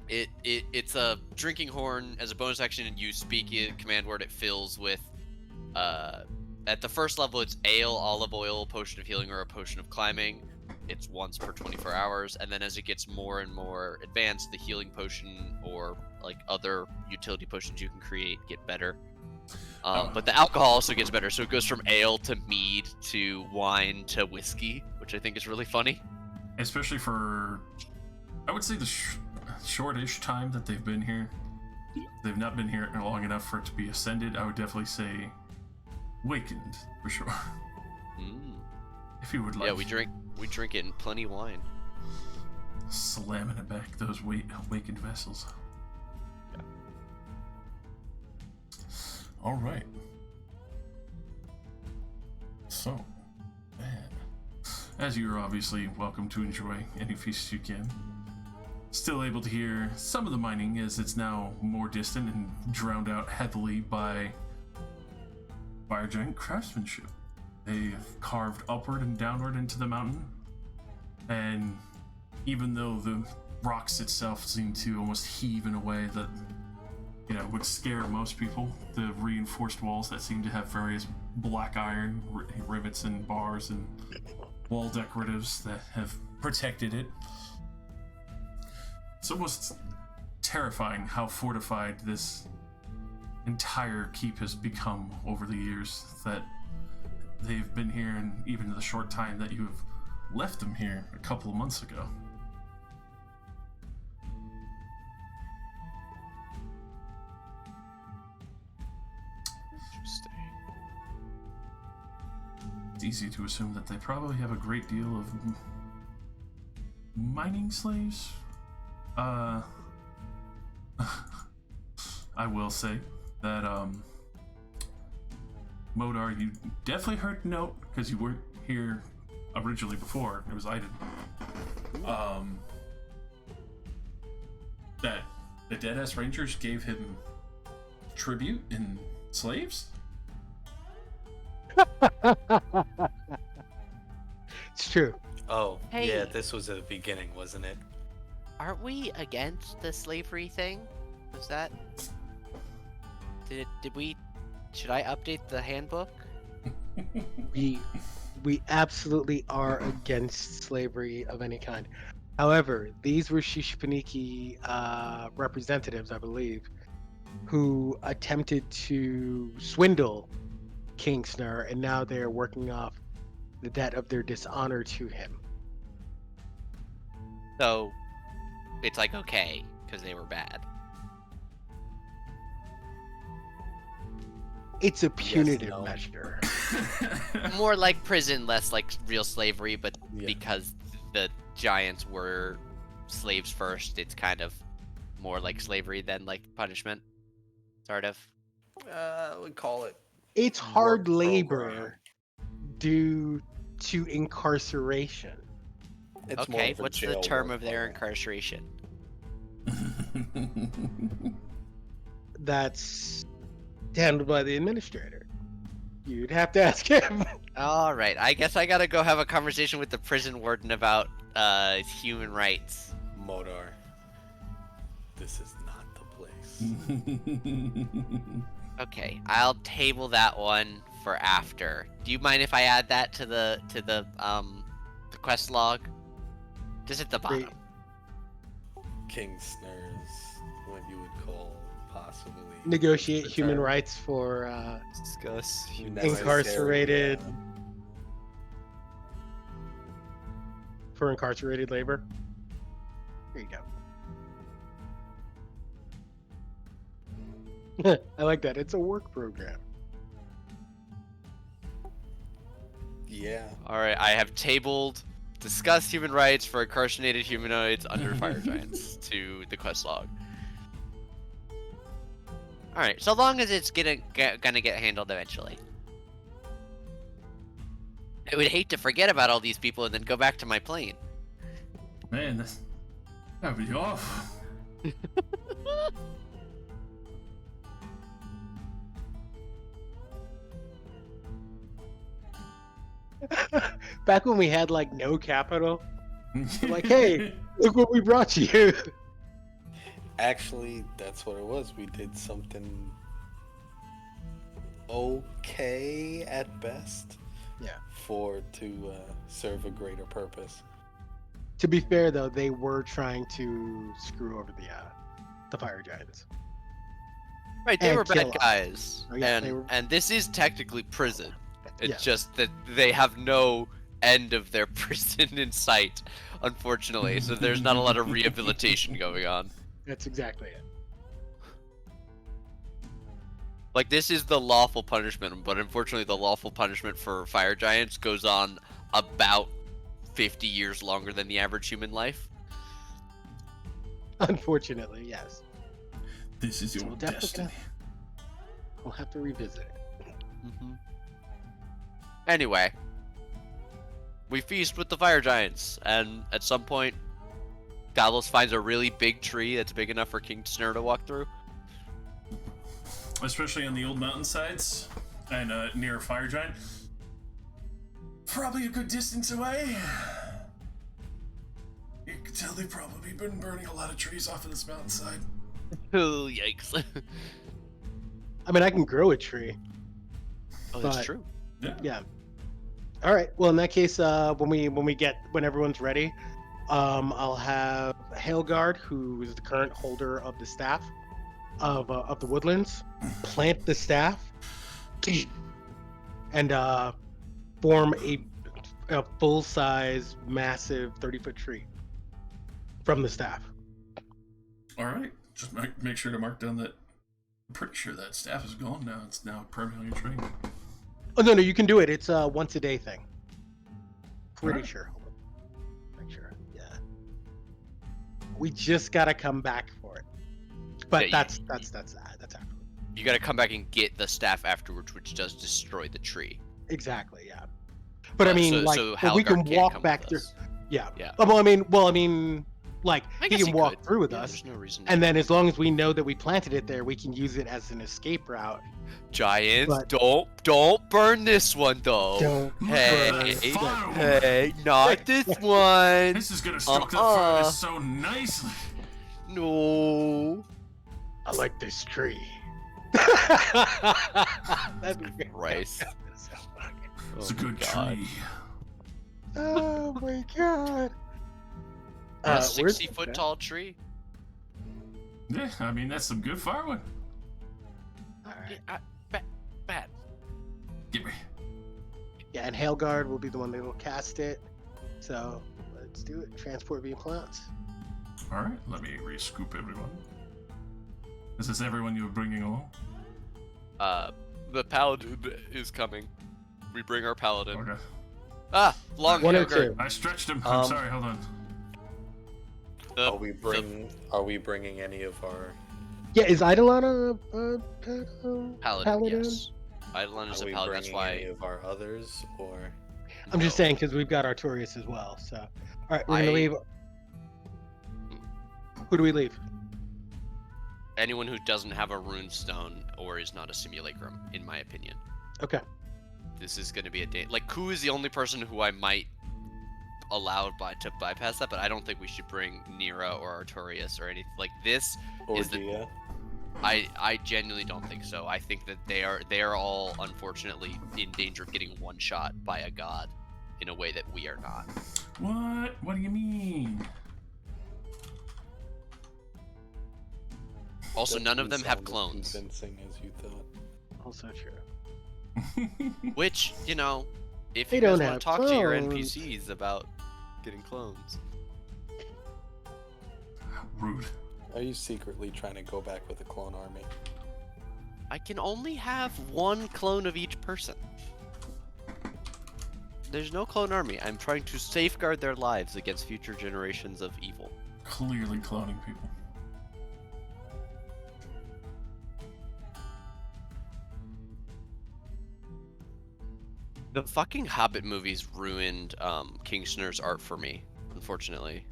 It's a drinking horn as a bonus action, and you speak a command word. It fills with at the first level it's ale, olive oil, potion of healing, or a potion of climbing. it's once per 24 hours, and then as it gets more and more advanced, the healing potion or like other utility potions you can create get better. But the alcohol also gets better, so it goes from ale to mead to wine to whiskey, which I think is really funny. Especially for, I would say, the shortish time that they've been here. They've not been here long enough for it to be ascended. I would definitely say wakened, for sure. If you would like. Yeah, we drink it in plenty wine. Slamming it back, those awakened vessels. Yeah. All right. So, man, as you're obviously welcome to enjoy any feasts you can, still able to hear some of the mining as it's now more distant and drowned out heavily by fire giant craftsmanship. They've carved upward and downward into the mountain, and even though the rocks itself seem to almost heave in a way that, you know, would scare most people, the reinforced walls that seem to have various black iron rivets and bars and wall decoratives that have protected it. It's almost terrifying how fortified this entire keep has become over the years that they've been here, and even the short time that you have left them here a couple of months ago. Interesting. It's easy to assume that they probably have a great deal of mining slaves. I will say that, Modar, you definitely heard note, because you weren't here originally before. It was Iden. That the Deadass Rangers gave him tribute in slaves? It's true. Oh, Hey. yeah, this was the beginning, wasn't it? Aren't we against the slavery thing? Was that? Did we? Should I update the handbook? We absolutely are against slavery of any kind. However, these were Shishpaniki representatives, I believe, who attempted to swindle Kingsner, and now they're working off the debt of their dishonor to him. So, it's like okay because they were bad. It's a punitive no. measure. More like prison, less like real slavery, but Yeah. because the giants were slaves first, it's kind of more like slavery than like punishment, sort of. I would call it. It's hard Work labor program. due to incarceration. It's more Okay, of a what's the jail term work of their program. incarceration? That's handled by the administrator. You'd have to ask him. All right, I guess I gotta go have a conversation with the prison warden about human rights. Modar, this is not the place. Okay, I'll table that one for after. Do you mind if I add that to the quest log? Just at the bottom. Great. Kingsner's what you would call possibly Negotiate human return. rights for Discuss incarcerated incarcerated labor. There you go. I like that. It's a work program. Yeah. All right, I have tabled discuss human rights for incarcerated humanoids under fire giants to the quest log. All right, so long as it's gonna get handled eventually. I would hate to forget about all these people and then go back to my plane. Man, that would be awful. Back when we had like no capital, like, hey, look what we brought you. Actually, that's what it was. We did something okay at best. Yeah. To serve a greater purpose. To be fair, though, they were trying to screw over the fire giants. Right, they And were kill bad us. guys, Oh, yeah, they and were- and this is technically prison. It's Yeah. just that they have no end of their prison in sight, unfortunately. So there's not a lot of rehabilitation going on. That's exactly it. Like, this is the lawful punishment, but unfortunately the lawful punishment for fire giants goes on about 50 years longer than the average human life. Unfortunately, yes. This is So your we'll definitely destiny. We'll have to revisit it. Anyway, we feast with the fire giants, and at some point, Davos finds a really big tree that's big enough for King Snur to walk through. Especially on the old mountainsides and near a fire giant. Probably a good distance away. You can tell they've probably been burning a lot of trees off of this mountainside. Oh, yikes. I mean, I can grow a tree. Oh, that's But- true. Yeah. All right. Well, in that case, when everyone's ready, I'll have Hailguard, who is the current holder of the staff of the woodlands, plant the staff, and form a full-size, massive 30-foot tree from the staff. All right, just make sure to mark down that. I'm pretty sure that staff is gone now. It's now permanently trained. Oh no, you can do it. It's a once a day thing. Pretty Alright. sure. Hold on. Make sure. Yeah. We just gotta come back for it. But Yeah, that's after. You gotta come back and get the staff afterwards, which does destroy the tree. Exactly. Yeah. But I mean, so but we Halgar can can't walk come back with through. us. Yeah. Yeah. Well, I mean, like I he guess can walk could. through with Yeah, us, There's no reason to. and then as long as we know that we planted it there, we can use it as an escape route. Giants, But- don't burn this one though. Don't Hey, burn the firewood. hey, not this one. This is gonna stroke that furnace Uh-uh. so nicely. No. I like this tree. That'd be great. Christ. It's a good God. tree. Oh my god. A Where's 60-foot that? tall tree. Yeah, I mean that's some good firewood. All right. Bad. Give me. Yeah, and Hailguard will be the one that will cast it. So let's do it. Transport via plants. All right, let me re-scoop everyone. Is this everyone you were bringing along? The paladin is coming. We bring our paladin. Okay. Ah, long One or Hailguard. two. I stretched him. I'm Um, sorry. Hold on. Are we bringing any of our? Yeah, is Eidolon a Paladin, yes. Eidolon is Are a we paladin, that's bringing any why. of our others, or? I'm just No. saying because we've got Artorias as well. So, all right, we're gonna I- leave. Who do we leave? Anyone who doesn't have a rune stone or is not a simulacrum, in my opinion. Okay. This is going to be a day. Like, Ku is the only person who I might allow to bypass that, but I don't think we should bring Nira or Artorias or anything. Like, this, Or Is the- Dia? I genuinely don't think so. I think that they are all, unfortunately, in danger of getting one shot by a god in a way that we are not. What? What do you mean? Also, That none of didn't them have sound as clones. Convincing as you thought. Also true. Which, you know, if They you guys don't want have to talk to your clones. NPCs about getting clones. Rude. Are you secretly trying to go back with a clone army? I can only have one clone of each person. There's no clone army. I'm trying to safeguard their lives against future generations of evil. Clearly cloning people. The fucking Hobbit movies ruined King Snur's art for me, unfortunately.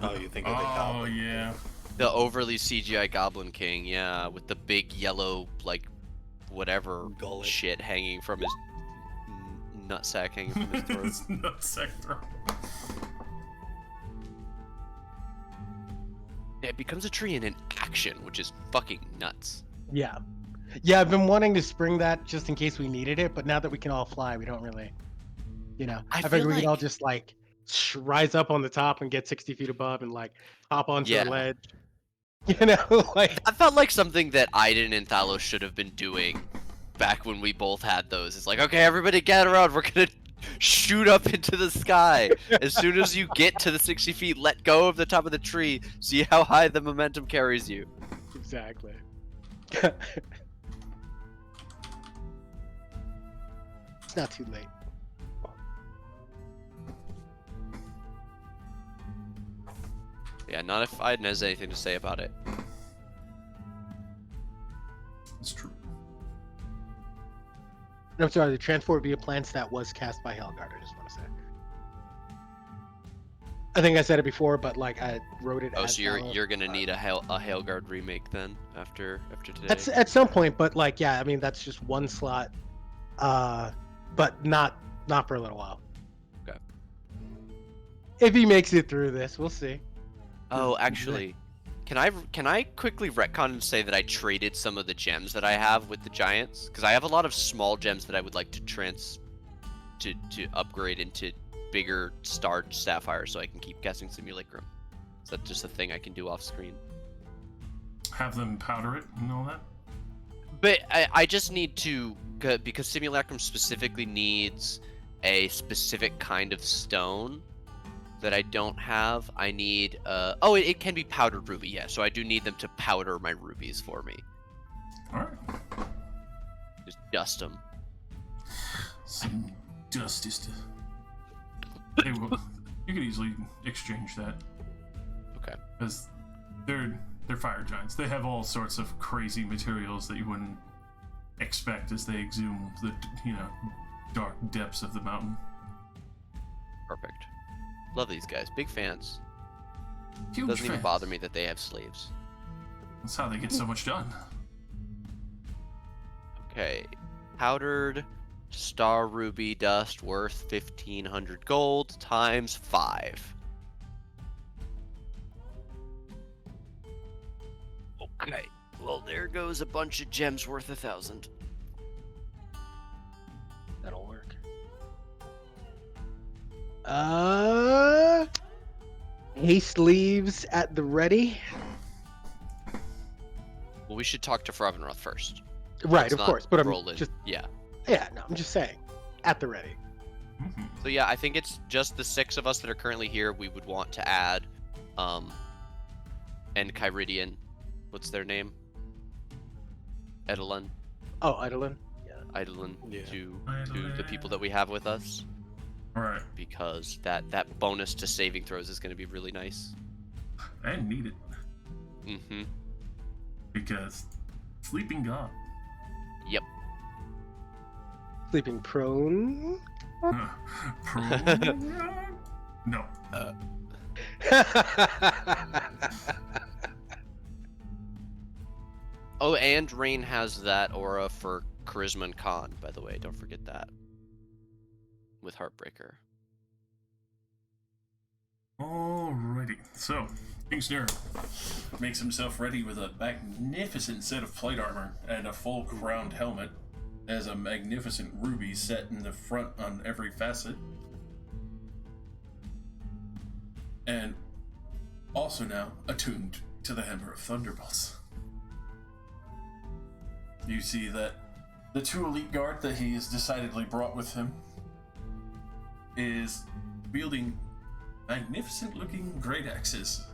Oh, you think of the Oh goblin? yeah. The overly CGI Goblin King, yeah, with the big yellow, like, whatever Gullet. shit hanging from his nutsack hanging from his throat. It's nutsack throat. Yeah, it becomes a tree in an action, which is fucking nuts. Yeah. Yeah, I've been wanting to spring that just in case we needed it, but now that we can all fly, we don't really You know, I I figure feel we could all like- just like rise up on the top and get 60 feet above and like hop onto Yeah. a ledge. You know, like That felt like something that Aiden and Thalos should have been doing back when we both had those. It's like, okay, everybody gather around. We're gonna shoot up into the sky. As soon as you get to the 60 feet, let go of the top of the tree. See how high the momentum carries you. exactly. It's not too late. Yeah, not if Aiden has anything to say about it. It's true. I'm sorry, the transport via plan stat was cast by Helgard, I just want to say. I think I said it before, but like I wrote it Oh, as so Talos. you're gonna need a Hailguard remake then after today. At some point, but like yeah, I mean that's just one slot. But not for a little while. Okay. If he makes it through this, we'll see. Oh, actually, can I quickly retcon and say that I traded some of the gems that I have with the giants? Because I have a lot of small gems that I would like to upgrade into bigger starred sapphires so I can keep guessing simulacrum. Is that just a thing I can do off screen? Have them powder it and all that. But I just need to, because simulacrum specifically needs a specific kind of stone that I don't have. I need oh, it can be powdered ruby, yeah, so I do need them to powder my rubies for me. Alright. Just dust them. Some dust is to... Hey, well, you could easily exchange that. Okay. Because they're fire giants. They have all sorts of crazy materials that you wouldn't expect as they exhume the, dark depths of the mountain. Perfect. Love these guys. Big fans. Huge Doesn't even fans. bother me that they have sleeves. That's how they get so much done. Okay. Powdered star ruby dust worth 1,500 gold times 5. Okay. Well, there goes a bunch of gems worth 1,000. That'll work. Haste leaves at the ready. Well, we should talk to Fravenroth first. Right, Let's of not course. But I'm roll in. just Yeah. no, I'm just saying. At the ready. Mhm. So yeah, I think it's just the 6 of us that are currently here. We would want to add, and Kyridian. What's their name? Edelin. Oh, Eidolon. Eidolin Yeah. to the people that we have with us, Alright. because that bonus to saving throws is going to be really nice. I need it. Mm-hmm. Because Sleeping God. Yep. Sleeping prone. Pro... No. Oh, and Rain has that aura for Charisma and Con, by the way. Don't forget that. With Heartbreaker. Alrighty. So, King Snare makes himself ready with a magnificent set of plate armor and a full crowned helmet. Has a magnificent ruby set in the front on every facet. And also now attuned to the Hammer of Thunderbolts. You see that the 2 elite guard that he has decidedly brought with him is wielding magnificent looking great axes,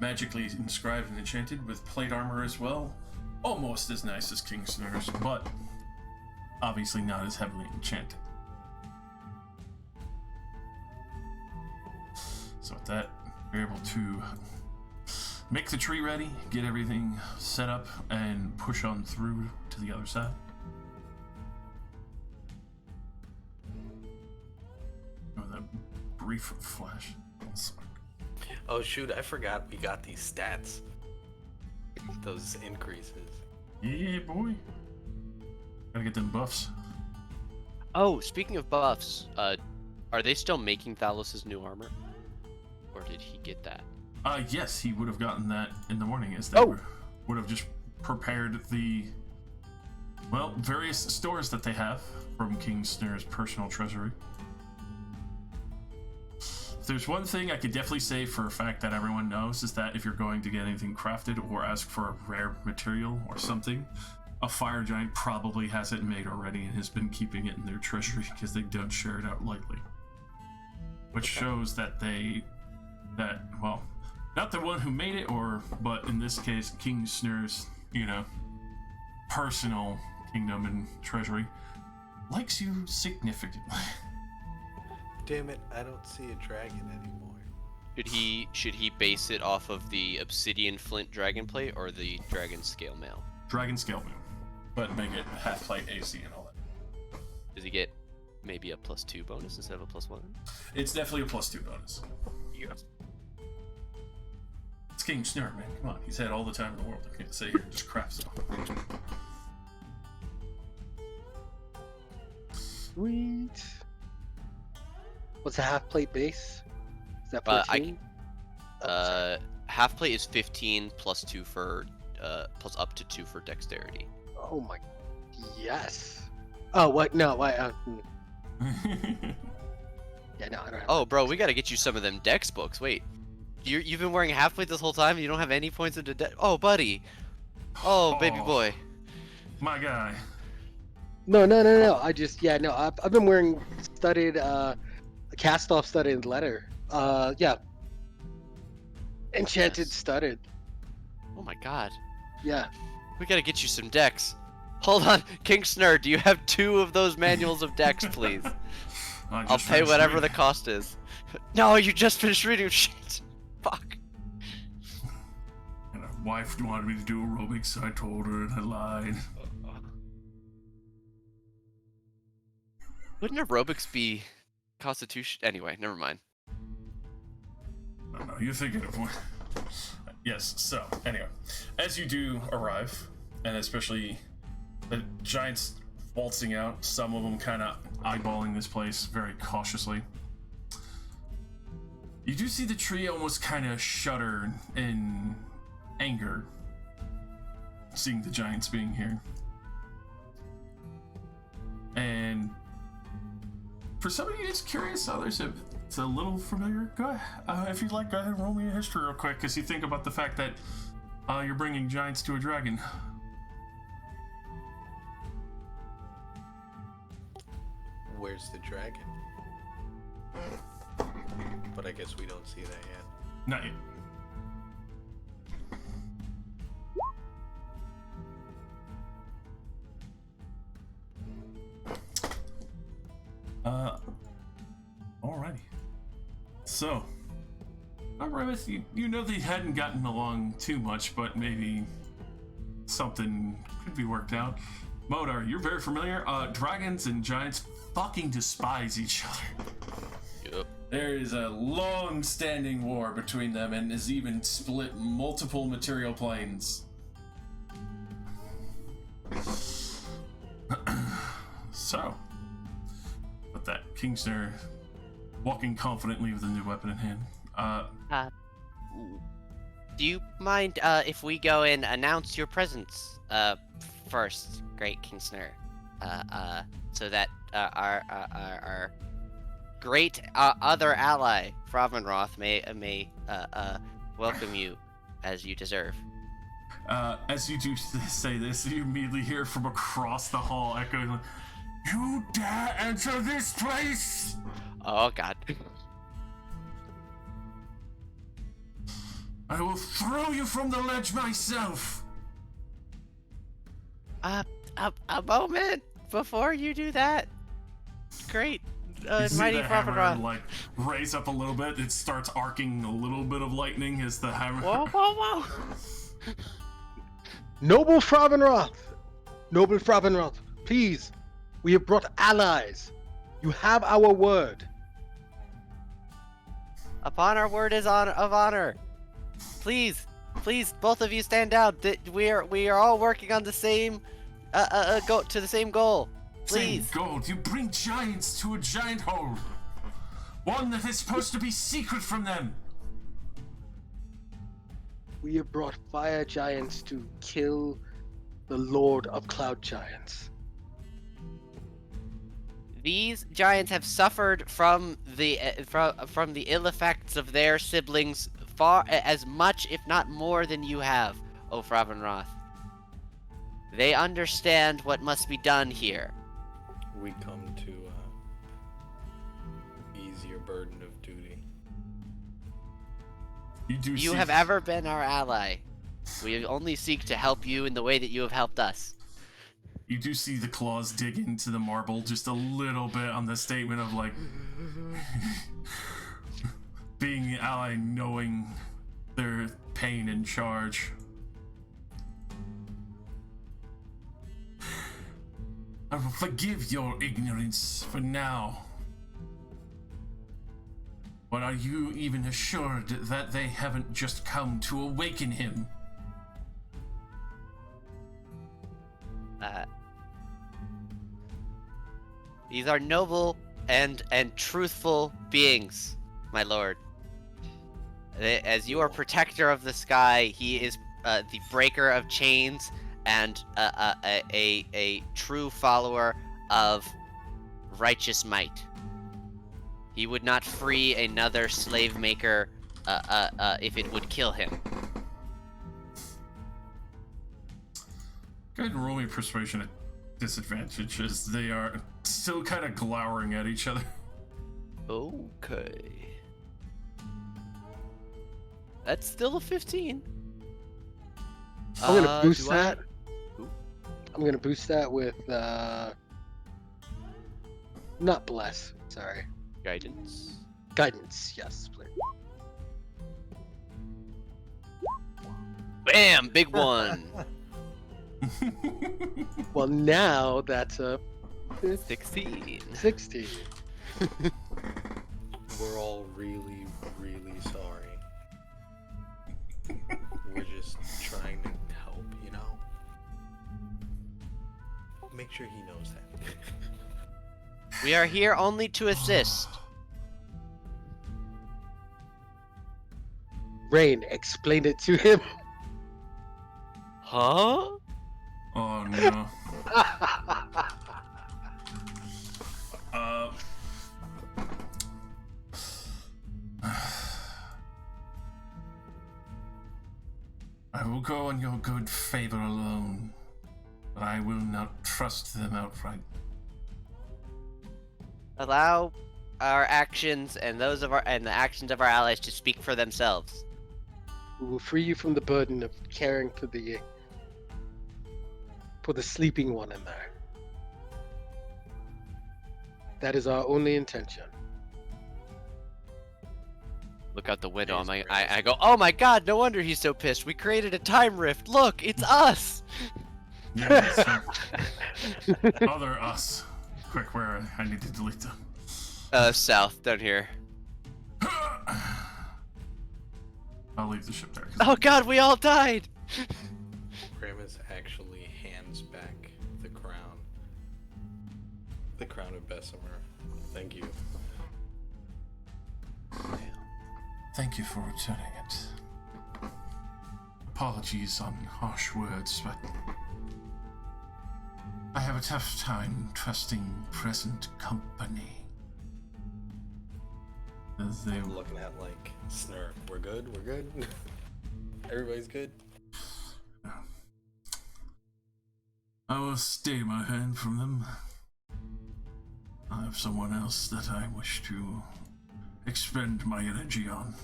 magically inscribed and enchanted with plate armor as well. Almost as nice as King Snare's, but obviously not as heavily enchanted. So with that, we're able to make the tree ready, get everything set up, and push on through to the other side. Oh, that brief flash. Oh shoot, I forgot we got these stats. Those increases. Yeah, boy. Gotta get them buffs. Oh, speaking of buffs, are they still making Thalos' new armor? Or did he get that? Yes, he would have gotten that in the morning as they would have just prepared the, various stores that they have from King Snare's personal treasury. there's one thing I could definitely say for a fact that everyone knows is that if you're going to get anything crafted or ask for a rare material or something, a fire giant probably has it made already and has been keeping it in their treasury because they don't share it out lightly. Which shows that well, not the one who made it, but in this case, King Snur's, personal kingdom and treasury likes you significantly. Damn it, I don't see a dragon anymore. Should he base it off of the obsidian flint dragon plate or the dragon scale mail? Dragon scale mail, but make it half plate AC and all that. Does he get maybe a +2 bonus instead of a +1? It's definitely a +2 bonus. Yes. It's King Snur, man. Come on, he's had all the time in the world. I can't sit here and just craft stuff. Sweet. What's a half plate base? Is that I 14? Half plate is 15 +2 for plus up to 2 for dexterity. Oh my. Yes. Oh, what? No, why? Yeah, no, I don't have Oh, bro, we gotta get you some of them dex books. Wait, you've been wearing a half plate this whole time and you don't have any points into dex? Oh, buddy. Oh, baby boy. My guy. No. I just, I've been wearing studded, cast off studded leather. Yeah. Enchanted Yes. studded. Oh my god. Yeah. We gotta get you some decks. Hold on, King Snur, do you have 2 of those manuals of decks, please? I'll pay whatever the cost is. No, you just finished reading. Shit. Fuck. And my wife wanted me to do aerobics, so I told her and I lied. Wouldn't aerobics be constitution? Anyway, never mind. No, you're thinking of one. Yes, so, anyway. As you do arrive, and especially the giants waltzing out, some of them kind of eyeballing this place very cautiously. You do see the tree almost kind of shudder in anger, seeing the giants being here. And for some of you, it's curious. Others, it's a little familiar. Go ahead. If you'd like, go ahead and roll me a history real quick, as you think about the fact that you're bringing giants to a dragon. Where's the dragon? But I guess we don't see that yet. Not yet. Alrighty. So, Remus, you know they hadn't gotten along too much, but maybe something could be worked out. Modar, you're very familiar. Dragons and giants fucking despise each other. Yep. There is a long-standing war between them and has even split multiple material planes. So, with that, Kingsner walking confidently with a new weapon in hand. Do you mind if we go and announce your presence first, Great Kingsner, so that our great other ally, Frauenroth, may welcome you as you deserve. As you do say this, you immediately hear from across the hall echoing, "You dare enter this place?" Oh God. I will throw you from the ledge myself. A moment before you do that. Great, You see mighty the hammer Frauenroth. like raise up a little bit. It starts arcing a little bit of lightning as the hammer. Whoa! Noble Frauenroth, please. We have brought allies. You have our word. Upon our word of honor. Please, both of you stand down. We are all working on the same, to the same goal. Please. Same gold. You bring giants to a giant hole. One that is supposed to be secret from them. We have brought fire giants to kill the Lord of Cloud Giants. These giants have suffered from the from the ill effects of their siblings far as much, if not more, than you have, O Fravenroth. They understand what must be done here. We come to ease your burden of duty. You have ever been our ally. We only seek to help you in the way that you have helped us. You do see the claws dig into the marble just a little bit on the statement of like being the ally, knowing their pain and charge. I will forgive your ignorance for now. But are you even assured that they haven't just come to awaken him? These are noble and truthful beings, my lord. As you are protector of the sky, he is the breaker of chains and a true follower of righteous might. He would not free another slave maker if it would kill him. Go ahead and roll me persuasion at disadvantage as they are still kind of glowering at each other. Okay. That's still a 15. I'm gonna boost do I- that. I'm gonna boost that with not bless. Sorry, Guidance. guidance. Yes, please. Bam! Big one. Well, now that's a 16. 16. We're all really, really sorry. We're just trying to help, you know? Make sure he knows that. We are here only to assist. Rain, explain it to him. Huh? Oh no. I will go on your good favor alone, but I will not trust them outright. Allow our actions and those of the actions of our allies to speak for themselves. We will free you from the burden of caring for the sleeping one in there. That is our only intention. Look out the window. I go, oh my god, no wonder he's so pissed. We created a time rift. Look, it's us. Yeah, other us. Quick, where I need to delete them. South, down here. I'll leave the ship there. Oh god, we all died. Gramus actually hands back the crown. The crown of Bessemer. Thank you. Thank you for returning it. Apologies on harsh words, but I have a tough time trusting present company. As they I'm looking at like, Snur, we're good? We're good? Everybody's good? I will stay my hand from them. I have someone else that I wish to expend my energy on.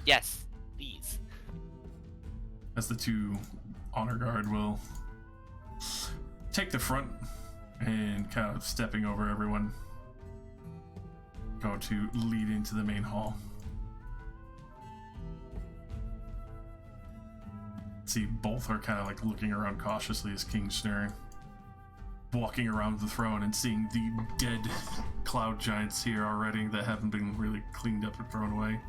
Yes, please. As the two honor guard will take the front and kind of stepping over everyone, go to lead into the main hall. See, both are kind of like looking around cautiously as King Snur walking around the throne and seeing the dead cloud giants here already that haven't been really cleaned up and thrown away.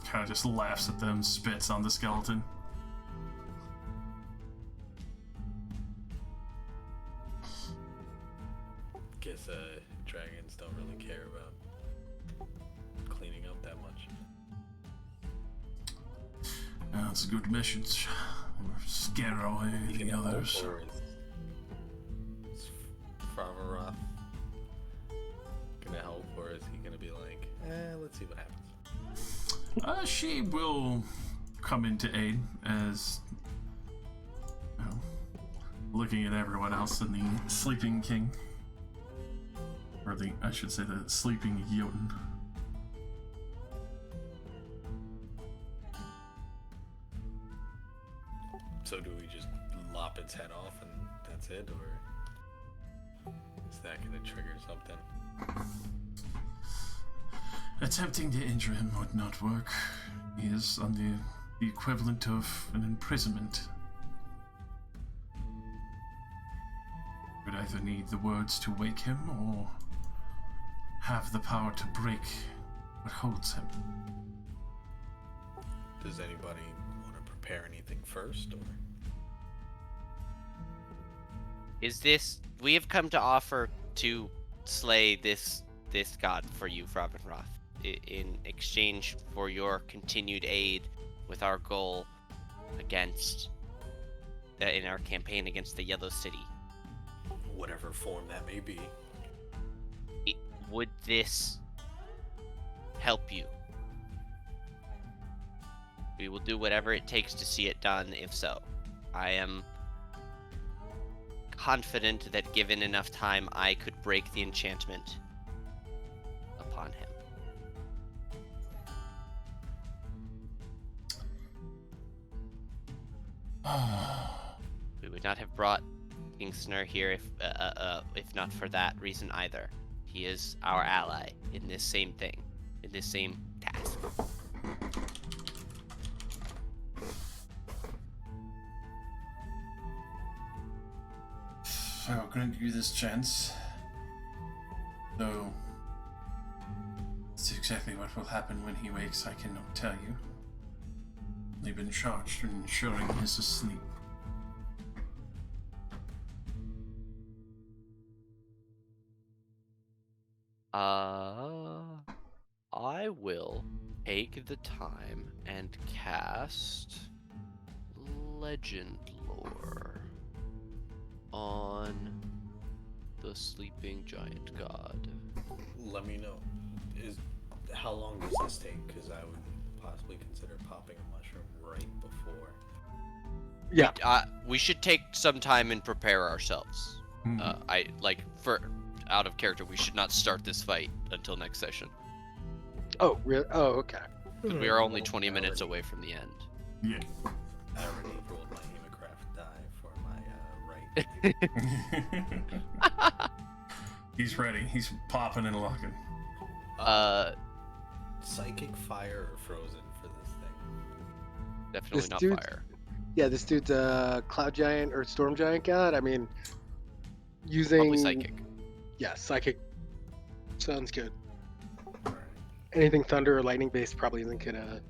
Kind of just laughs at them, spits on the skeleton. Guess dragons don't really care about cleaning up that much. That's a good message. Scare away the others. Or is Fravaroth gonna help, or is he gonna be like, let's see what happens? She will come into aid as, looking at everyone else and the sleeping king. Or I should say the sleeping Jotun. So do we just lop its head off and that's it, or is that gonna trigger something? Attempting to injure him would not work. He is on the equivalent of an imprisonment. Would either need the words to wake him or have the power to break what holds him. Does anybody want to prepare anything first, or? Is this? We have come to offer to slay this god for you, Fravaroth, in exchange for your continued aid with our goal against in our campaign against the Yellow City. Whatever form that may be. Would this help you? We will do whatever it takes to see it done, if so. I am confident that given enough time, I could break the enchantment upon him. We would not have brought Kingsner here if not for that reason either. He is our ally in this same thing, in this same task. I will grant you this chance, though it's exactly what will happen when he wakes I cannot tell you. They've been charged with ensuring he is asleep. I will take the time and cast Legend Lore on the sleeping giant god. Let me know. How long does this take? Because I would possibly consider popping a mushroom right before. Yeah. We should take some time and prepare ourselves. For out of character, we should not start this fight until next session. Oh, really? Oh, okay. Because we are only 20 minutes away from the end. Yeah. I already rolled my Hemocraft die for my right. He's ready. He's popping and locking. Psychic, fire, or frozen for this thing? Definitely This not dude's- fire. Yeah, this dude's a cloud giant or storm giant god. I mean, using Probably psychic. Yeah, psychic sounds good. Alright. Anything thunder or lightning based probably isn't gonna.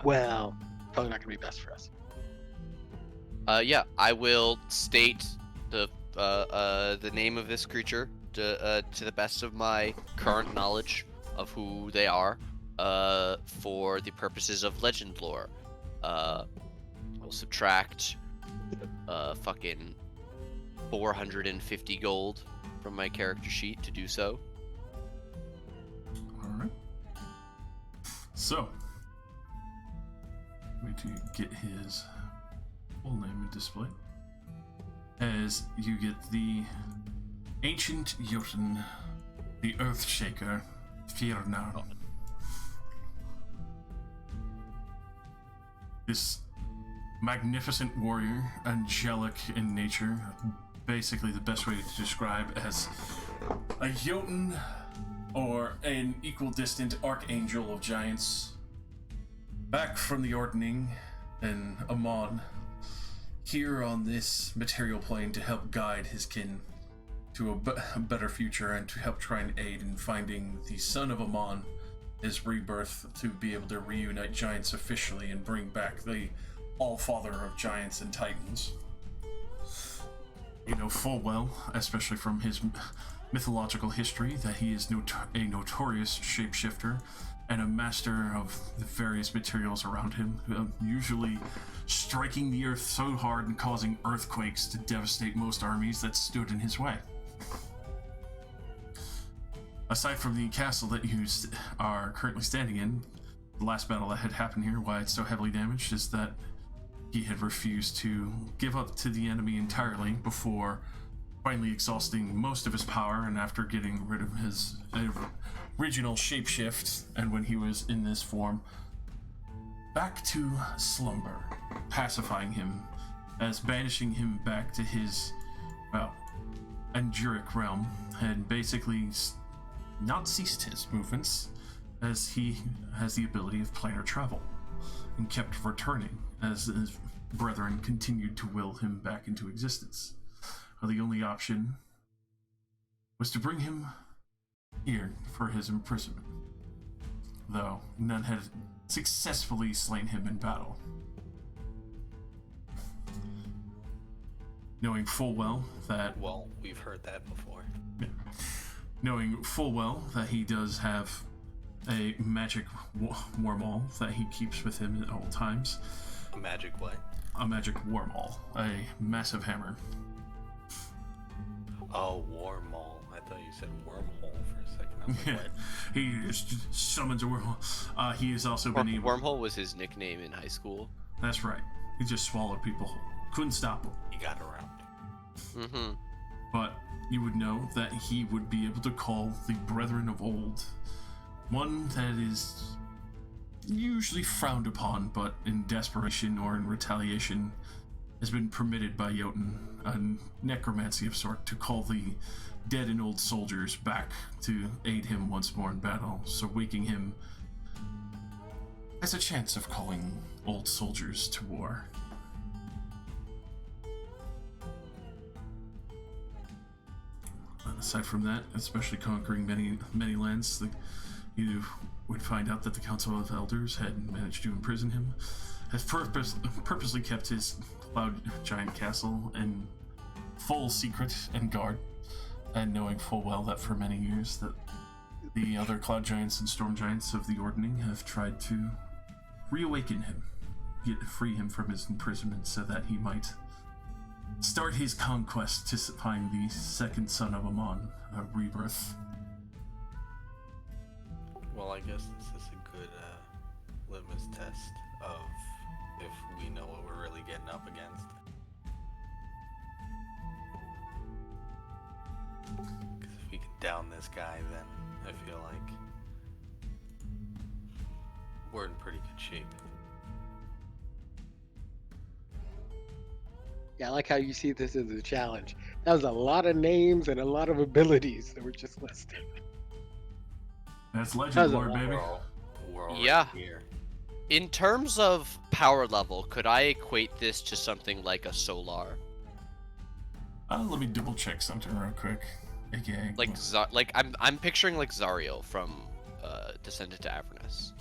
Well, probably not gonna be best for us. Yeah, I will state the name of this creature to the best of my current knowledge of who they are, for the purposes of legend lore. We'll subtract fucking 450 gold from my character sheet to do so. Alright. So, wait to get his full name and display. As you get the Ancient Jotun, the Earthshaker, Fiernar. This magnificent warrior, angelic in nature, basically the best way to describe as a Jotun or an equidistant archangel of giants, back from the Ordning and Amon, here on this material plane to help guide his kin to a better future and to help try and aid in finding the son of Amon, his rebirth, to be able to reunite giants officially and bring back the All-Father of giants and titans. You know full well, especially from his mythological history, that he is a notorious shapeshifter and a master of the various materials around him, usually striking the earth so hard and causing earthquakes to devastate most armies that stood in his way. Aside from the castle that you are currently standing in, the last battle that had happened here, why it's so heavily damaged, is that he had refused to give up to the enemy entirely before finally exhausting most of his power, and after getting rid of his original shapeshift, and when he was in this form, back to slumber, pacifying him, as banishing him back to his, well, Anduric realm, and basically not ceased his movements, as he has the ability of planar travel, and kept returning as his brethren continued to will him back into existence. The only option was to bring him here for his imprisonment, though none had successfully slain him in battle. Knowing full well that... Well, we've heard that before. Yeah, knowing full well that he does have a magic war maul that he keeps with him at all times. A magic what? A magic war maul. A massive hammer. Oh, war maul. I thought you said wormhole for a second. I was like, Yeah, what? he just summons a wormhole. He has also been able... Wormhole was his nickname in high school. That's right. He just swallowed people whole. Couldn't stop him. He got around. Mm-hmm. But you would know that he would be able to call the Brethren of Old, one that is usually frowned upon, but in desperation or in retaliation has been permitted by Jotun, a necromancy of sort, to call the dead and old soldiers back to aid him once more in battle, so waking him has a chance of calling old soldiers to war. Aside from that, especially conquering many lands, you would find out that the Council of Elders had managed to imprison him, has purposely kept his Cloud Giant castle in full secret and guard, and knowing full well that for many years that the other Cloud Giants and Storm Giants of the Ordning have tried to reawaken him, free him from his imprisonment so that he might start his conquest to find the second son of Amon, a rebirth. Well, I guess this is a good litmus test of if we know what we're really getting up against. Because if we can down this guy, then I feel like we're in pretty good shape. Yeah, I like how you see this as a challenge. That was a lot of names and a lot of abilities that were just listed. That's That legend was a lore, lot. baby. We're all Yeah. here. In terms of power level, could I equate this to something like a solar? Let me double check something real quick. AKA, Like I'm picturing like Zariel from Descendant to Avernus.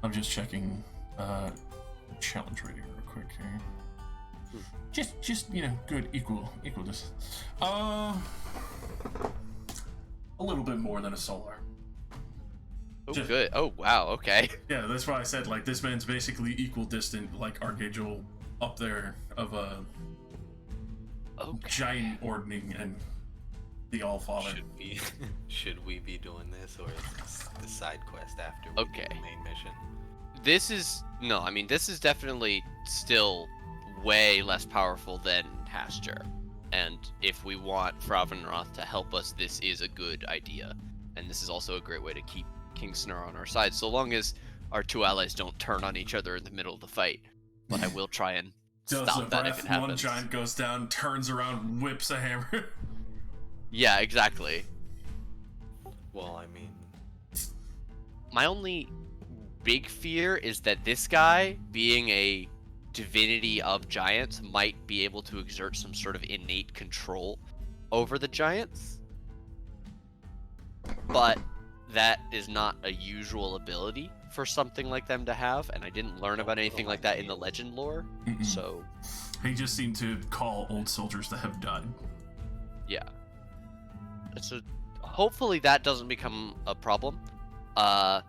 I'm just checking challenge rating real quick here. Just good equal this. A little bit more than a solar. Oh, Just- good. Oh, wow. Okay. Yeah, that's why I said like this man's basically equal distant, like Archangel up there of a Okay. giant Ordning and the Allfather. Should we be doing this, or is this the side quest after we do Okay. the main mission? This is definitely still way less powerful than Hastur. And if we want Fravenroth to help us, this is a good idea. And this is also a great way to keep King Snur on our side, so long as our two allies don't turn on each other in the middle of the fight. But I will try and Does stop a that if breath, it happens. one giant goes down, turns around, whips a hammer. Yeah, exactly. Well, I mean, My only big fear is that this guy, being a divinity of giants, might be able to exert some sort of innate control over the giants. But that is not a usual ability for something like them to have, and I didn't learn about anything like that in the legend lore, Mm-mm. so He just seemed to call old soldiers that have died. yeah. So hopefully that doesn't become a problem. That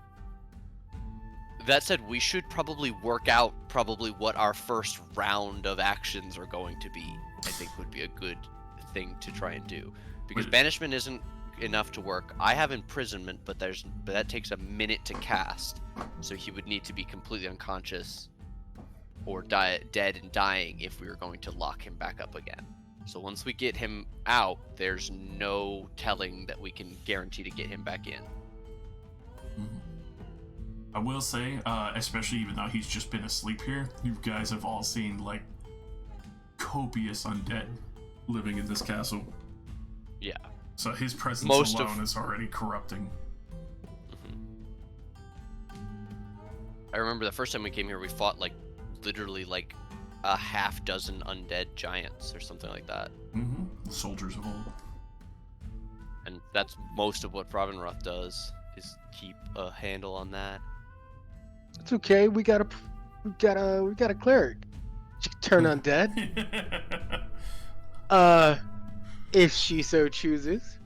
said, we should probably work out what our first round of actions are going to be. I think would be a good thing to try and do, because banishment isn't enough to work. I have imprisonment, but that takes a minute to cast, so he would need to be completely unconscious or dead and dying if we were going to lock him back up again. So once we get him out, there's no telling that we can guarantee to get him back in. I will say, especially even though he's just been asleep here, you guys have all seen, like, copious undead living in this castle. Yeah. So his presence alone is already corrupting. I remember the first time we came here, we fought, like, literally, like, a half dozen undead giants or something like that. Soldiers of old. And that's most of what Provenroth does, is keep a handle on that. It's okay. We got a cleric. She can turn undead. If she so chooses.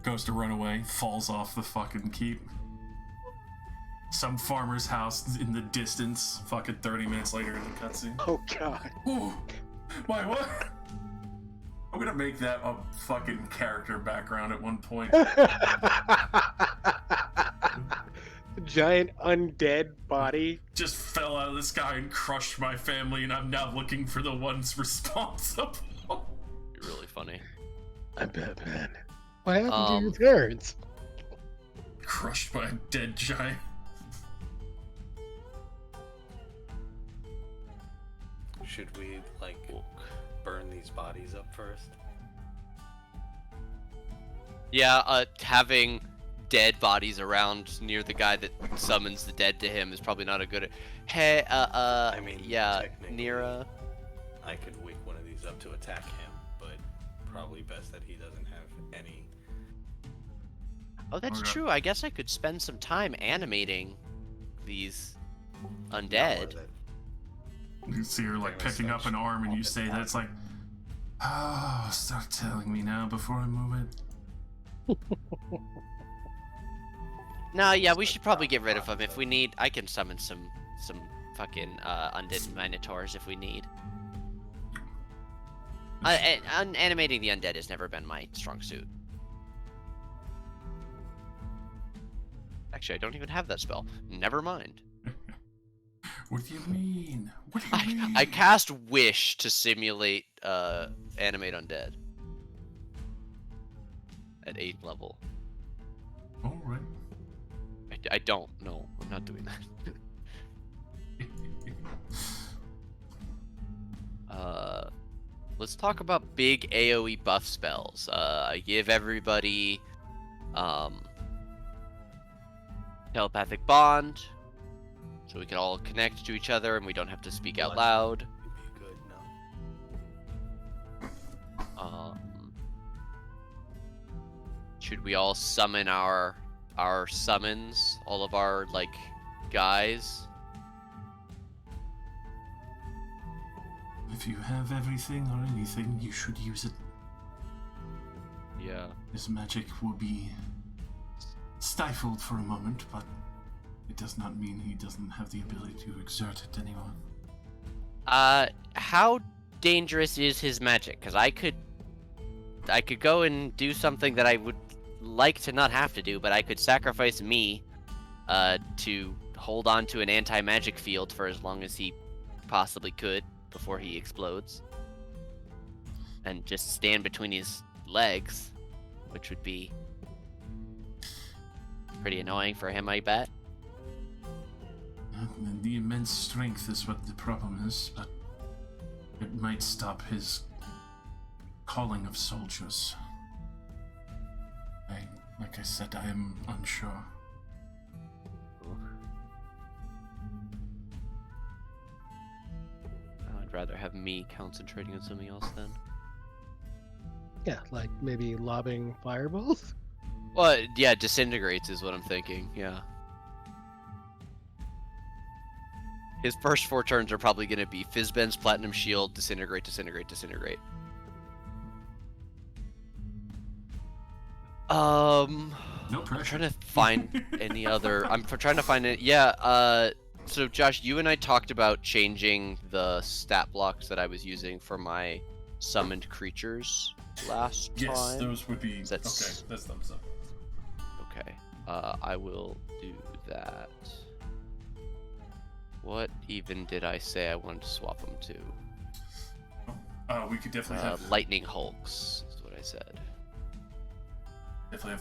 Goes to run away, falls off the fucking keep. Some farmer's house in the distance. Fucking 30 minutes later in the cutscene. Oh god. Ooh. Why, what? I'm gonna make that a fucking character background at one point. Giant undead body. Just fell out of the sky and crushed my family, and I'm now looking for the ones responsible. You're really funny. I'm Batman. What happened to your parents? Crushed by a dead giant. Should we, like, burn these bodies up first? Yeah, having dead bodies around near the guy that summons the dead to him is probably not a good... Hey, I mean, yeah, technically, Nira. I could wake one of these up to attack him, but probably best that he doesn't have any. Oh, that's Okay. true. I guess I could spend some time animating these Not undead. worth it. You see her, like, picking up an arm, and you say that. It's like, oh, start telling me now before I move it. No, yeah, we should probably get rid of him. If we need, I can summon some fucking undead minotaurs if we need. Animating the undead has never been my strong suit. Actually, I don't even have that spell. Never mind. What do you mean? What do you mean? I cast Wish to simulate animate undead at 8th level. Alright. I don't. No, I'm not doing that. Let's talk about big AoE buff spells. I give everybody telepathic bond, so we can all connect to each other and we don't have to speak out loud. It'd be good, no. Should we all summon our summons, all of our, like, guys? If you have everything or anything, you should use it. Yeah. His magic will be stifled for a moment, but it does not mean he doesn't have the ability to exert it anymore. How dangerous is his magic? Because I could go and do something that I would like to not have to do, but I could sacrifice me to hold on to an anti-magic field for as long as he possibly could before he explodes, and just stand between his legs, which would be pretty annoying for him, I bet. And the immense strength is what the problem is, but it might stop his calling of soldiers. Like I said, I am unsure. I'd rather have me concentrating on something else then. Yeah, like maybe lobbing fireballs. Well, yeah, disintegrates is what I'm thinking, yeah. His first 4 turns are probably going to be Fizben's Platinum Shield, disintegrate, disintegrate, disintegrate. No I'm pressure. trying to find any other. Trying to find it. Yeah. So Josh, you and I talked about changing the stat blocks that I was using for my summoned creatures last Yes, time. those would be That's- okay. That's thumbs up. Okay. I will do that. What even did I say I wanted to swap them to? We could definitely have Lightning Hulks is what I said.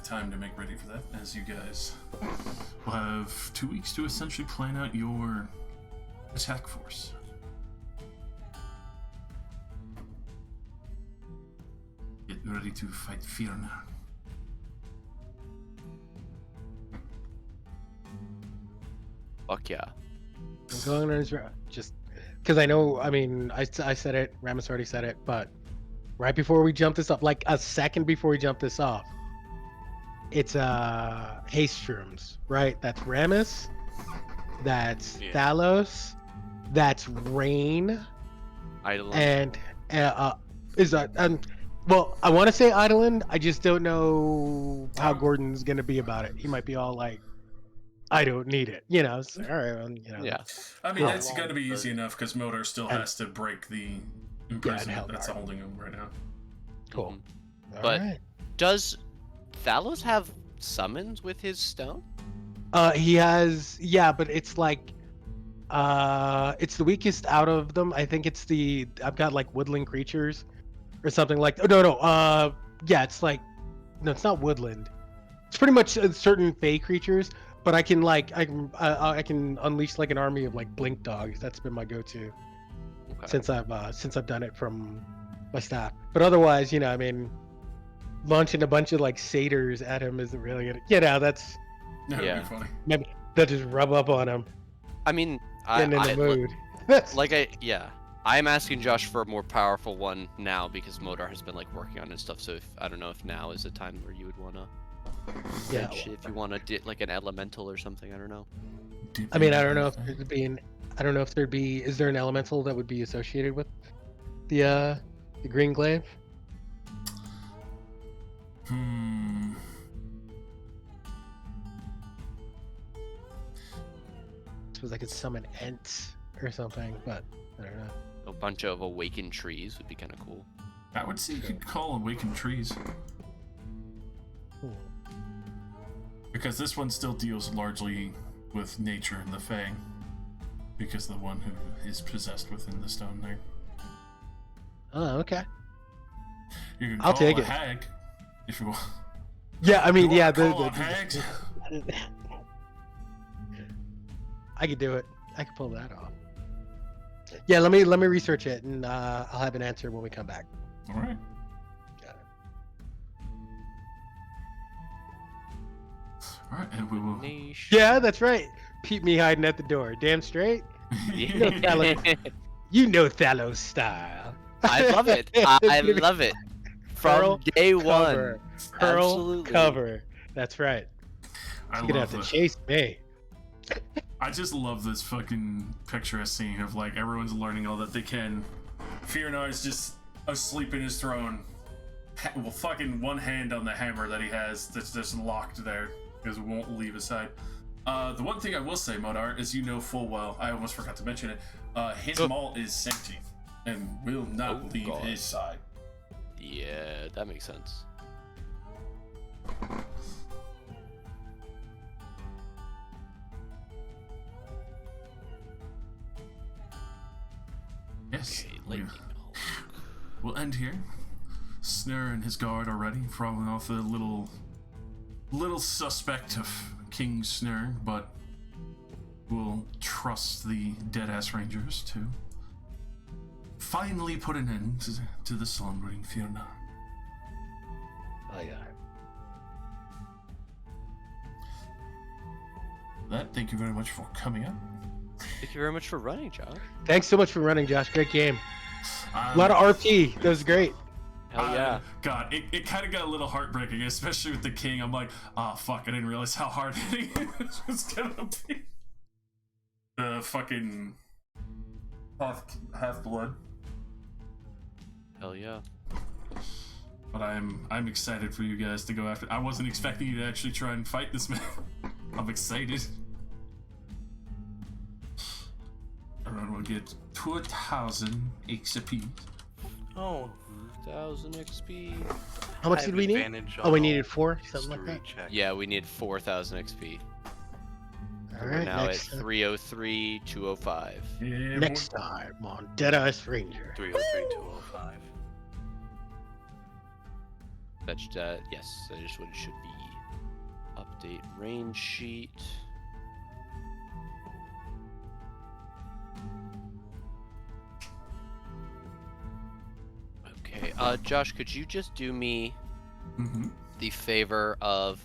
time to make ready for that, as you guys will have 2 weeks to essentially plan out your attack force. Get ready to fight Firna. Fuck yeah. I'm going on his just because I know. I mean, I said it. Ramus already said it, but right before we jump this up, like a second before we jump this off, it's Haystrooms, right? That's Ramus. That's Yeah. Thalos. That's Rain. Eidolon. And is that well, I want to say Idleland. I just don't know how Gordon's gonna be about it. He might be all like, "I don't need it," you know. So, all right, well, you know. Yeah. I mean, Yeah. that's got to be easy enough because Modar still And- has to break the imprisonment Hellguard. that's holding him right now. Cool. Mhm. All But- right. Does Thalos have summons with his stone? He has, yeah, but it's like, it's the weakest out of them. I think I've got like woodland creatures or something like. Oh no, yeah, it's like, no, it's not woodland. It's pretty much certain fey creatures, but I can I can unleash like an army of like blink dogs. That's been my go-to Okay. since I've done it from my staff. But otherwise, you know, I mean, launching a bunch of like satyrs at him isn't really gonna, you know, that's That would Yeah. be funny. maybe they'll just rub up on him, I mean, getting in the mood. That's yeah. I'm asking Josh for a more powerful one now because Modar has been like working on it and stuff. So I don't know if now is a time where you would want to. yeah. If you want to like an elemental or something, I don't know. I mean, I don't know if I don't know if there'd be. Is there an elemental that would be associated with the green glaive? Hmm. I suppose I could summon Ents or something, but I don't know. A bunch of awakened trees would be kind of cool. I would say you could call Awakened Trees. Hmm. Because this one still deals largely with nature and the Fang. Because the one who is possessed within the stone there. Oh, okay. You can I'll call take a it. hag if you want. Yeah, I mean, You yeah, wanna call a hag? I could do it. I could pull that off. Yeah, let me research it, and I'll have an answer when we come back. All right. Got it. All right, and we will. Yeah, that's right. Peep me hiding at the door. Damn straight. You know Thalos style. I love it. I love it. From Curl, day one. Cover. Curl, Absolutely. cover. That's right. I You're gonna love have to that. chase me. I just love this fucking picturesque scene of like everyone's learning all that they can. Fionar is just asleep in his throne. Well, fucking one hand on the hammer that he has that's just locked there because it won't leave his side. The one thing I will say, Modar, is you know full well, I almost forgot to mention it, his maul is sentient and will not Oh, leave God. his side. Yeah, that makes sense. Yes. Okay, we- lightning Hulk. We'll end here. Snare and his guard are ready, following off the little suspect of King Snare, but we'll trust the dead-ass rangers to finally put an end to the slumbering Firna. Oh yeah. That, thank you very much for coming up. Thank you very much for running, Josh. Thanks so much for running, Josh. Great game. Um, A lot of RP. That was great. Hell yeah. God, it kind of got a little heartbreaking, especially with the king. I'm like, oh fuck, I didn't realize how hard hitting it was gonna be. The fucking half blood. Hell yeah. But I'm excited for you guys to go after. I wasn't expecting you to actually try and fight this man. I'm excited. Everyone will get 2,000 XP. Oh, 1,000 XP. How much I did have we need? advantage Oh, we on needed all 4, something like history that. checks. Yeah, we need 4,000 XP. All We're right, now next, at 303, 205. Yeah, next time on Deadass Ranger. 303-205. That's yes, that is what it should be. Update range sheet. Okay, Josh, could you just do me Mm-hmm. the favor of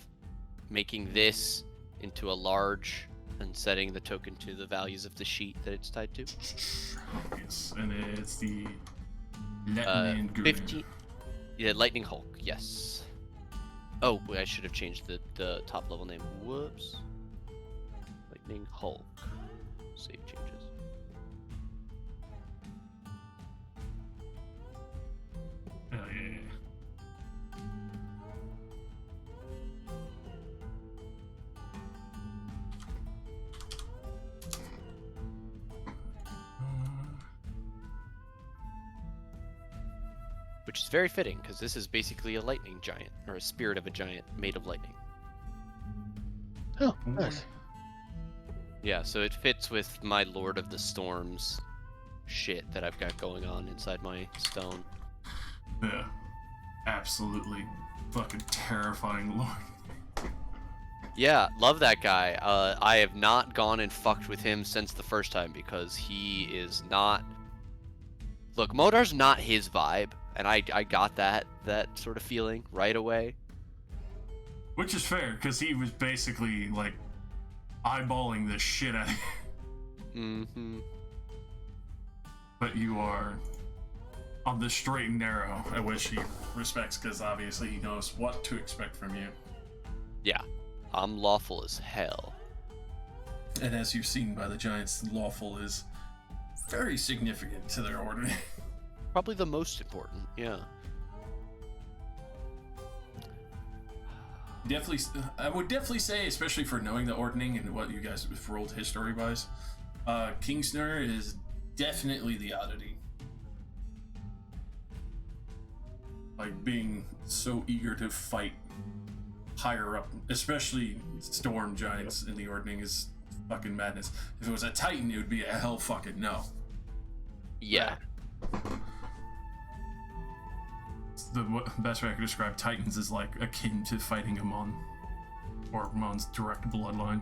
making this into a large and setting the token to the values of the sheet that it's tied to? Yes, and it's the Lightning Guru. 15. Yeah, Lightning Hulk. Yes. Oh, wait, I should have changed the top level name. Whoops. Lightning Hulk. Save changes. Hell yeah. Which is very fitting, because this is basically a lightning giant, or a spirit of a giant made of lightning. Oh, nice. Yeah, so it fits with my Lord of the Storms shit that I've got going on inside my stone. Yeah. Absolutely fucking terrifying lord. Yeah, love that guy. I have not gone and fucked with him since the first time, because he is not... Look, Modar's not his vibe, and I got that sort of feeling right away. Which is fair, because he was basically, like, eyeballing the shit out of you. Mm-hmm. But you are on the straight and narrow, which he respects, because obviously he knows what to expect from you. Yeah, I'm lawful as hell. And as you've seen by the Giants, lawful is very significant to their order. Probably the most important, yeah. I would definitely say, especially for knowing the ordning and what you guys have rolled history-wise, Kingsner is definitely the oddity. Like, being so eager to fight higher up, especially storm giants in the ordning, is fucking madness. If it was a Titan, it would be a hell fucking no. Yeah. The best way I could describe Titans is like akin to fighting a Mon, or Mon's direct bloodline.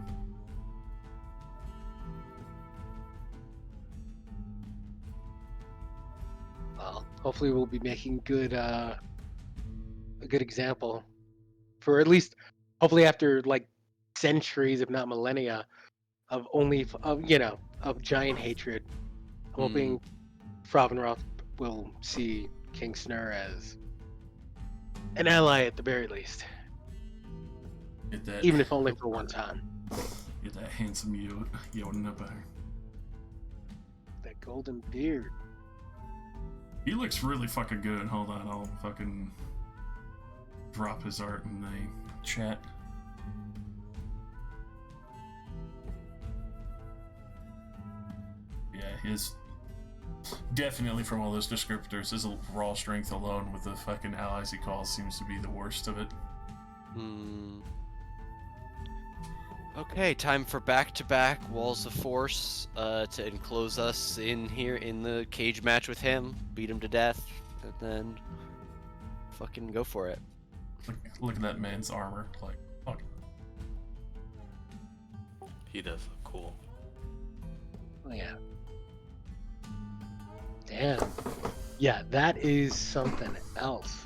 Well, hopefully we'll be making a good example for at least, hopefully after like centuries, if not millennia, of giant hatred. I'm hoping Frauenroth will see King Snur as an ally at the very least, Get that, even if only for one time. get that handsome Jotun up there. That golden beard. He looks really fucking good. Hold on, I'll fucking drop his art in the chat. Yeah, his definitely from all those descriptors, his raw strength alone with the fucking allies he calls seems to be the worst of it. Okay, time for back-to-back Walls of Force to enclose us in here in the cage match with him, beat him to death, and then fucking go for it. Look at that man's armor. Like, fuck. He does look cool. Oh yeah. Damn. Yeah, that is something else.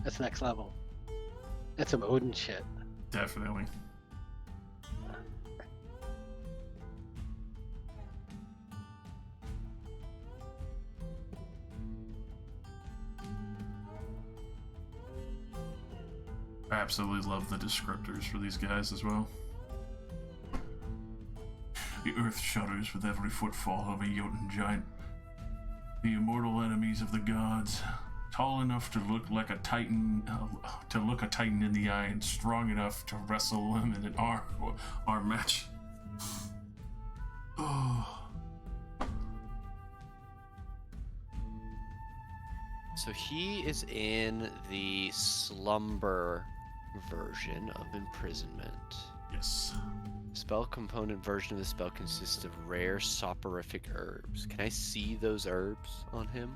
That's next level. That's some Odin shit. Definitely. I absolutely love the descriptors for these guys as well. The earth shudders with every footfall of a Jotun giant. The immortal enemies of the gods, tall enough to look like a titan, to look a titan in the eye, and strong enough to wrestle him in an arm match. Oh. So he is in the slumber version of imprisonment. Yes. Spell component version of the spell consists of rare soporific herbs. Can I see those herbs on him?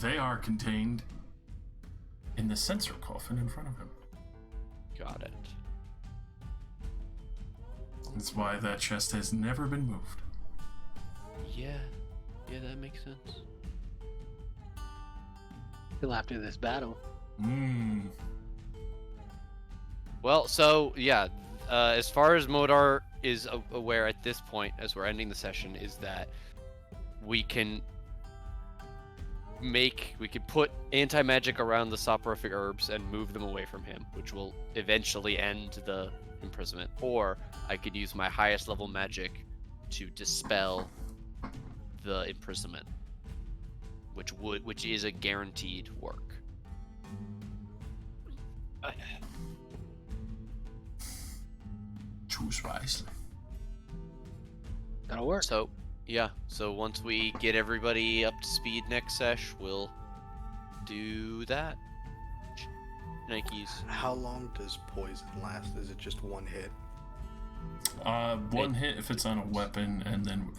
They are contained in the sensor coffin in front of him. Got it. That's why that chest has never been moved. Yeah, that makes sense. Till after this battle. Well, so yeah, as far as Modar is aware at this point, as we're ending the session, is that we can put anti-magic around the soporific herbs and move them away from him, which will eventually end the imprisonment. Or I could use my highest level magic to dispel the imprisonment, which is a guaranteed work. Choose wisely. That'll work. So yeah, so once we get everybody up to speed next sesh, we'll do that. Nikes. How long does poison last? Is it just one hit? One hit if it's on a weapon, and then